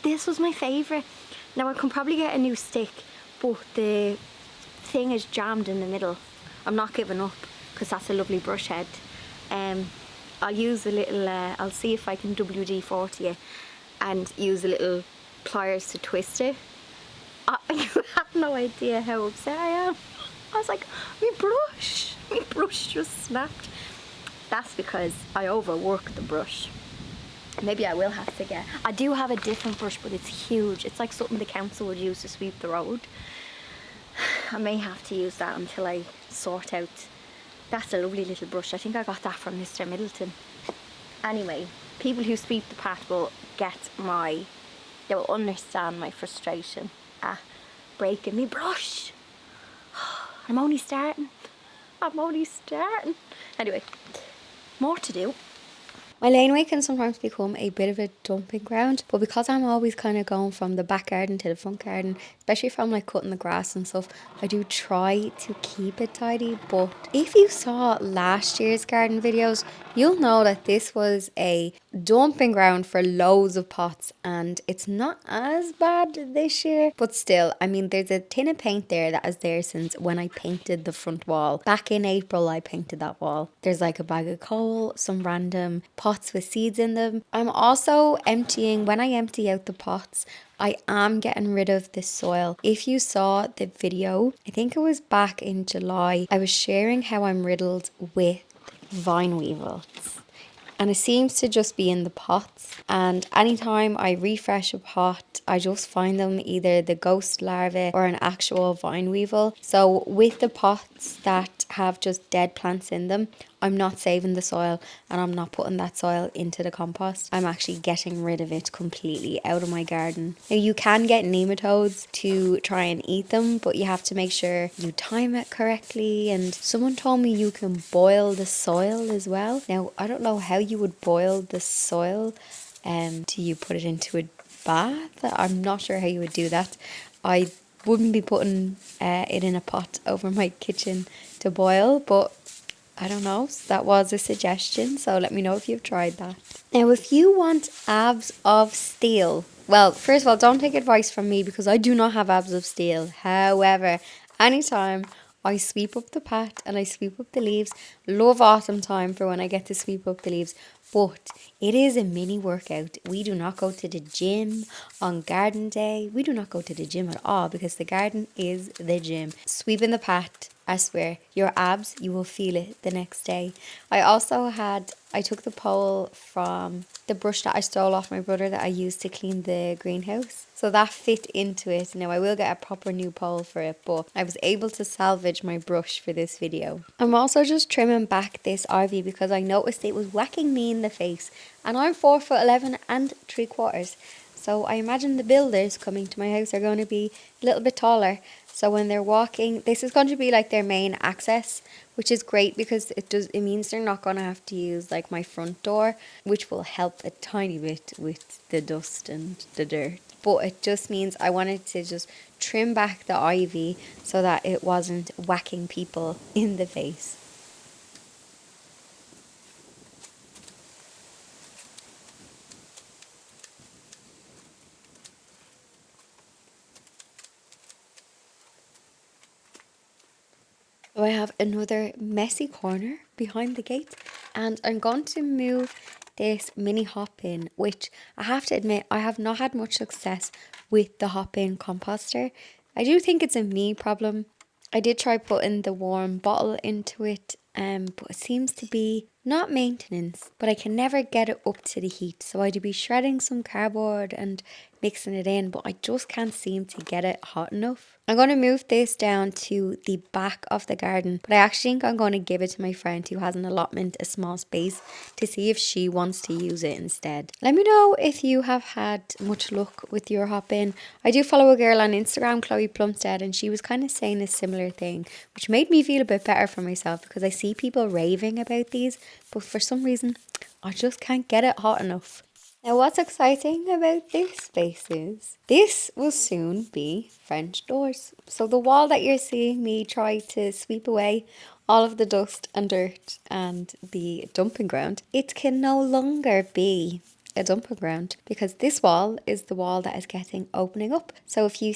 This was my favourite. Now I can probably get a new stick, but the thing is jammed in the middle. I'm not giving up, because that's a lovely brush head. I'll use a little, I'll see if I can WD-40 it and use a little pliers to twist it. You have no idea how upset I am. I was like, my brush just snapped. That's because I overwork the brush. Maybe I will have to get, I do have a different brush, but it's huge. It's like something the council would use to sweep the road. I may have to use that until I sort out. That's a lovely little brush. I think I got that from Mr. Middleton. Anyway, people who sweep the path will they will understand my frustration at breaking me brush. I'm only starting. Anyway, more to do. My laneway can sometimes become a bit of a dumping ground, but because I'm always kind of going from the back garden to the front garden, especially if I'm like cutting the grass and stuff, I do try to keep it tidy. But if you saw last year's garden videos, you'll know that this was a dumping ground for loads of pots, and it's not as bad this year, but still, I mean, there's a tin of paint there that is there since when I painted the front wall. Back in April, I painted that wall. There's like a bag of coal, some random pots with seeds in them. I'm also emptying, when I empty out the pots, I am getting rid of the soil. If you saw the video, I think it was back in July, I was sharing how I'm riddled with vine weevils. And it seems to just be in the pots. And anytime I refresh a pot, I just find them either the ghost larvae or an actual vine weevil. So with the pots that have just dead plants in them, I'm not saving the soil and I'm not putting that soil into the compost. I'm actually getting rid of it completely out of my garden. Now you can get nematodes to try and eat them, but you have to make sure you time it correctly. And someone told me you can boil the soil as well. Now I don't know how you would boil the soil. Do you put it into a bath? I'm not sure how you would do that. I wouldn't be putting it in a pot over my kitchen to boil, but I don't know, that was a suggestion, so let me know if you've tried that. Now, if you want abs of steel, well, first of all, don't take advice from me because I do not have abs of steel. However, anytime I sweep up the pat and I sweep up the leaves, love autumn time for when I get to sweep up the leaves, but it is a mini workout. We do not go to the gym on garden day. We do not go to the gym at all because the garden is the gym. Sweeping the pat, I swear, your abs, you will feel it the next day. I took the pole from the brush that I stole off my brother that I used to clean the greenhouse. So that fit into it. Now I will get a proper new pole for it, but I was able to salvage my brush for this video. I'm also just trimming back this ivy because I noticed it was whacking me in the face. And I'm 4'11" and 3/4. So I imagine the builders coming to my house are going to be a little bit taller. So when they're walking, this is going to be like their main access, which is great because it means they're not going to have to use like my front door, which will help a tiny bit with the dust and the dirt. But it just means I wanted to just trim back the ivy so that it wasn't whacking people in the face. So I have another messy corner behind the gate and I'm going to move this mini hop-in, which I have to admit I have not had much success with the hop-in composter. I do think it's a me problem. I did try putting the warm bottle into it, but it seems to be not maintenance, but I can never get it up to the heat. So I'd be shredding some cardboard and mixing it in, but I just can't seem to get it hot enough. I'm going to move this down to the back of the garden, but I actually think I'm going to give it to my friend who has an allotment, a small space, to see if she wants to use it instead. Let me know if you have had much luck with your hop-in. I do follow a girl on Instagram, Chloe Plumstead, and she was kind of saying a similar thing, which made me feel a bit better for myself because I see people raving about these, but for some reason, I just can't get it hot enough. Now what's exciting about this space is this will soon be French doors. So the wall that you're seeing me try to sweep away all of the dust and dirt and the dumping ground, it can no longer be a dumping ground because this wall is the wall that is getting opening up. So if you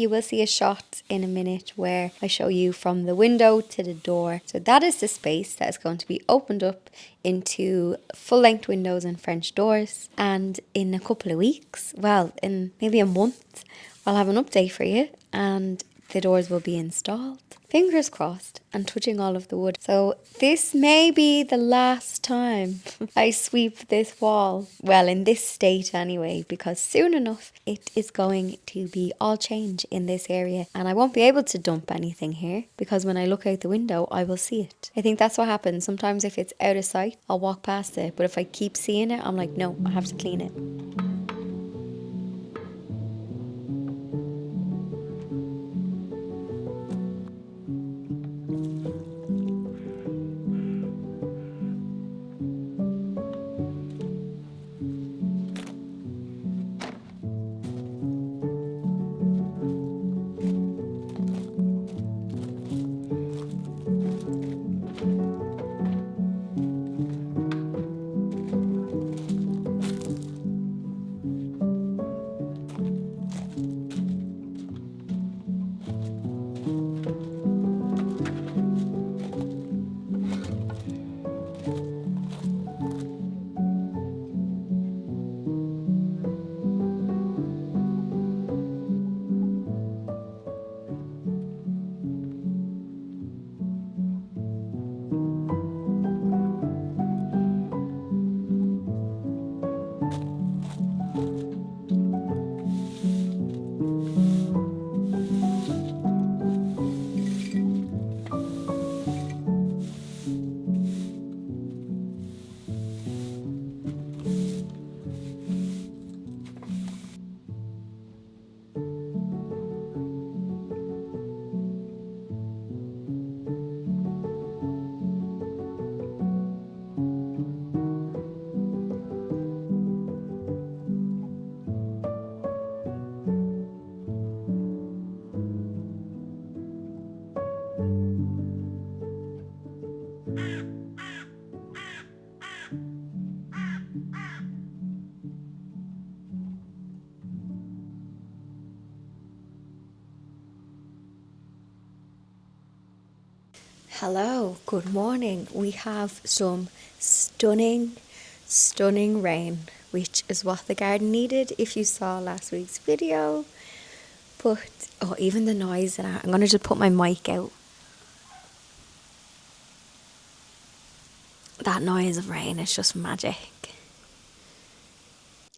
will see a shot in a minute where I show you from the window to the door. So that is the space that is going to be opened up into full length windows and French doors. And in a couple of weeks, well, in maybe a month, I'll have an update for you and the doors will be installed. Fingers crossed, and touching all of the wood. So this may be the last time I sweep this wall. Well, in this state anyway, because soon enough it is going to be all change in this area, and I won't be able to dump anything here because when I look out the window I will see it. I think that's what happens. Sometimes if it's out of sight I'll walk past it, but if I keep seeing it I'm like, no, I have to clean it. Hello, good morning. We have some stunning rain, which is what the garden needed if you saw last week's video. But, oh, even the noise, and I'm going to just put my mic out. That noise of rain is just magic.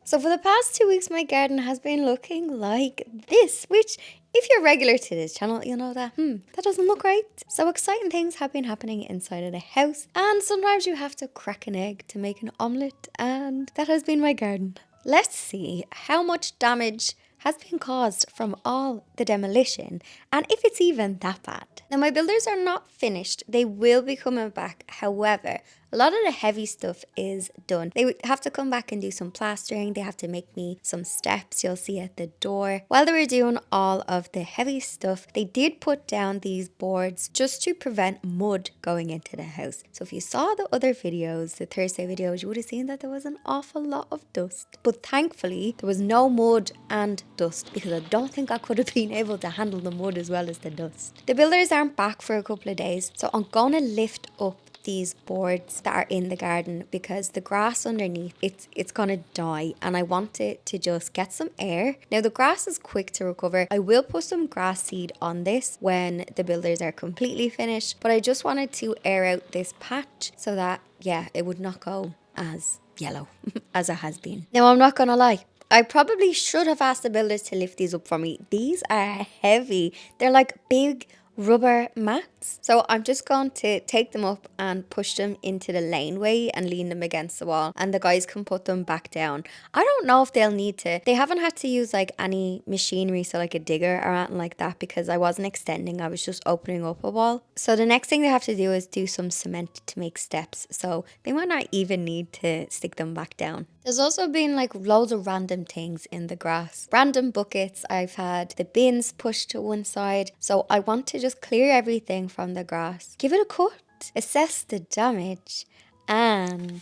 So for the past 2 weeks, my garden has been looking like this, which if you're regular to this channel, you'll know that, that doesn't look right. So exciting things have been happening inside of the house, and sometimes you have to crack an egg to make an omelette, and that has been my garden. Let's see how much damage has been caused from all the demolition, and if it's even that bad. Now, my builders are not finished. They will be coming back. However, a lot of the heavy stuff is done. They have to come back and do some plastering. They have to make me some steps you'll see at the door. While they were doing all of the heavy stuff, they did put down these boards just to prevent mud going into the house. So if you saw the other videos, the Thursday videos, you would have seen that there was an awful lot of dust. But thankfully, there was no mud and dust, because I don't think I could have been able to handle the mud as well as the dust. The builders aren't back for a couple of days, so I'm gonna lift up these boards that are in the garden, because the grass underneath it's gonna die, and I want it to just get some air. Now the grass is quick to recover. I will put some grass seed on this when the builders are completely finished, but I just wanted to air out this patch so that, yeah, it would not go as yellow as it has been. Now I'm not gonna lie, I probably should have asked the builders to lift these up for me. These are heavy. They're like big rubber mats. So I'm just going to take them up and push them into the laneway and lean them against the wall, and the guys can put them back down. I don't know if they'll need to. They haven't had to use like any machinery, so like a digger or anything like that, because I wasn't extending, I was just opening up a wall. So the next thing they have to do is do some cement to make steps, so they might not even need to stick them back down. There's also been like loads of random things in the grass. Random buckets. I've had the bins pushed to one side. So I want to just clear everything from the grass, give it a cut, assess the damage, and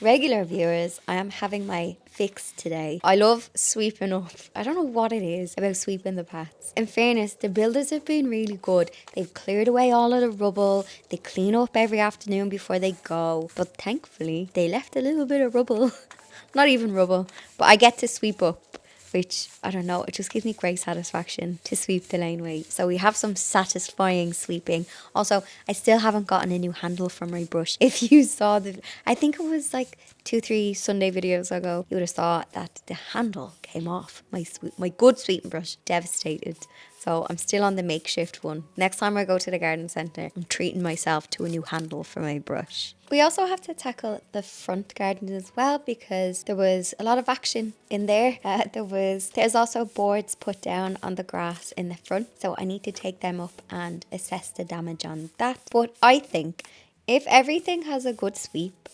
regular viewers, I am having my fix today. I love sweeping up. I don't know what it is about sweeping the paths. In fairness, the builders have been really good. They've cleared away all of the rubble. They clean up every afternoon before they go. But thankfully, they left a little bit of rubble. Not even rubble, but I get to sweep up which, I don't know, it just gives me great satisfaction to sweep the laneway. So we have some satisfying sweeping. Also, I still haven't gotten a new handle for my brush. If you saw I think it was like 2-3 Sunday videos ago, you would have thought that the handle came off my good sweeping brush. Devastated. So I'm still on the makeshift one. Next time I go to the garden centre, I'm treating myself to a new handle for my brush. We also have to tackle the front garden as well, because there was a lot of action in there. There's also boards put down on the grass in the front, so I need to take them up and assess the damage on that. But I think if everything has a good sweep,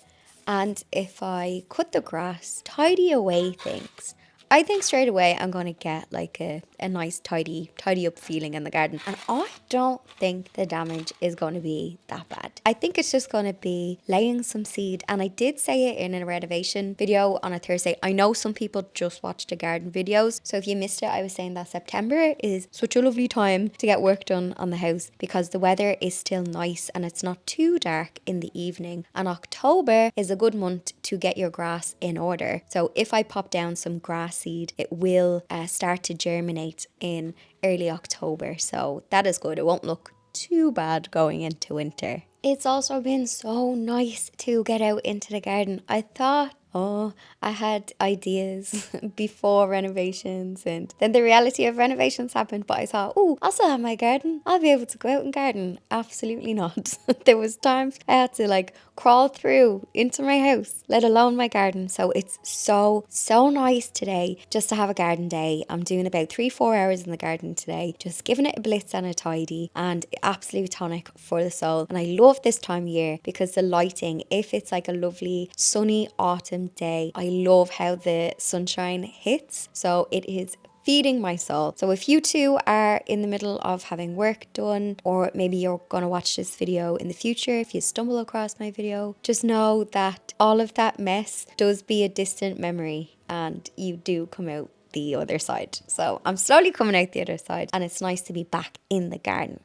and if I cut the grass, tidy away things, I think straight away I'm going to get like a nice tidy up feeling in the garden. And I don't think the damage is going to be that bad. I think it's just going to be laying some seed. And I did say it in a renovation video on a Thursday. I know some people just watch the garden videos. So if you missed it, I was saying that September is such a lovely time to get work done on the house, because the weather is still nice and it's not too dark in the evening. And October is a good month to get your grass in order. So if I pop down some grass seed, it will start to germinate in early October. So that is good. It won't look too bad going into winter. It's also been so nice to get out into the garden. I thought, I had ideas before renovations, and then the reality of renovations happened. But I thought, I'll still have my garden. I'll be able to go out and garden. Absolutely not. There was times I had to like crawl through into my house, let alone my garden. So it's so nice today just to have a garden day. I'm doing about 3-4 hours in the garden today, just giving it a blitz and a tidy, and absolute tonic for the soul. And I love this time of year because the lighting, if it's like a lovely sunny autumn day, I love how the sunshine hits. So it is feeding my soul. So if you too are in the middle of having work done, or maybe you're going to watch this video in the future, if you stumble across my video, just know that all of that mess does be a distant memory and you do come out the other side. So I'm slowly coming out the other side, and it's nice to be back in the garden.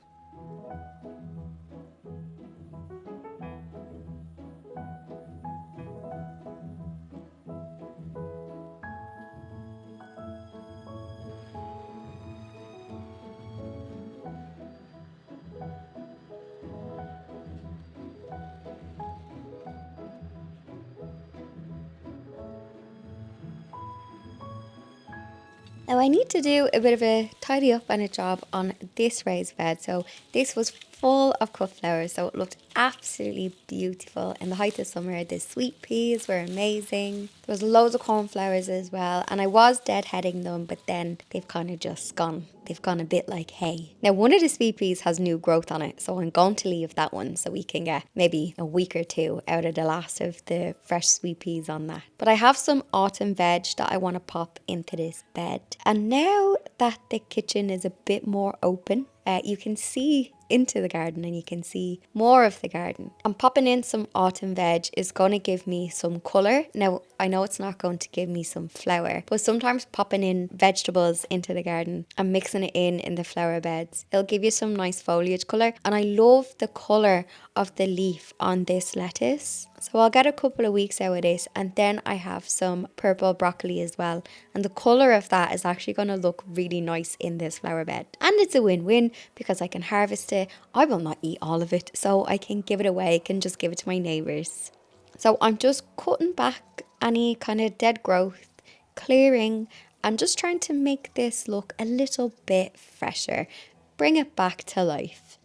Now I need to do a bit of a tidy up and a job on this raised bed. So this was full of cut flowers, so it looked absolutely beautiful. In the height of summer, the sweet peas were amazing. There was loads of cornflowers as well, and I was deadheading them, but then they've kind of just gone. They've gone a bit like hay. Now one of the sweet peas has new growth on it, so I'm going to leave that one so we can get maybe a week or two out of the last of the fresh sweet peas on that. But I have some autumn veg that I want to pop into this bed. And now that the kitchen is a bit more open, you can see into the garden and you can see more of the garden. And popping in some autumn veg is going to give me some colour. Now, I know it's not going to give me some flower, but sometimes popping in vegetables into the garden and mixing it in the flower beds, it'll give you some nice foliage colour. And I love the colour of the leaf on this lettuce. So I'll get a couple of weeks out of this, and then I have some purple broccoli as well. And the colour of that is actually going to look really nice in this flower bed. And it's a win-win because I can harvest it. I will not eat all of it, so I can give it away. I can just give it to my neighbours. So I'm just cutting back any kind of dead growth, clearing, and just trying to make this look a little bit fresher. Bring it back to life.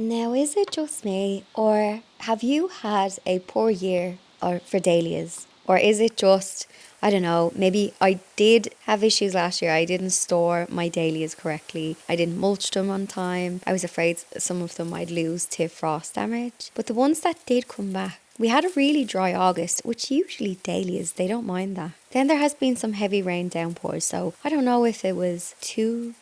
Now, is it just me, or have you had a poor year or for dahlias? Or is it just, I don't know, maybe I did have issues last year. I didn't store my dahlias correctly. I didn't mulch them on time. I was afraid some of them I'd lose to frost damage. But the ones that did come back, we had a really dry August, which usually dahlias, they don't mind that. Then there has been some heavy rain downpours, so I don't know if it was too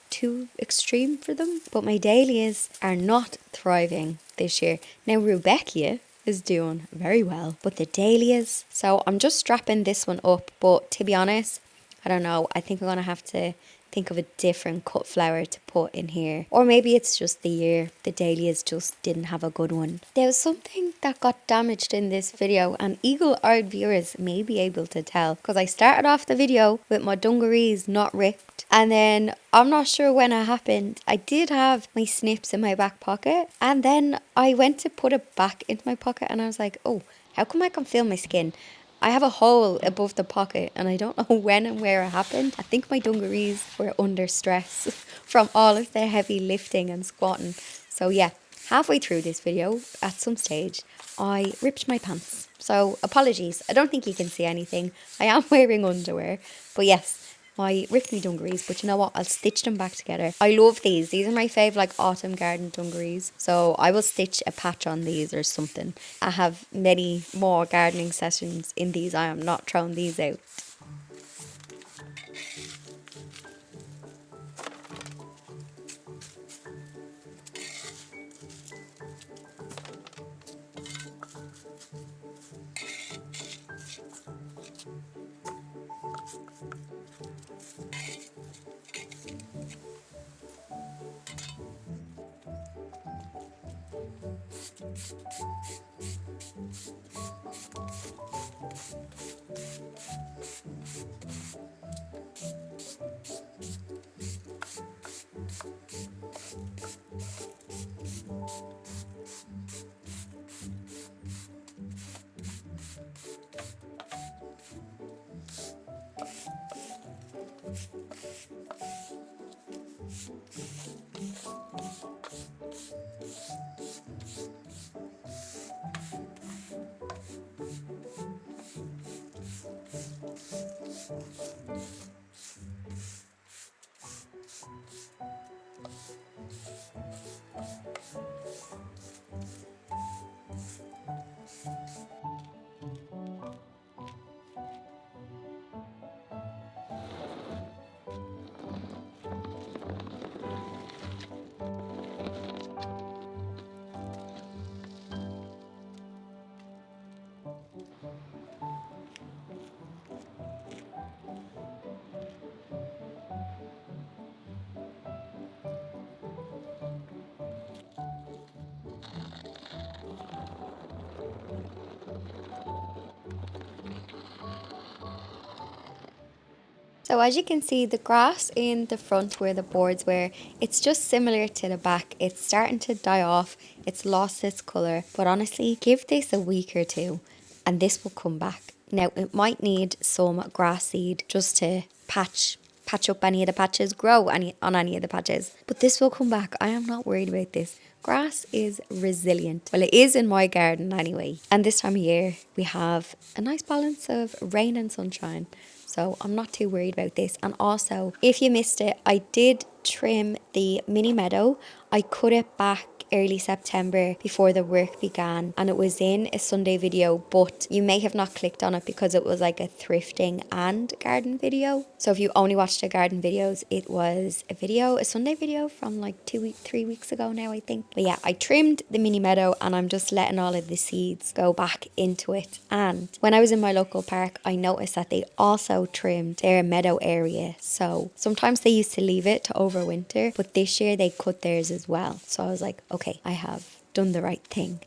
extreme for them. But my dahlias are not thriving this year. Now Rudbeckia is doing very well, but the dahlias, so I'm just strapping this one up, but to be honest, I don't know, I think I'm gonna have to think of a different cut flower to put in here, or maybe it's just the year the dahlias just didn't have a good one. There was something that got damaged in this video, and eagle-eyed viewers may be able to tell, because I started off the video with my dungarees not ripped, and then I'm not sure when it happened. I did have my snips in my back pocket, and then I went to put it back into my pocket and I was like, oh, how come I can feel my skin? I have a hole above the pocket and I don't know when and where it happened. I think my dungarees were under stress from all of the heavy lifting and squatting. So yeah, halfway through this video, at some stage, I ripped my pants. So apologies, I don't think you can see anything. I am wearing underwear, but yes, I ripped my dungarees, but you know what? I'll stitch them back together. I love these. These are my fave, like, autumn garden dungarees. So I will stitch a patch on these or something. I have many more gardening sessions in these. I am not throwing these out. So as you can see, the grass in the front where the boards were, it's just similar to the back. It's starting to die off. It's lost its colour. But honestly, give this a week or two and this will come back. Now, it might need some grass seed just to patch up any of the patches, grow on any of the patches. But this will come back. I am not worried about this. Grass is resilient. Well, it is in my garden anyway. And this time of year, we have a nice balance of rain and sunshine. So I'm not too worried about this. And also, if you missed it, I did trim the mini meadow. I cut it back early September before the work began, and it was in a Sunday video, but you may have not clicked on it because it was like a thrifting and garden video. So if you only watched the garden videos, it was a Sunday video from like 3 weeks ago now, I think. But yeah, I trimmed the mini meadow and I'm just letting all of the seeds go back into it. And when I was in my local park, I noticed that they also trimmed their meadow area. So sometimes they used to leave it to overwinter, but this year they cut theirs as well. So I was like, okay, I have done the right thing.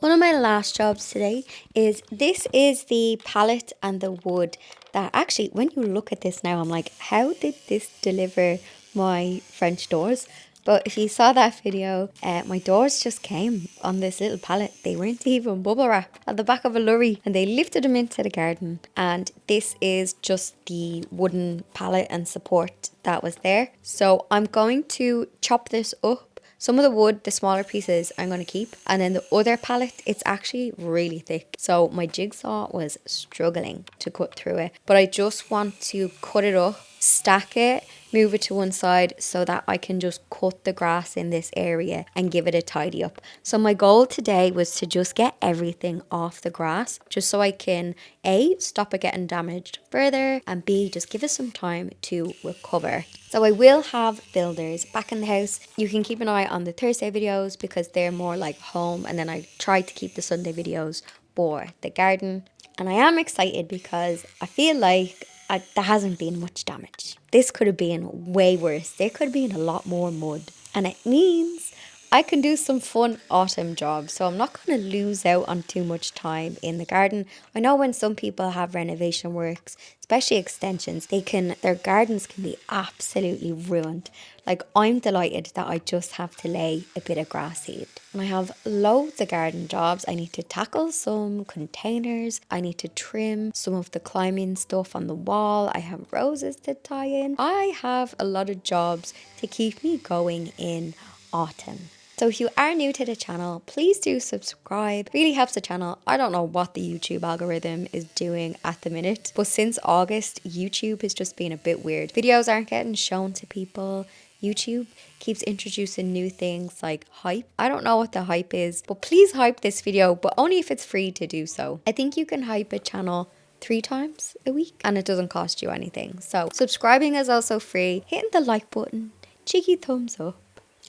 One of my last jobs today is this is the palette and the wood that actually, when you look at this now, I'm like, how did this deliver my French doors? But if you saw that video, my doors just came on this little pallet. They weren't even bubble wrap at the back of a lorry, and they lifted them into the garden. And this is just the wooden pallet and support that was there. So I'm going to chop this up. Some of the wood, the smaller pieces, I'm going to keep. And then the other palette, it's actually really thick. So my jigsaw was struggling to cut through it. But I just want to cut it up, stack it, move it to one side so that I can just cut the grass in this area and give it a tidy up. So my goal today was to just get everything off the grass, just so I can A, stop it getting damaged further, and B, just give it some time to recover. So I will have builders back in the house. You can keep an eye on the Thursday videos because they're more like home, and then I try to keep the Sunday videos for the garden. And I am excited because I feel like there hasn't been much damage. This could have been way worse. There could have been a lot more mud. And it means I can do some fun autumn jobs. So I'm not going to lose out on too much time in the garden. I know when some people have renovation works, especially extensions, their gardens can be absolutely ruined. Like, I'm delighted that I just have to lay a bit of grass seed. And I have loads of garden jobs. I need to tackle some containers. I need to trim some of the climbing stuff on the wall. I have roses to tie in. I have a lot of jobs to keep me going in autumn. So if you are new to the channel, please do subscribe. Really helps the channel. I don't know what the YouTube algorithm is doing at the minute, but since August, YouTube has just been a bit weird. Videos aren't getting shown to people. YouTube keeps introducing new things like hype. I don't know what the hype is, but please hype this video, but only if it's free to do so. I think you can hype a channel 3 times a week and it doesn't cost you anything. So subscribing is also free. Hitting the like button, cheeky thumbs up,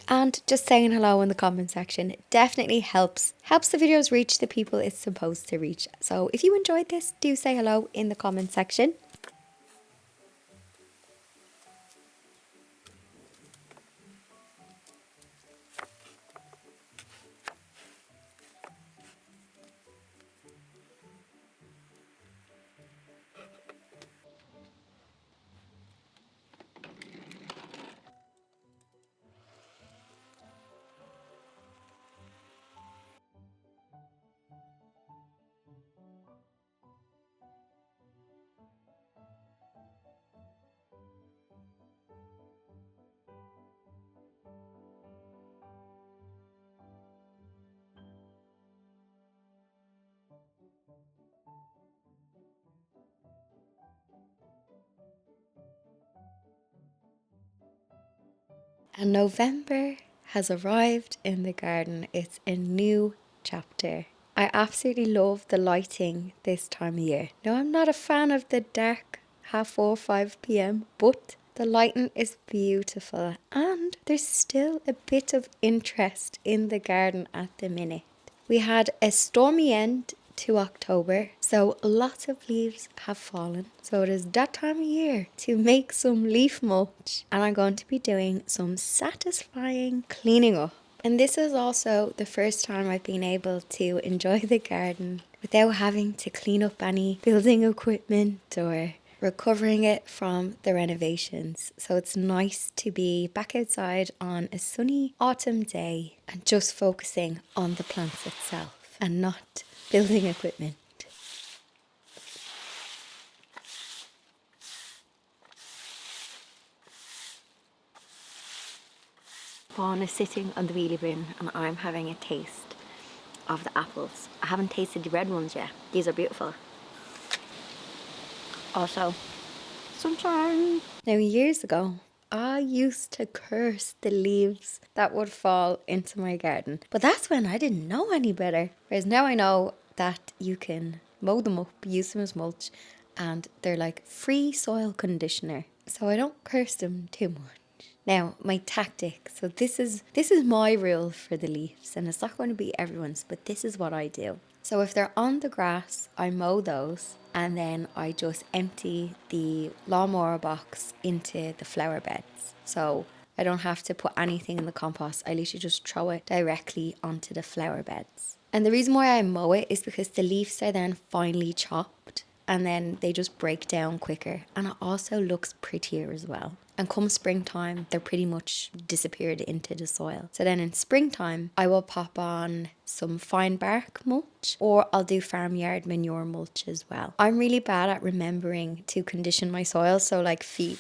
and just saying hello in the comment section definitely helps the videos reach the people it's supposed to reach. So if you enjoyed this, do say hello in the comment section. And November has arrived in the garden. It's a new chapter. I absolutely love the lighting this time of year. Now, I'm not a fan of the dark 4:30, 5 p.m, but the lighting is beautiful and there's still a bit of interest in the garden at the minute. We had a stormy end to October, so lots of leaves have fallen. So it is that time of year to make some leaf mulch, and I'm going to be doing some satisfying cleaning up. And this is also the first time I've been able to enjoy the garden without having to clean up any building equipment or recovering it from the renovations. So it's nice to be back outside on a sunny autumn day and just focusing on the plants itself and not building equipment. Fawn is sitting on the wheelie bin and I'm having a taste of the apples. I haven't tasted the red ones yet. These are beautiful. Also, sunshine. Now, years ago, I used to curse the leaves that would fall into my garden. But that's when I didn't know any better. Whereas now I know that you can mow them up, use them as mulch, and they're like free soil conditioner. So I don't curse them too much. Now, my tactic. So this is my rule for the leaves, and it's not going to be everyone's, but this is what I do. So if they're on the grass, I mow those, and then I just empty the lawnmower box into the flower beds. So I don't have to put anything in the compost. I literally just throw it directly onto the flower beds. And the reason why I mow it is because the leaves are then finely chopped, and then they just break down quicker, and it also looks prettier as well. And come springtime, they're pretty much disappeared into the soil. So then in springtime, I will pop on some fine bark mulch, or I'll do farmyard manure mulch as well. I'm really bad at remembering to condition my soil, so like feed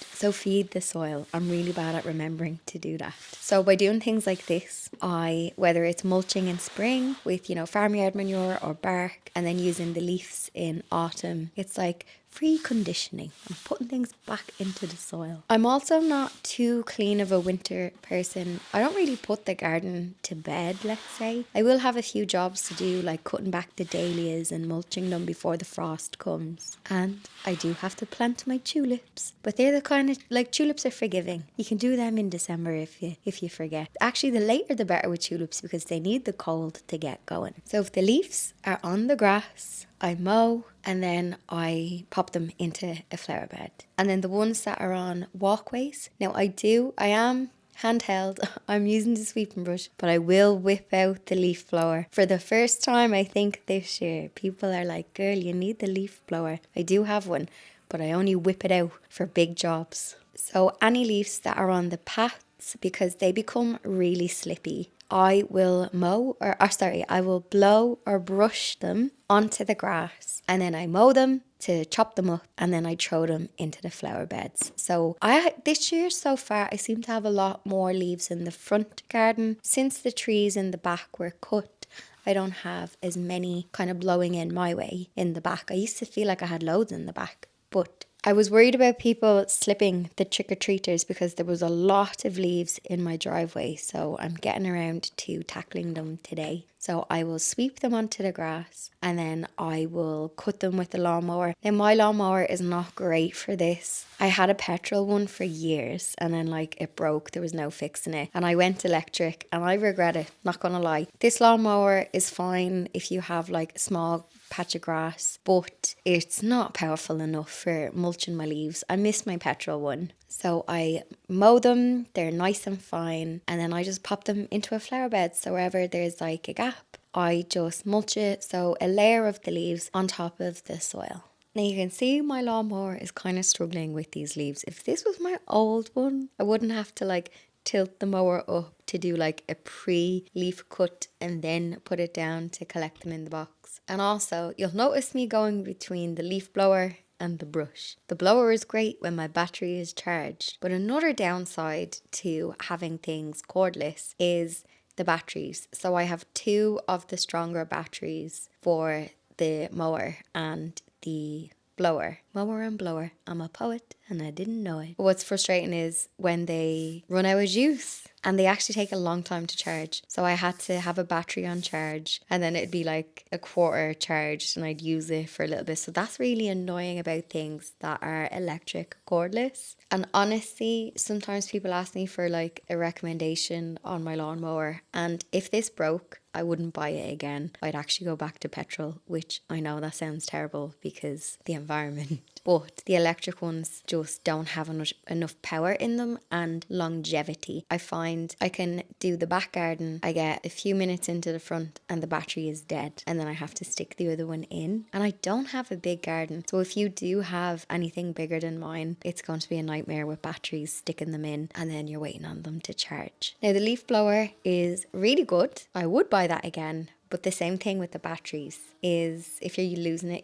the soil. I'm really bad at remembering to do that. So by doing things like this, whether it's mulching in spring with, farmyard manure or bark, and then using the leaves in autumn, it's like free conditioning. I'm putting things back into the soil. I'm also not too clean of a winter person. I don't really put the garden to bed, let's say. I will have a few jobs to do, like cutting back the dahlias and mulching them before the frost comes. And I do have to plant my tulips. But they're the kind of, tulips are forgiving. You can do them in December if you forget. Actually, the later the better with tulips, because they need the cold to get going. So if the leaves are on the grass, I mow, and then I pop them into a flower bed. And then the ones that are on walkways, now I am handheld, I'm using the sweeping brush, but I will whip out the leaf blower. For the first time, I think this year, people are like, girl, you need the leaf blower. I do have one, but I only whip it out for big jobs. So any leaves that are on the paths, because they become really slippy, I will I will blow or brush them onto the grass, and then I mow them to chop them up, and then I throw them into the flower beds. So this year so far, I seem to have a lot more leaves in the front garden. Since the trees in the back were cut, I don't have as many kind of blowing in my way in the back. I used to feel like I had loads in the back, but I was worried about people slipping the trick-or-treaters because there was a lot of leaves in my driveway. So I'm getting around to tackling them today. So I will sweep them onto the grass, and then I will cut them with the lawnmower. Now my lawnmower is not great for this. I had a petrol one for years, and then it broke. There was no fixing it. And I went electric, and I regret it, not gonna lie. This lawnmower is fine if you have a small patch of grass, but it's not powerful enough for mulching my leaves. I miss my petrol one. So I mow them, they're nice and fine, and then I just pop them into a flower bed. So wherever there's a gap, I just mulch it, so a layer of the leaves on top of the soil. Now you can see my lawnmower is kind of struggling with these leaves. If this was my old one, I wouldn't have to tilt the mower up to do a pre-leaf cut and then put it down to collect them in the box. And also, you'll notice me going between the leaf blower and the brush. The blower is great when my battery is charged, but another downside to having things cordless is the batteries. So I have two of the stronger batteries for the mower and the blower. Mower and blower. I'm a poet and I didn't know it. But what's frustrating is when they run out of juice, and they actually take a long time to charge. So I had to have a battery on charge, and then it'd be a quarter charged, and I'd use it for a little bit. So that's really annoying about things that are electric cordless. And honestly, sometimes people ask me for a recommendation on my lawnmower, and if this broke, I wouldn't buy it again. I'd actually go back to petrol, which I know that sounds terrible because the environment. But the electric ones just don't have enough power in them and longevity. I find I can do the back garden, I get a few minutes into the front and the battery is dead, and then I have to stick the other one in. And I don't have a big garden, so if you do have anything bigger than mine, it's going to be a nightmare with batteries, sticking them in, and then you're waiting on them to charge. Now the leaf blower is really good. I would buy that again, but the same thing with the batteries is if you're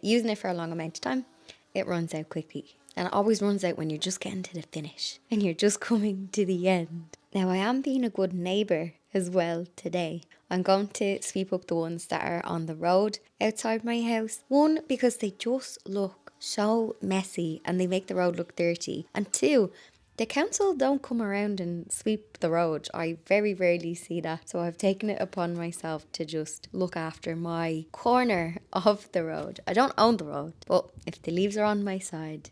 using it for a long amount of time, it runs out quickly. And it always runs out when you're just getting to the finish and you're just coming to the end. Now I am being a good neighbour as well today. I'm going to sweep up the ones that are on the road outside my house. One, because they just look so messy and they make the road look dirty. And two, the council don't come around and sweep the road. I very rarely see that. So I've taken it upon myself to just look after my corner of the road. I don't own the road, but if the leaves are on my side,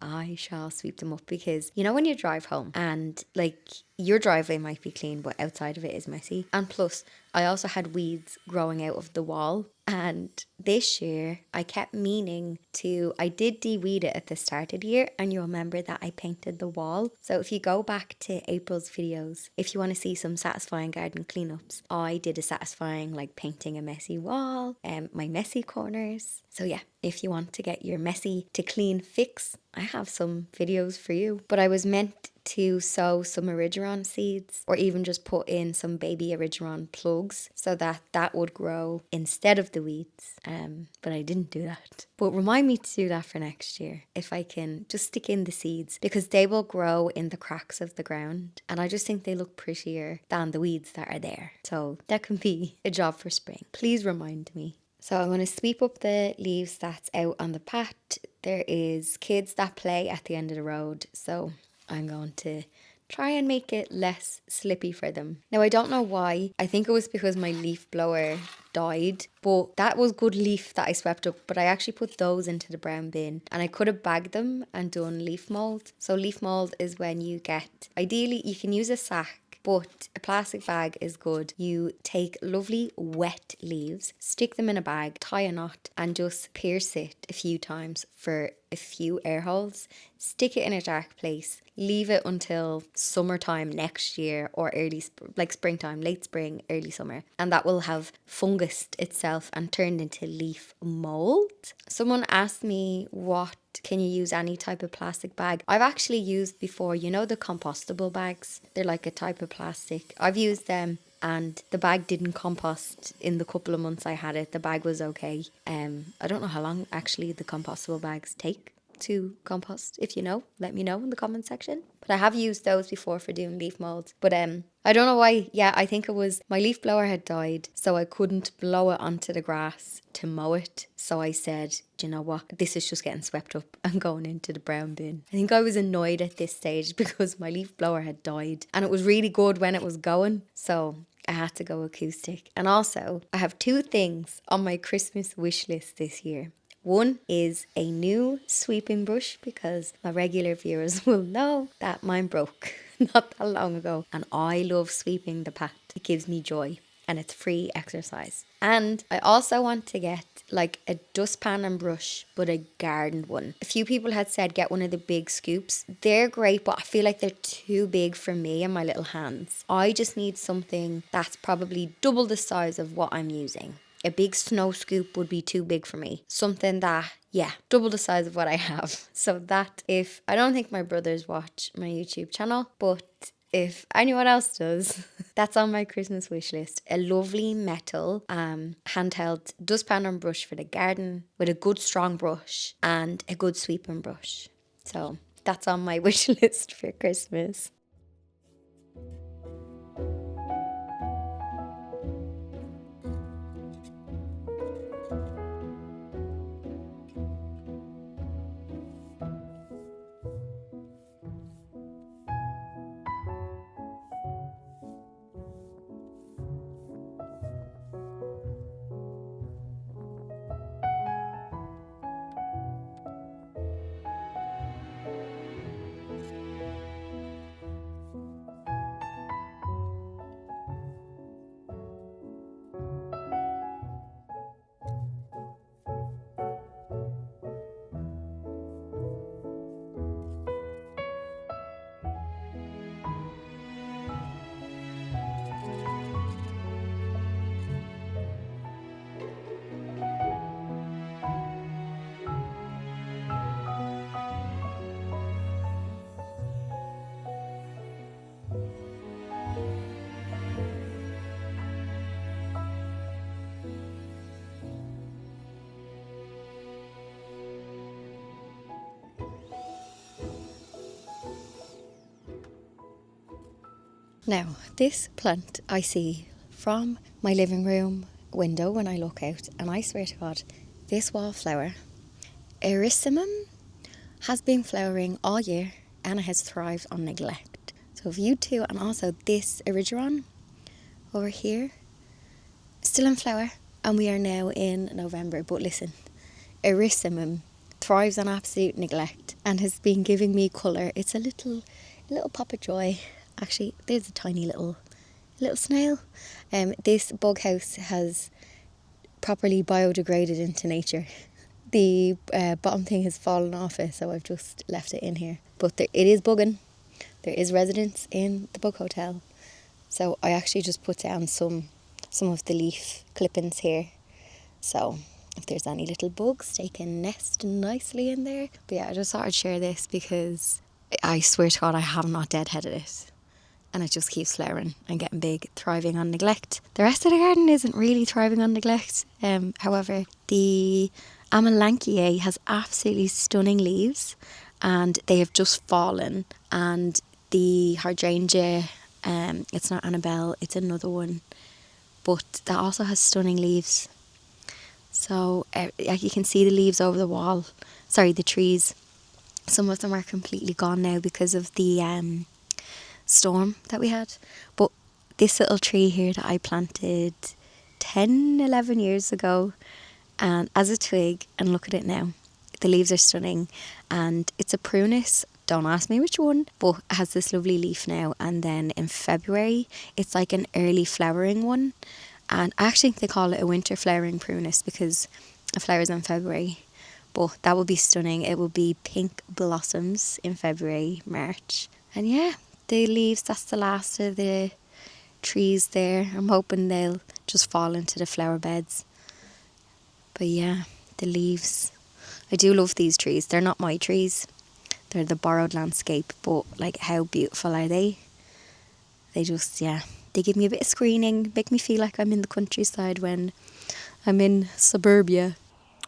I shall sweep them up. Because you know when you drive home and like your driveway might be clean but outside of it is messy, and plus I also had weeds growing out of the wall, and this year I kept meaning to, I did de-weed it at the start of the year, and you'll remember that I painted the wall. So if you go back to April's videos, if you want to see some satisfying garden cleanups, I did a satisfying like painting a messy wall and my messy corners. So yeah, if you want to get your messy to clean fix, I have some videos for you. But I was meant to sow some origeron seeds, or even just put in some baby origeron plugs so that that would grow instead of the weeds, but I didn't do that. But remind me to do that for next year if I can just stick in the seeds, because they will grow in the cracks of the ground and I just think they look prettier than the weeds that are there. So that can be a job for spring. Please remind me. So I'm going to sweep up the leaves that's out on the path. There is kids that play at the end of the road, so I'm going to try and make it less slippy for them. Now I don't know why. I think it was because my leaf blower died, but that was good leaf that I swept up. But I actually put those into the brown bin, and I could have bagged them and done leaf mold. So leaf mold is when you get, ideally you can use a sack, but a plastic bag is good. You take lovely wet leaves, stick them in a bag, tie a knot, and just pierce it a few times for a few air holes. Stick it in a dark place. Leave it until summertime next year, or springtime, late spring, early summer, and that will have fungused itself and turned into leaf mold. Someone asked me, what can you use any type of plastic bag? I've actually used before, you know, the compostable bags. They're like a type of plastic. I've used them and the bag didn't compost in the couple of months I had it. The bag was okay. I don't know how long actually the compostable bags take to compost. If you know, let me know in the comment section. But I have used those before for doing leaf molds. But I don't know why. Yeah, I think it was my leaf blower had died, so I couldn't blow it onto the grass to mow it. So I said, do you know what? This is just getting swept up and going into the brown bin. I think I was annoyed at this stage because my leaf blower had died and it was really good when it was going. So I had to go acoustic. And also, I have two things on my Christmas wish list this year. One is a new sweeping brush, because my regular viewers will know that mine broke not that long ago. And I love sweeping the path. It gives me joy and it's free exercise. And I also want to get like a dustpan and brush, but a garden one. A few people had said get one of the big scoops. They're great, but I feel like they're too big for me and my little hands. I just need something that's probably double the size of what I'm using. A big snow scoop would be too big for me. Something that, yeah, double the size of what I have. So that if, I don't think my brothers watch my YouTube channel, but if anyone else does, that's on my Christmas wish list. A lovely metal handheld dustpan and brush for the garden with a good strong brush and a good sweeping brush. So that's on my wish list for Christmas. Now, this plant I see from my living room window when I look out, and I swear to God, this wallflower, Erissimum, has been flowering all year and it has thrived on neglect. So if you too, and also this Erigeron over here, still in flower, and we are now in November. But listen, Erissimum thrives on absolute neglect and has been giving me colour. It's a little pop of joy. Actually, there's a tiny little snail. This bug house has properly biodegraded into nature. The bottom thing has fallen off it, so I've just left it in here. But it is bugging. There is residents in the bug hotel. So I actually just put down some of the leaf clippings here. So if there's any little bugs, they can nest nicely in there. But yeah, I just thought I'd share this because I swear to God I have not deadheaded it. And it just keeps flowering and getting big, thriving on neglect. The rest of the garden isn't really thriving on neglect. However, the Amelanchier has absolutely stunning leaves and they have just fallen. And the hydrangea, it's not Annabelle, it's another one, but that also has stunning leaves. So you can see the leaves over the wall. Sorry, the trees. Some of them are completely gone now because of the storm that we had. But this little tree here that I planted 10-11 years ago, and as a twig, and look at it now, the leaves are stunning, and it's a prunus, don't ask me which one, but it has this lovely leaf now. And then in February it's like an early flowering one, and I actually think they call it a winter flowering prunus because it flowers in February. But that would be stunning. It will be pink blossoms in February, March. And yeah, the leaves, that's the last of the trees there. I'm hoping they'll just fall into the flower beds. But yeah, the leaves. I do love these trees. They're not my trees. They're the borrowed landscape. But like, how beautiful are they? They just, yeah, they give me a bit of screening. Make me feel like I'm in the countryside when I'm in suburbia.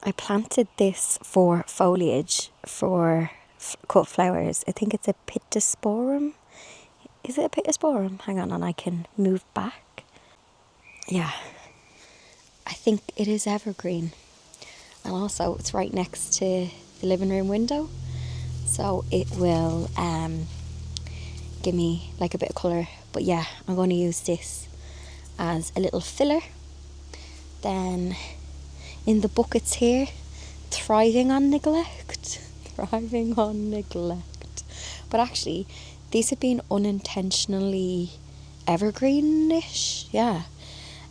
I planted this for foliage, for cut flowers. I think it's a pittosporum. Is it a pittosporum? Hang on, and I can move back. Yeah, I think it is evergreen. And also it's right next to the living room window. So it will give me like a bit of colour. But yeah, I'm going to use this as a little filler. Then in the buckets here, thriving on neglect. Thriving on neglect. But actually, these have been unintentionally evergreenish. Yeah.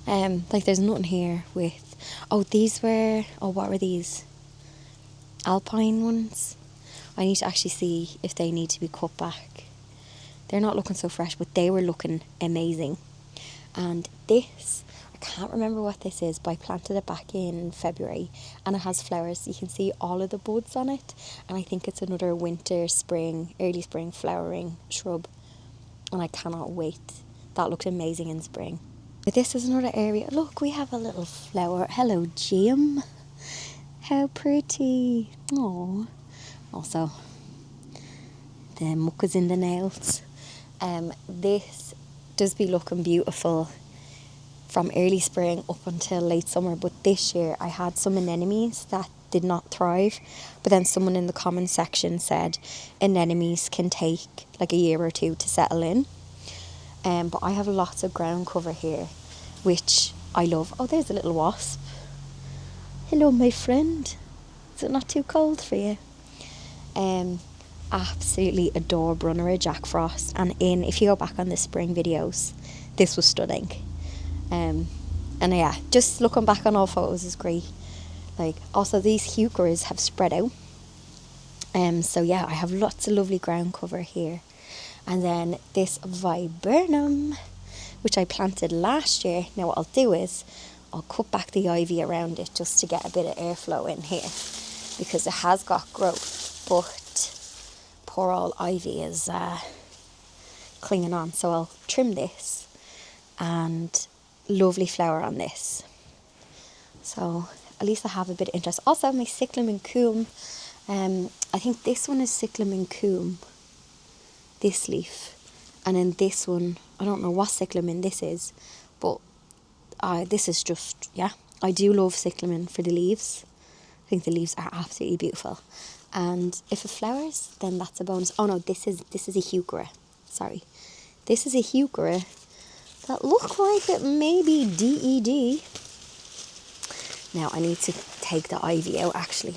Like there's nothing here with... what were these? Alpine ones. I need to actually see if they need to be cut back. They're not looking so fresh, but they were looking amazing. And this, I can't remember what this is, but I planted it back in February and it has flowers. You can see all of the buds on it, and I think it's another winter, spring, early spring flowering shrub, and I cannot wait. That looked amazing in spring. But this is another area. Look, we have a little flower. Hello, Jim. How pretty. Oh. Also, the muck is in the nails. This does be looking beautiful from early spring up until late summer, but this year I had some anemones that did not thrive. But then someone in the comment section said anemones can take like a year or two to settle in. But I have lots of ground cover here, which I love. Oh, there's a little wasp. Hello, my friend. Is it not too cold for you? Absolutely adore Brunner Jack Frost. And if you go back on the spring videos, this was stunning. And yeah, just looking back on all photos is great. Like, also these heucheras have spread out. So yeah, I have lots of lovely ground cover here. And then this viburnum, which I planted last year. Now what I'll do is I'll cut back the ivy around it just to get a bit of airflow in here, because it has got growth, but poor old ivy is clinging on. So I'll trim this, and lovely flower on this. So at least I have a bit of interest. Also my cyclamen coum. I think this one is cyclamen coum, this leaf. And then this one, I don't know what cyclamen this is, but this is just, yeah. I do love cyclamen for the leaves. I think the leaves are absolutely beautiful. And if it flowers, then that's a bonus. Oh no, this is a heuchera. Sorry. This is a heuchera that look like it may be DED. Now I need to take the ivy out actually.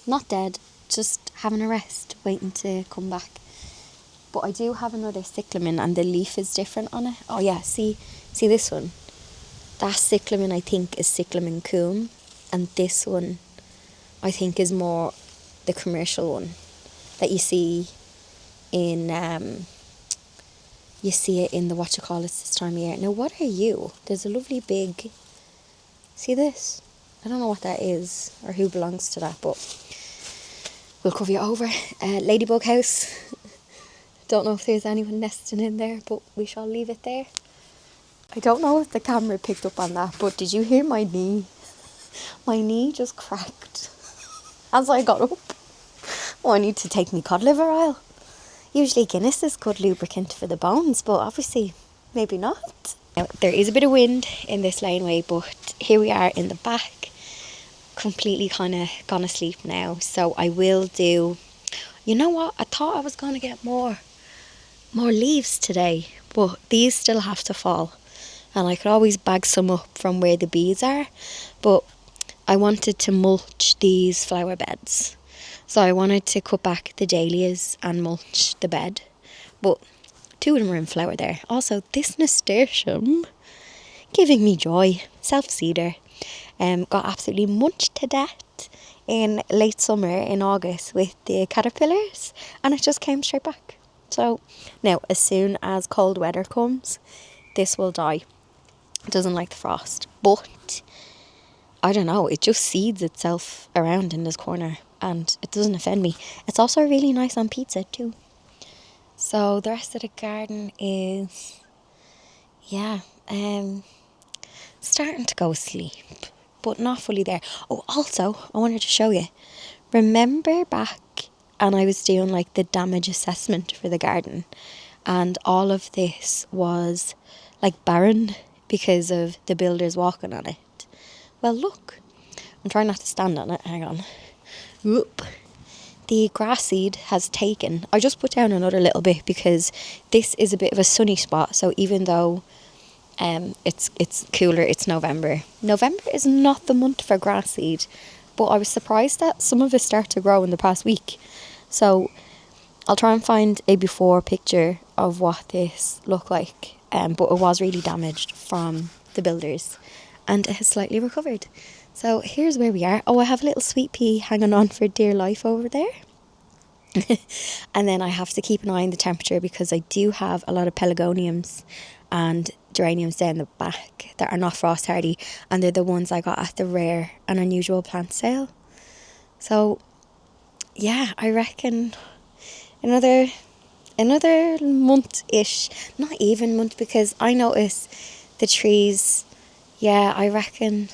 Not dead, just having a rest, waiting to come back. But I do have another cyclamen and the leaf is different on it. Oh yeah, see this one? That cyclamen I think is cyclamen coum, and this one I think is more the commercial one that you see in you see it in the this time of year. Now what are you? There's a lovely big, see this? I don't know what that is or who belongs to that, but we'll cover you over. Ladybug house. Don't know if there's anyone nesting in there, but we shall leave it there. I don't know if the camera picked up on that, but did you hear my knee? My knee just cracked as I got up. Oh, I need to take me cod liver oil. Usually Guinness is good lubricant for the bones, but obviously maybe not. Now, there is a bit of wind in this laneway, but here we are in the back, completely kind of gone asleep now. So I will do, you know what, I thought I was going to get more leaves today, but these still have to fall. And I could always bag some up from where the bees are, but I wanted to mulch these flower beds. So I wanted to cut back the dahlias and mulch the bed, but 2 of them are in flower there. Also, this nasturtium, giving me joy, self-seeder, got absolutely munched to death in late summer in August with the caterpillars, and it just came straight back. So now, as soon as cold weather comes, this will die. It doesn't like the frost, but I don't know, it just seeds itself around in this corner and it doesn't offend me. It's also really nice on pizza too. So the rest of the garden is, yeah, starting to go asleep, but not fully there. Oh, also, I wanted to show you. Remember back, and I was doing like the damage assessment for the garden, and all of this was like barren because of the builders walking on it. Well, look, I'm trying not to stand on it. Hang on. Whoop. The grass seed has taken. I just put down another little bit because this is a bit of a sunny spot. So even though it's cooler, it's November. November is not the month for grass seed, but I was surprised that some of it started to grow in the past week. So I'll try and find a before picture of what this looked like. But it was really damaged from the builders and it has slightly recovered. So here's where we are. Oh, I have a little sweet pea hanging on for dear life over there. And then I have to keep an eye on the temperature because I do have a lot of pelargoniums and geraniums down the back that are not frost hardy, and they're the ones I got at the rare and unusual plant sale. So yeah, I reckon another month-ish, not even month, because I notice the trees, yeah, I reckon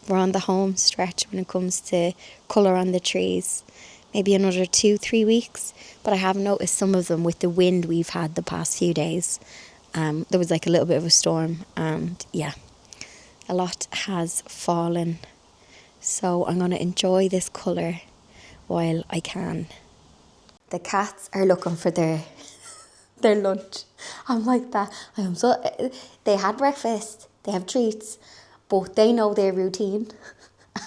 we're on the home stretch when it comes to colour on the trees. Maybe another 2-3 weeks, but I have noticed some of them with the wind we've had the past few days. There was like a little bit of a storm and yeah, a lot has fallen. So I'm going to enjoy this colour while I can. The cats are looking for their lunch. I'm like that. They had breakfast, they have treats, but they know their routine.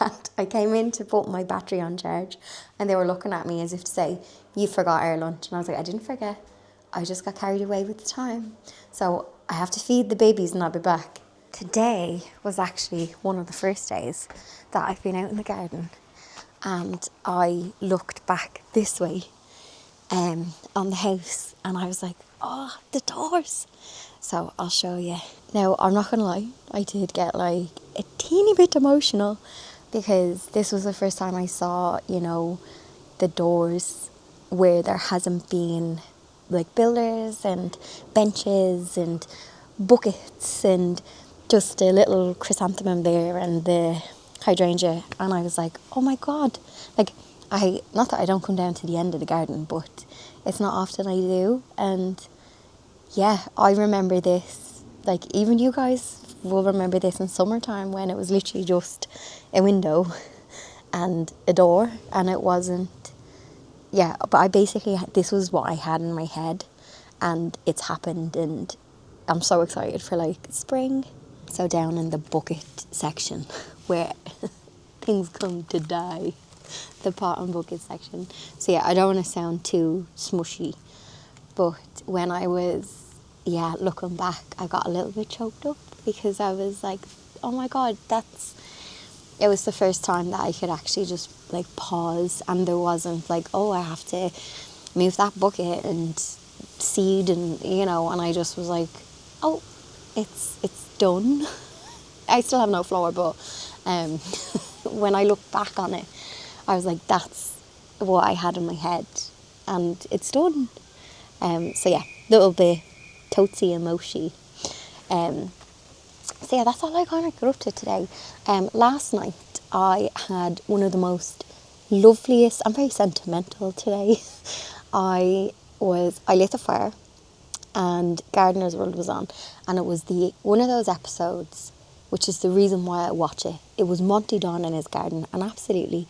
And I came in to put my battery on charge and they were looking at me as if to say, you forgot our lunch. And I was like, I didn't forget. I just got carried away with the time. So I have to feed the babies and I'll be back. Today was actually one of the first days that I've been out in the garden. And I looked back this way on the house and I was like, oh, the doors. So I'll show you. Now, I'm not going to lie, I did get like a teeny bit emotional because this was the first time I saw, you know, the doors where there hasn't been like builders and benches and buckets and just a little chrysanthemum there and the hydrangea. And I was like, oh my God. Like, not that I don't come down to the end of the garden, but it's not often I do. And yeah, I remember this. Like, even you guys will remember this in summertime when it was literally just a window and a door, and it wasn't. Yeah, but I basically, this was what I had in my head, and it's happened, and I'm so excited for like spring. So down in the bucket section where things come to die, the pot and bucket section. So yeah, I don't want to sound too smushy, but when I was, yeah, looking back, I got a little bit choked up because I was like, oh my God, it was the first time that I could actually just like pause, and there wasn't like, oh, I have to move that bucket and seed, and and I just was like, oh, it's done. I still have no floor, but when I look back on it, I was like, that's what I had in my head, and it's done. So yeah, little bit totsy and moshi. So yeah, that's all I kind of got up to today. Last night I had one of the most loveliest. I'm very sentimental today. I lit a fire, and Gardener's World was on, and it was the one of those episodes, which is the reason why I watch it. It was Monty Don in his garden, and absolutely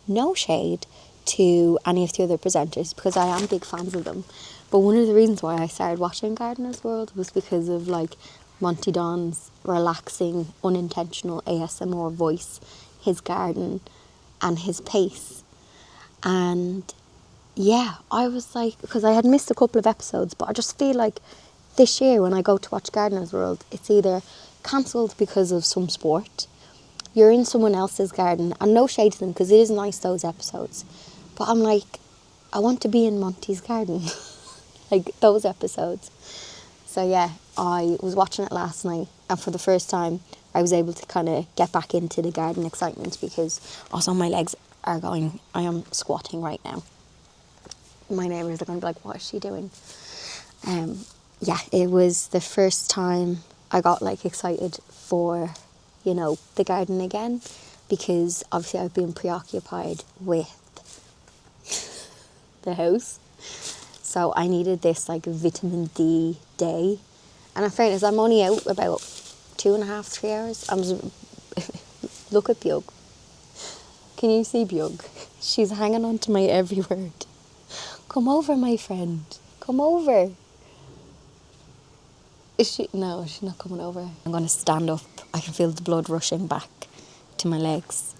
no shade to any of the other presenters because I am big fans of them. But one of the reasons why I started watching Gardener's World was because of like Monty Don's relaxing, unintentional ASMR voice, his garden, and his pace. And yeah, I was like, because I had missed a couple of episodes, but I just feel like this year when I go to watch Gardener's World, it's either cancelled because of some sport, you're in someone else's garden, and no shade to them because it is nice, those episodes, but I'm like, I want to be in Monty's garden, like those episodes. So yeah, I was watching it last night, and for the first time I was able to kind of get back into the garden excitement because also my legs are going, I am squatting right now. My neighbours are going to be like, what is she doing? Yeah, it was the first time I got like excited for, the garden again, because obviously I've been preoccupied with the house. So I needed this like vitamin D day. And in fairness, I'm only out about 2.5, 3 hours. Look at Bjug. Can you see Bjug? She's hanging on to my every word. Come over, my friend. Come over. Is she? No, she's not coming over. I'm going to stand up. I can feel the blood rushing back to my legs.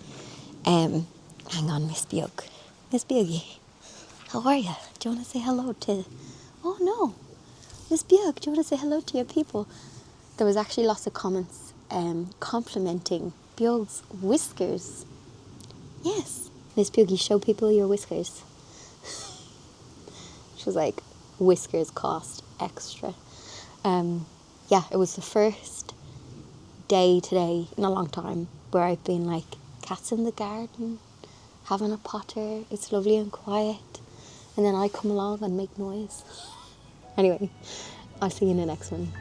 Hang on, Miss Bjug. Miss Bjuggy, how are you? Do you want to say hello to... Oh, no. Miss Bjug, do you want to say hello to your people? There was actually lots of comments complimenting Bjug's whiskers. Yes. Miss Bjuggy, show people your whiskers. She was like, whiskers cost extra. Yeah, it was the first day today in a long time where I've been like, cats in the garden, having a potter, it's lovely and quiet, and then I come along and make noise. Anyway, I'll see you in the next one.